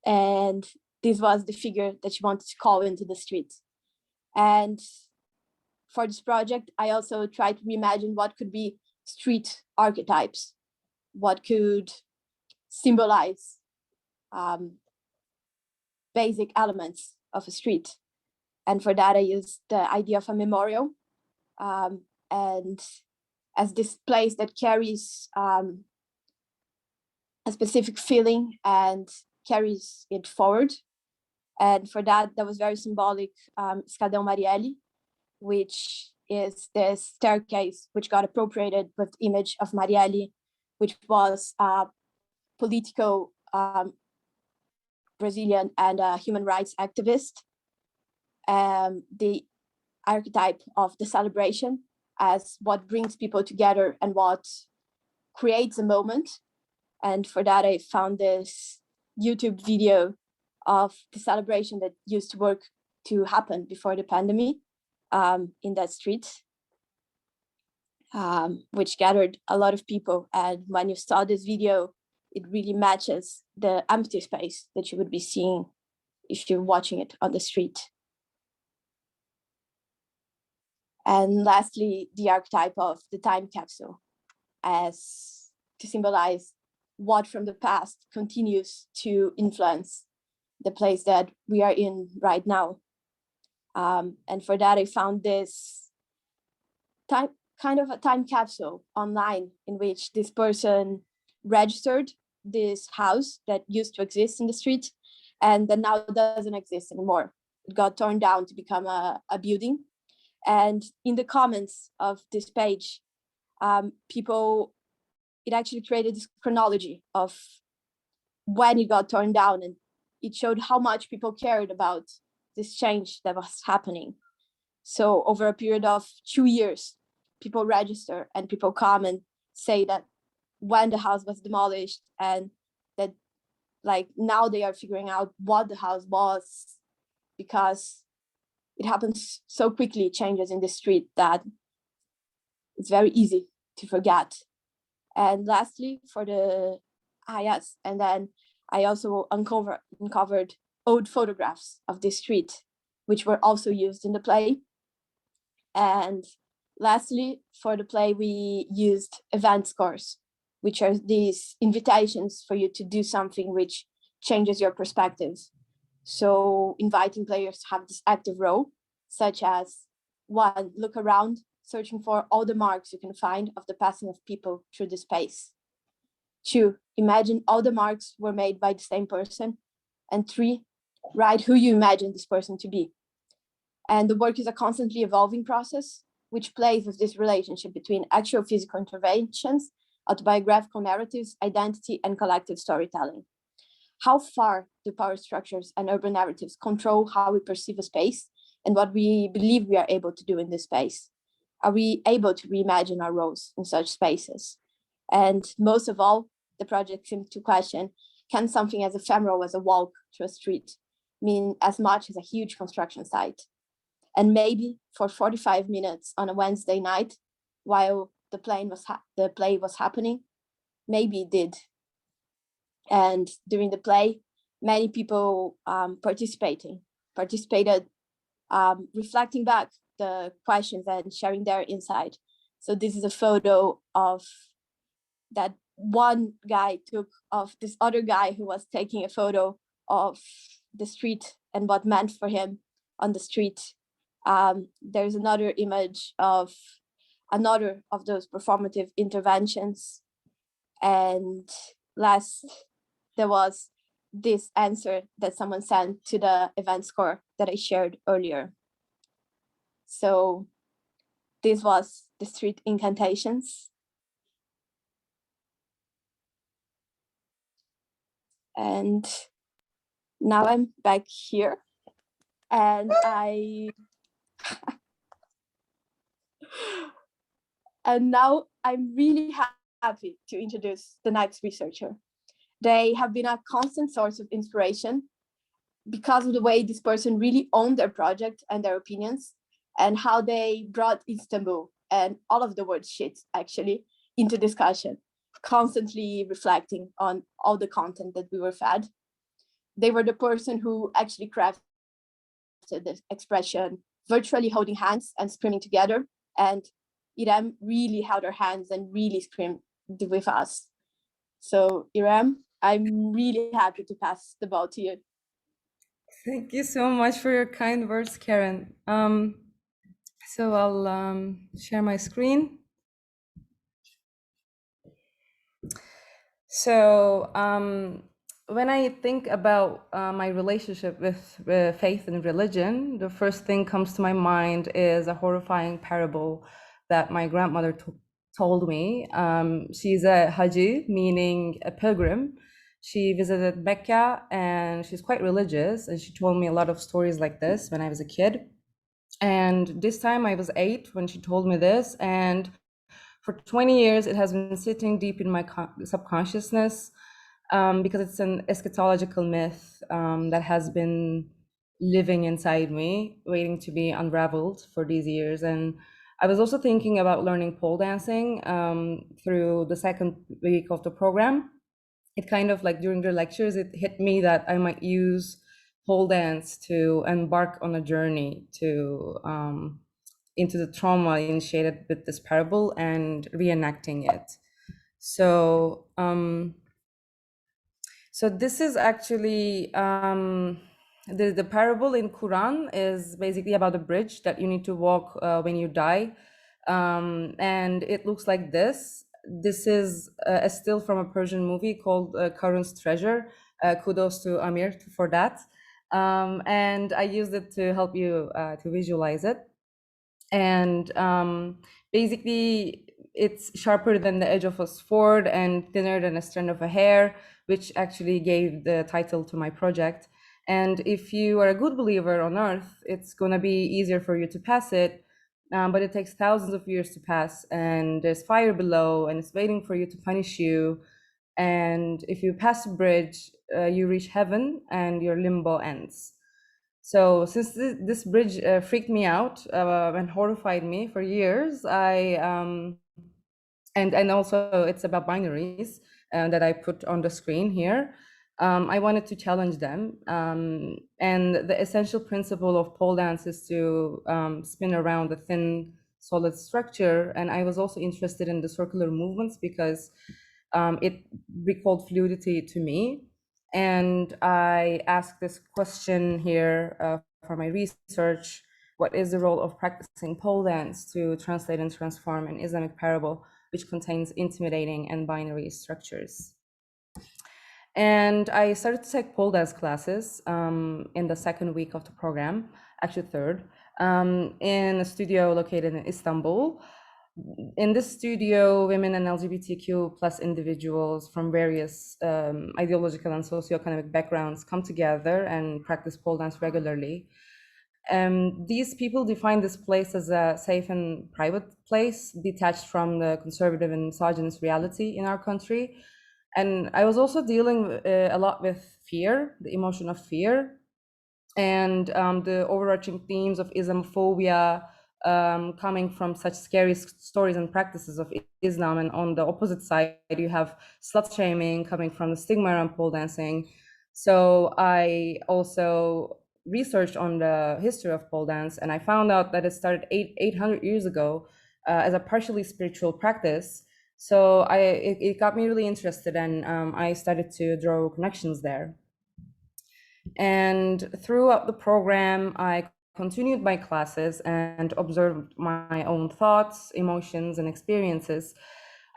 And this was the figure that she wanted to call into the street. And for this project, I also tried to reimagine what could be street archetypes, what could symbolize basic elements of a street. And for that, I used the idea of a memorial, and as this place that carries a specific feeling and carries it forward. And for that, that was very symbolic, Escadão Marielle, which is the staircase which got appropriated with the image of Marielle, which was a political Brazilian and a human rights activist. The archetype of the celebration as what brings people together and what creates a moment. And for that, I found this YouTube video of the celebration that used to happen before the pandemic in that street, which gathered a lot of people. And when you saw this video, it really matches the empty space that you would be seeing if you're watching it on the street. And lastly, the archetype of the time capsule, as to symbolize what from the past continues to influence the place that we are in right now. And for that, I found this kind of a time capsule online in which this person registered this house that used to exist in the street and that now doesn't exist anymore. It got torn down to become a building. And in the comments of this page, people it actually created this chronology of when it got torn down, and it showed how much people cared about this change that was happening. So over a period of 2 years, people register and people come and say that when the house was demolished, and that like now they are figuring out what the house was, because it happens so quickly, changes in the street, that it's very easy to forget. And lastly, for the yes, and then I also uncovered old photographs of this street, which were also used in the play. And lastly, for the play, we used event scores, which are these invitations for you to do something which changes your perspective. So inviting players to have this active role, such as 1, look around, searching for all the marks you can find of the passing of people through the space. 2, imagine all the marks were made by the same person. And 3, write who you imagine this person to be. And the work is a constantly evolving process, which plays with this relationship between actual physical interventions, autobiographical narratives, identity, and collective storytelling. How far do power structures and urban narratives control how we perceive a space and what we believe we are able to do in this space? Are we able to reimagine our roles in such spaces? And most of all, the project seemed to question, can something as ephemeral as a walk through a street mean as much as a huge construction site? And maybe for 45 minutes on a Wednesday night, while the play was happening, maybe it did. And during the play, many people participated, reflecting back the questions and sharing their insight. So this is a photo of that one guy took of this other guy who was taking a photo of the street and what meant for him on the street. There's another image of another of those performative interventions. And last, there was this answer that someone sent to the event score that I shared earlier. So this was the street incantations. And now I'm back here, and and now I'm really happy to introduce the next researcher. They have been a constant source of inspiration because of the way this person really owned their project and their opinions, and how they brought Istanbul and all of the word shit actually into discussion, constantly reflecting on all the content that we were fed. They were the person who actually crafted the expression virtually holding hands and screaming together. And Irem really held her hands and really screamed with us. So Irem, I'm really happy to pass the ball to you. Thank you so much for your kind words, Karen. So I'll share my screen. So when I think about my relationship with faith and religion, the first thing comes to my mind is a horrifying parable that my grandmother told me. She's a Haji, meaning a pilgrim. She visited Mecca and she's quite religious, and she told me a lot of stories like this when I was a kid. And this time I was 8 when she told me this, and for 20 years it has been sitting deep in my subconsciousness, because it's an eschatological myth that has been living inside me, waiting to be unraveled for these years. And I was also thinking about learning pole dancing through the second week of the program. It kind of like during the lectures, it hit me that I might use pole dance to embark on a journey to into the trauma initiated with this parable and reenacting it. So so this is actually the parable in Quran is basically about a bridge that you need to walk when you die, and it looks like this. This is a still from a Persian movie called Karun's Treasure. Kudos to Amir for that. And I used it to help you to visualize it. And basically, it's sharper than the edge of a sword and thinner than a strand of a hair, which actually gave the title to my project. And if you are a good believer on Earth, it's going to be easier for you to pass it, but it takes thousands of years to pass, and there's fire below, and it's waiting for you to punish you. And if you pass the bridge, you reach heaven, and your limbo ends. So since this bridge freaked me out and horrified me for years, and also it's about binaries that I put on the screen here. I wanted to challenge them. And the essential principle of pole dance is to spin around a thin, solid structure. And I was also interested in the circular movements because it recalled fluidity to me. And I asked this question here for my research: what is the role of practicing pole dance to translate and transform an Islamic parable which contains intimidating and binary structures? And I started to take pole dance classes in the second week of the program, actually third, in a studio located in Istanbul. In this studio, women and LGBTQ plus individuals from various ideological and socioeconomic backgrounds come together and practice pole dance regularly. These people define this place as a safe and private place, detached from the conservative and misogynist reality in our country. And I was also dealing a lot with fear, the emotion of fear, and the overarching themes of Islamophobia, coming from such scary stories and practices of Islam. And on the opposite side, you have slut shaming coming from the stigma around pole dancing. So I also researched on the history of pole dance, and I found out that it started 800 years ago as a partially spiritual practice. So it got me really interested, and I started to draw connections there. And throughout the program, I continued my classes and observed my own thoughts, emotions, and experiences.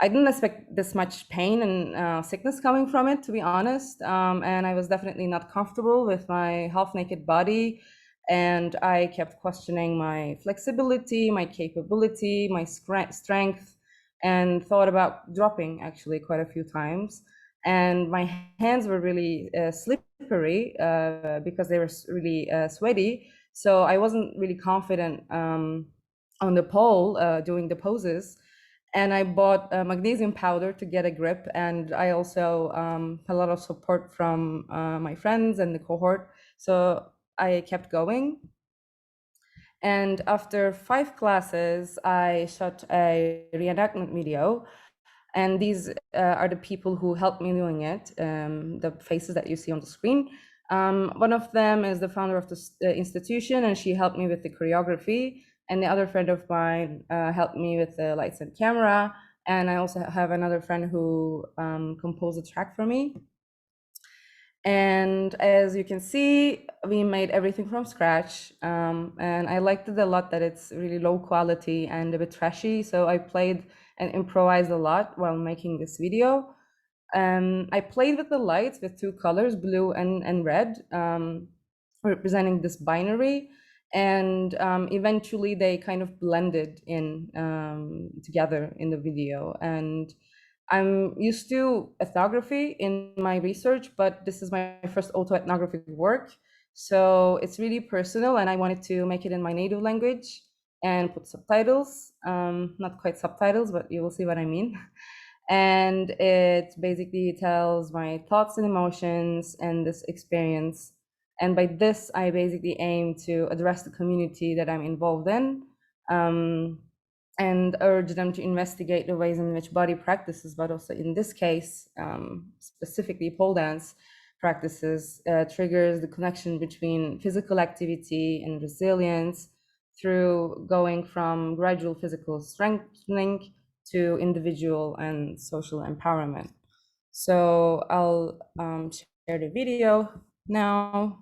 I didn't expect this much pain and sickness coming from it, to be honest. And I was definitely not comfortable with my half-naked body. And I kept questioning my flexibility, my capability, my strength, and thought about dropping actually quite a few times. And my hands were really slippery because they were really sweaty. So I wasn't really confident on the pole doing the poses. And I bought magnesium powder to get a grip. And I also had a lot of support from my friends and the cohort. So I kept going. And after 5 classes, I shot a reenactment video. And these are the people who helped me doing it, the faces that you see on the screen. One of them is the founder of the institution, and she helped me with the choreography. And the other friend of mine helped me with the lights and camera. And I also have another friend who composed a track for me. And as you can see, we made everything from scratch. And I liked it a lot that it's really low quality and a bit trashy. So I played and improvised a lot while making this video. I played with the lights with 2 colors, blue and red, representing this binary. And eventually they kind of blended in together in the video. And I'm used to ethnography in my research, but this is my first autoethnographic work. So it's really personal, and I wanted to make it in my native language and put subtitles, not quite subtitles, but you will see what I mean. And it basically tells my thoughts and emotions and this experience. And by this, I basically aim to address the community that I'm involved in, and urge them to investigate the ways in which body practices, but also in this case, specifically pole dance practices, triggers the connection between physical activity and resilience through going from gradual physical strengthening to individual and social empowerment. So I'll share the video now.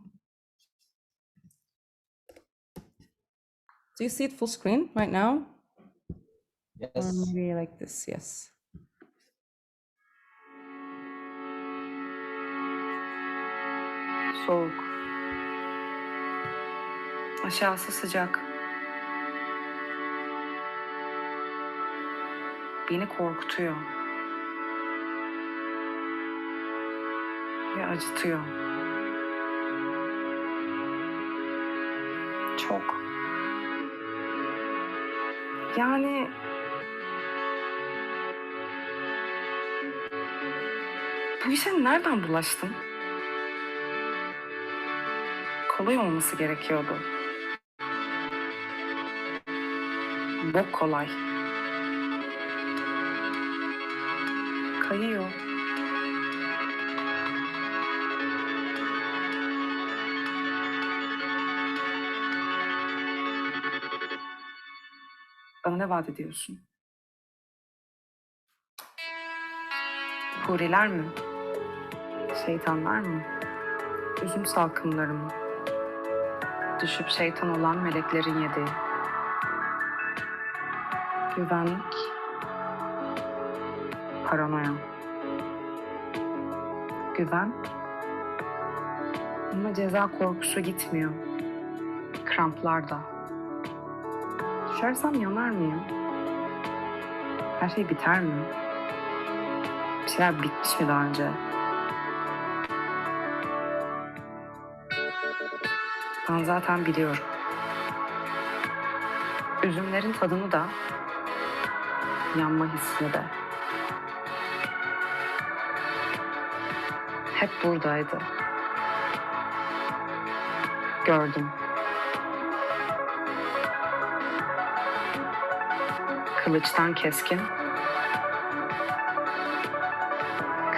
Do you see it full screen right now? Yes. Or maybe like this, yes. Soğuk. Aşağısı sıcak. beni korkutuyor. Ve acıtıyor. Çok. Yani bu işe nereden bulaştın? Kolay olması gerekiyordu. Bok kolay. Kayıyor. Bana ne vaat ediyorsun? Huriler mi? Şeytanlar mı? Üzüm salkımları mı? Düşüp şeytan olan meleklerin yediği. Güvenlik. Paranoya. Güven. Ama ceza korkusu gitmiyor. Kramplar da. Düşersem yanar mıyım? Her şey biter mi? Bir şeyler bitmiş mi daha önce? Ben zaten biliyorum. Üzümlerin tadını da, yanma hissini de. Hep buradaydı. Gördüm. Kılıçtan keskin,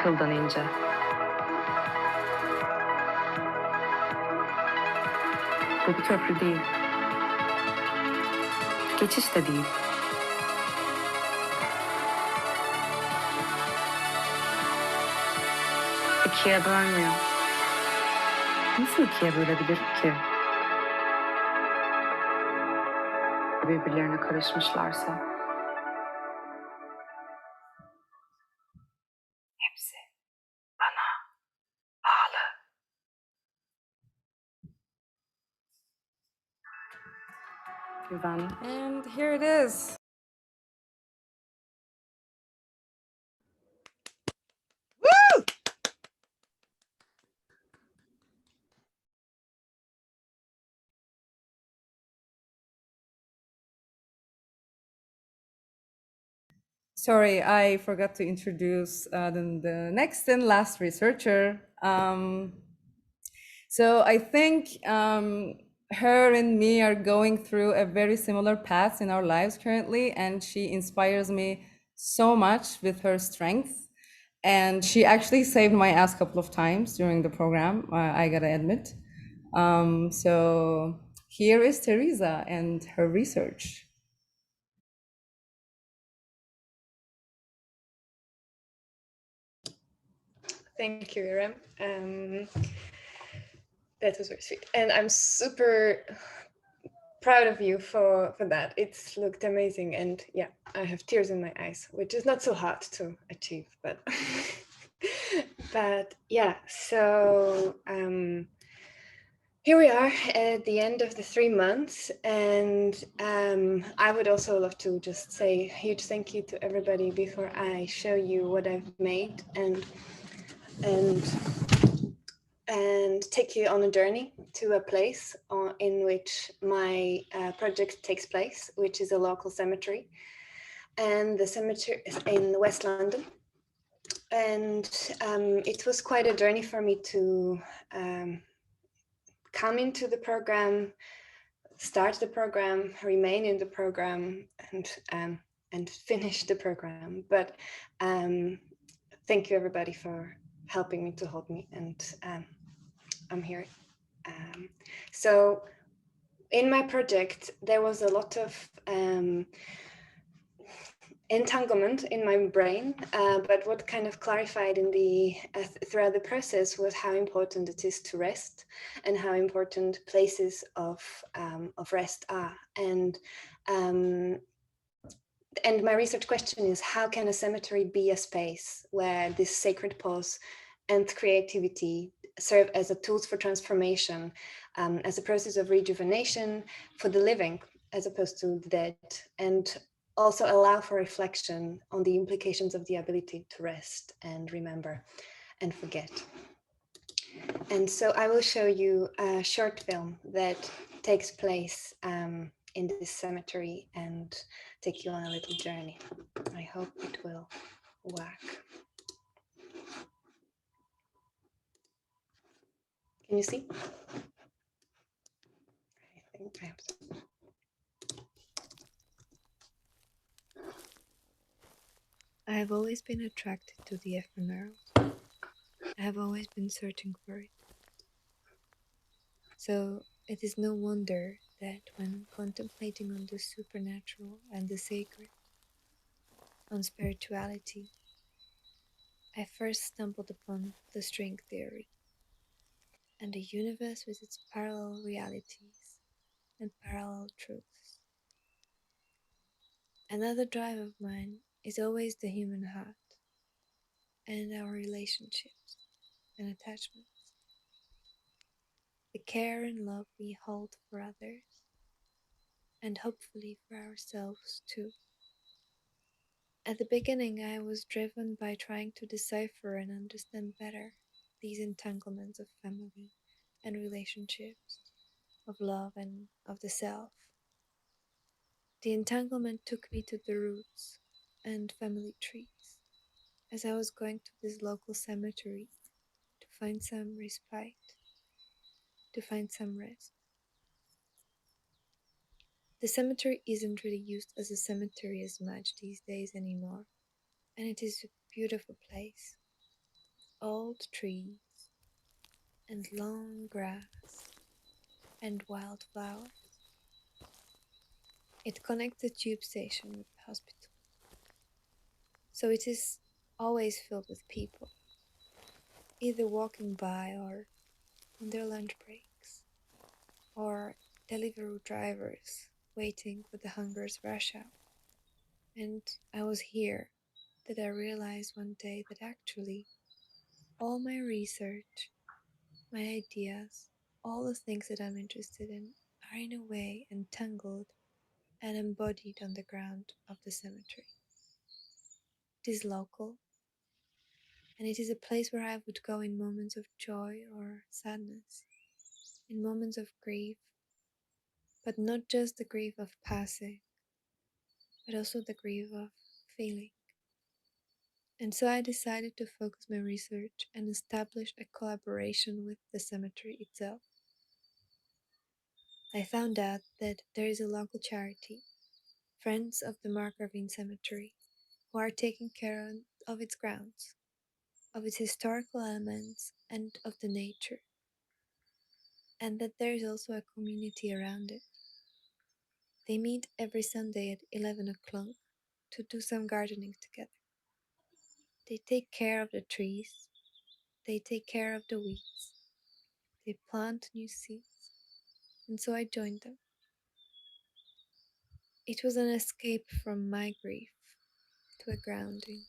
kıldan ince. Bu bir köprü değil. Geçiş de değil. İkiye bölmüyor. Nasıl ikiye bölebilir ki? Birbirlerine karışmışlarsa. Hepsi bana bağlı. Güven. And here it is. Woo! Sorry, I forgot to introduce the next and last researcher. So I think her and me are going through a very similar path in our lives currently, and she inspires me so much with her strength. And she actually saved my ass a couple of times during the program, I gotta admit. So here is Teresa and her research. Thank you, Irem. That was very sweet. And I'm super proud of you for that. It's looked amazing. And yeah, I have tears in my eyes, which is not so hard to achieve, but but yeah, so here we are at the end of the 3 months, and I would also love to just say a huge thank you to everybody before I show you what I've made and take you on a journey to a place in which my project takes place, which is a local cemetery. And the cemetery is in West London. And it was quite a journey for me to come into the program, start the program, remain in the program, and finish the program. But thank you everybody for helping me to hold me, and I'm here. So in my project, there was a lot of entanglement in my brain, but what kind of clarified in the throughout the process was how important it is to rest, and how important places of rest are. And my research question is, how can a cemetery be a space where this sacred pause and creativity serve as a tools for transformation, as a process of rejuvenation for the living as opposed to the dead, and also allow for reflection on the implications of the ability to rest and remember and forget. And so I will show you a short film that takes place in this cemetery and take you on a little journey. I hope it will work. Can you see? I think I have to. I have always been attracted to the ephemeral. I have always been searching for it. So it is no wonder that when contemplating on the supernatural and the sacred, on spirituality, I first stumbled upon the string theory and the universe with its parallel realities and parallel truths. Another drive of mine is always the human heart and our relationships and attachments. The care and love we hold for others, and hopefully for ourselves too. At the beginning, I was driven by trying to decipher and understand better these entanglements of family and relationships, of love and of the self. The entanglement took me to the roots and family trees, as I was going to this local cemetery to find some respite, to find some rest. The cemetery isn't really used as a cemetery as much these days anymore, and it is a beautiful place. Old trees and long grass and wildflowers. It connects the tube station with the hospital, so it is always filled with people, either walking by or on their lunch breaks, or Deliveroo drivers waiting for the hunger's rush hour. And I was here that I realized one day that actually all my research, my ideas, all the things that I'm interested in are in a way entangled and embodied on the ground of the cemetery. It is local, and it is a place where I would go in moments of joy or sadness, in moments of grief, but not just the grief of passing, but also the grief of feeling. And so I decided to focus my research and establish a collaboration with the cemetery itself. I found out that there is a local charity, Friends of the Markgrafine Cemetery, who are taking care of its grounds, of its historical elements, and of the nature, and that there is also a community around it. They meet every Sunday at 11 o'clock to do some gardening together. They take care of the trees, they take care of the weeds, they plant new seeds, and so I joined them. It was an escape from my grief to a grounding,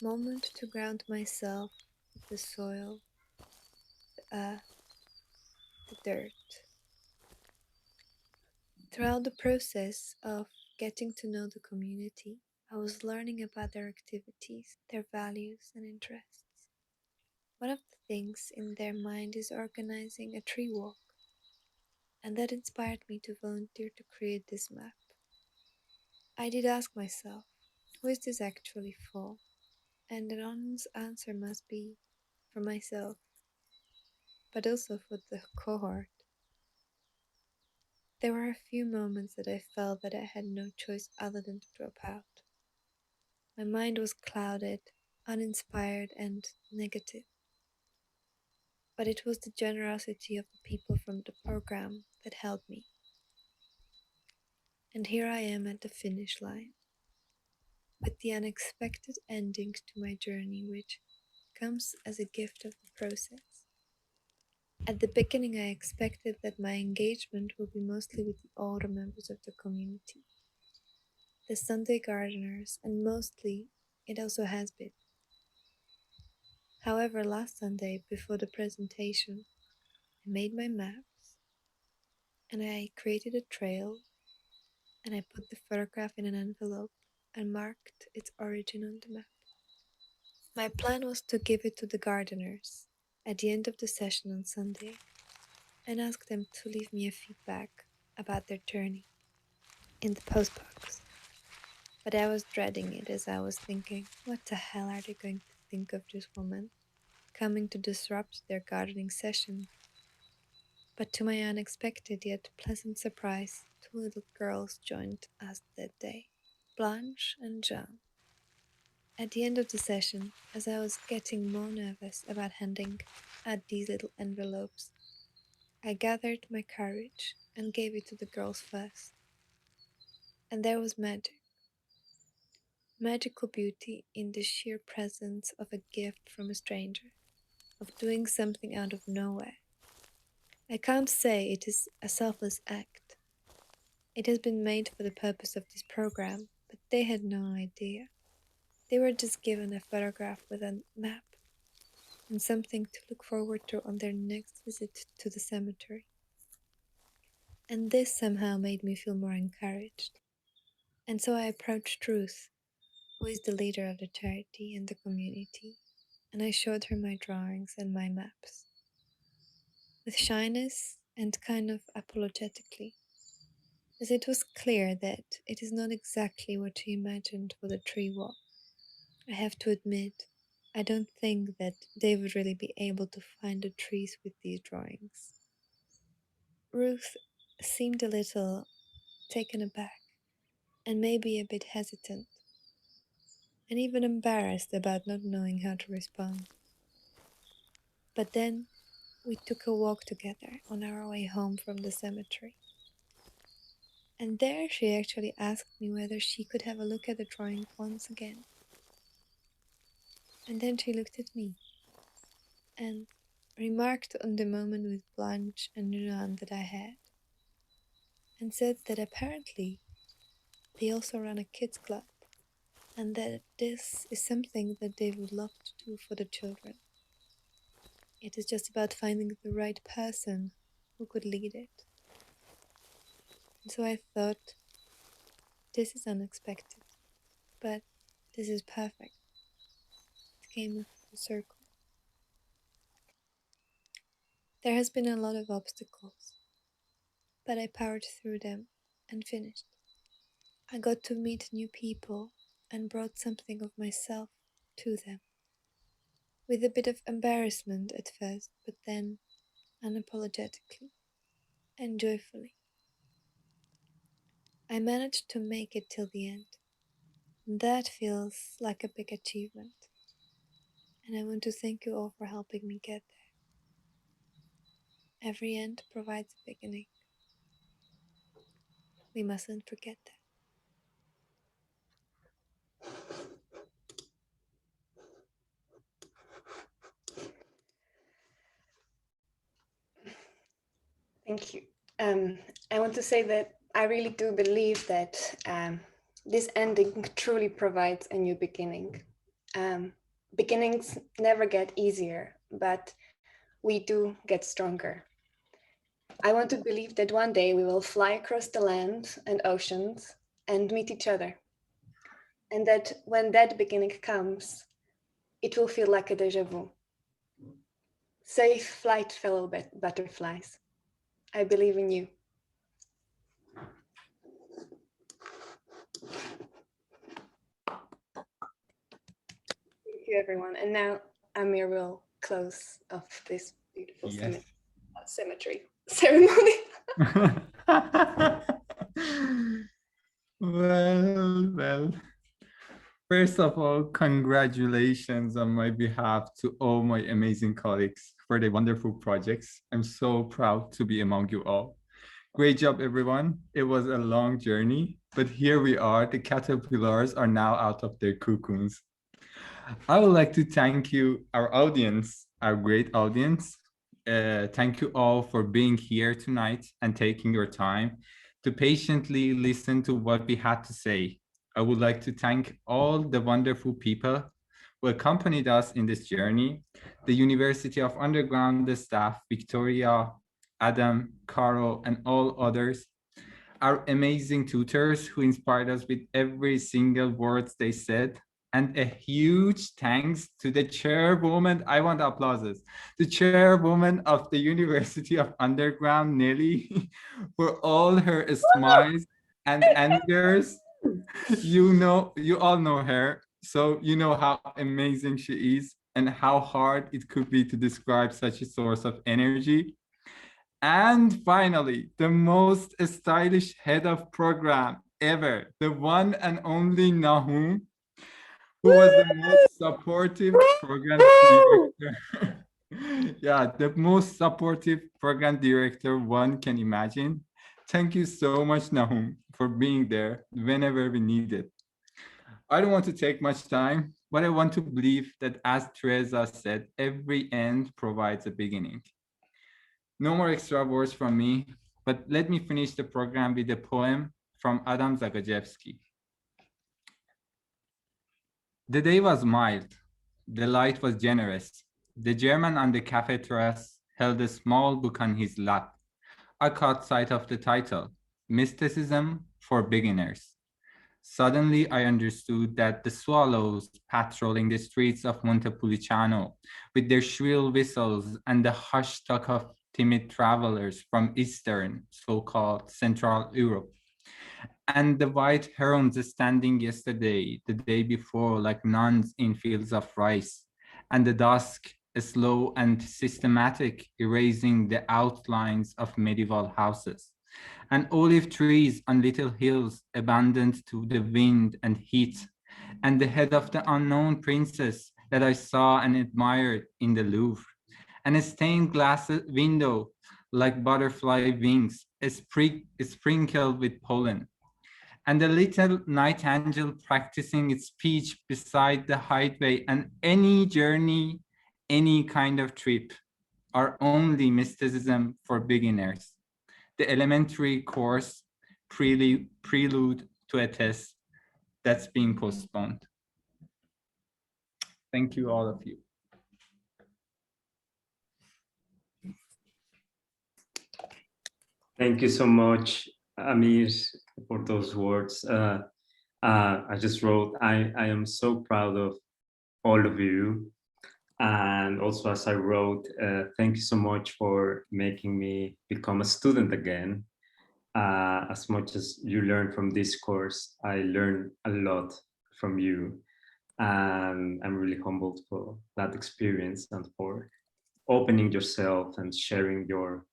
moment to ground myself with the soil, the earth, the dirt. Throughout the process of getting to know the community, I was learning about their activities, their values and interests. One of the things in their mind is organizing a tree walk, and that inspired me to volunteer to create this map. I did ask myself, who is this actually for? And an honest answer must be for myself, but also for the cohort. There were a few moments that I felt that I had no choice other than to drop out. My mind was clouded, uninspired, and negative. But it was the generosity of the people from the program that held me. And here I am at the finish line, with the unexpected ending to my journey, which comes as a gift of the process. At the beginning, I expected that my engagement would be mostly with the older members of the community, the Sunday gardeners, and mostly it also has been. However, last Sunday, before the presentation, I made my maps and I created a trail and I put the photograph in an envelope and marked its origin on the map. My plan was to give it to the gardeners at the end of the session on Sunday and ask them to leave me a feedback about their journey in the postbox. But I was dreading it as I was thinking, what the hell are they going to think of this woman coming to disrupt their gardening session? But to my unexpected yet pleasant surprise, 2 little girls joined us that day, Blanche and Jean. At the end of the session, as I was getting more nervous about handing out these little envelopes, I gathered my courage and gave it to the girls first. And there was magic. Magical beauty in the sheer presence of a gift from a stranger, of doing something out of nowhere. I can't say it is a selfless act. It has been made for the purpose of this program, but they had no idea. They were just given a photograph with a map and something to look forward to on their next visit to the cemetery. And this somehow made me feel more encouraged. And so I approached Ruth, who is the leader of the charity and the community, and I showed her my drawings and my maps. With shyness and kind of apologetically, as it was clear that it is not exactly what she imagined for the tree walk. I have to admit, I don't think that they would really be able to find the trees with these drawings. Ruth seemed a little taken aback and maybe a bit hesitant, and even embarrassed about not knowing how to respond. But then we took a walk together on our way home from the cemetery. And there she actually asked me whether she could have a look at the drawing once again. And then she looked at me and remarked on the moment with Blanche and Jean that I had, and said that apparently they also run a kids club, and that this is something that they would love to do for the children. It is just about finding the right person who could lead it. And so I thought, this is unexpected, but this is perfect. It came full circle. There has been a lot of obstacles, but I powered through them and finished. I got to meet new people and brought something of myself to them, with a bit of embarrassment at first, but then unapologetically and joyfully. I managed to make it till the end, and that feels like a big achievement. And I want to thank you all for helping me get there. Every end provides a beginning. We mustn't forget that. Thank you. I want to say that I really do believe that this ending truly provides a new beginning. Beginnings never get easier, but we do get stronger. I want to believe that one day we will fly across the land and oceans and meet each other. And that when that beginning comes, it will feel like a déjà vu. Safe flight, fellow butterflies. I believe in you. Thank you, everyone. And now Amir will close off this beautiful cemetery ceremony. Well. First of all, congratulations on my behalf to all my amazing colleagues for the wonderful projects. I'm so proud to be among you all. Great job, everyone. It was a long journey, but here we are. The caterpillars are now out of their cocoons. I would like to thank you, our audience, our great audience. Thank you all for being here tonight and taking your time to patiently listen to what we had to say. I would like to thank all the wonderful people who accompanied us in this journey, the University of Underground, the staff, Victoria, Adam, Carol, and all others. our amazing tutors who inspired us with every single word they said. And a huge thanks to the chairwoman, I want applauses, the chairwoman of the University of Underground, Nelly, for all her smiles and angers. You all know her, so you know how amazing she is and how hard it could be to describe such a source of energy. And finally, the most stylish head of program ever, the one and only Nahum, who was the most supportive program director. Yeah, the most supportive program director one can imagine. Thank you so much, Nahum, for being there whenever we need it. I don't want to take much time, but I want to believe that, as Teresa said, every end provides a beginning. No more extra words from me, but let me finish the program with a poem from Adam Zagajewski. The day was mild. The light was generous. The German on the cafe terrace held a small book on his lap. I caught sight of the title, Mysticism for Beginners. Suddenly, I understood that the swallows patrolling the streets of Montepulciano with their shrill whistles and the hushed talk of timid travelers from Eastern, so-called Central Europe, and the white herons standing yesterday, the day before, like nuns in fields of rice, and the dusk, slow and systematic, erasing the outlines of medieval houses, and olive trees on little hills abandoned to the wind and heat, and the head of the unknown princess that I saw and admired in the Louvre, and a stained glass window like butterfly wings, sprinkled with pollen, and the little night angel practicing its speech beside the highway, and any journey, any kind of trip, are only mysticism for beginners. The elementary course prelude to a test that's being postponed. Thank you, all of you. Thank you so much, Amir, for those words. I just wrote, I am so proud of all of you. And also, as I wrote, thank you so much for making me become a student again. As much as you learn from this course, I learned a lot from you. And I'm really humbled for that experience and for opening yourself and sharing your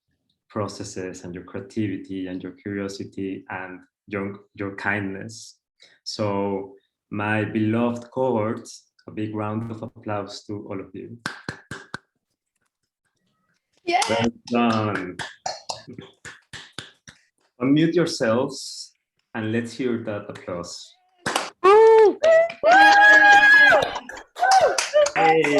processes and your creativity and your curiosity and your kindness. So my beloved cohort, a big round of applause to all of you. Yeah. Well done. Unmute yourselves and let's hear that applause. Hey.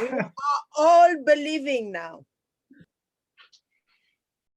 We are all believing now.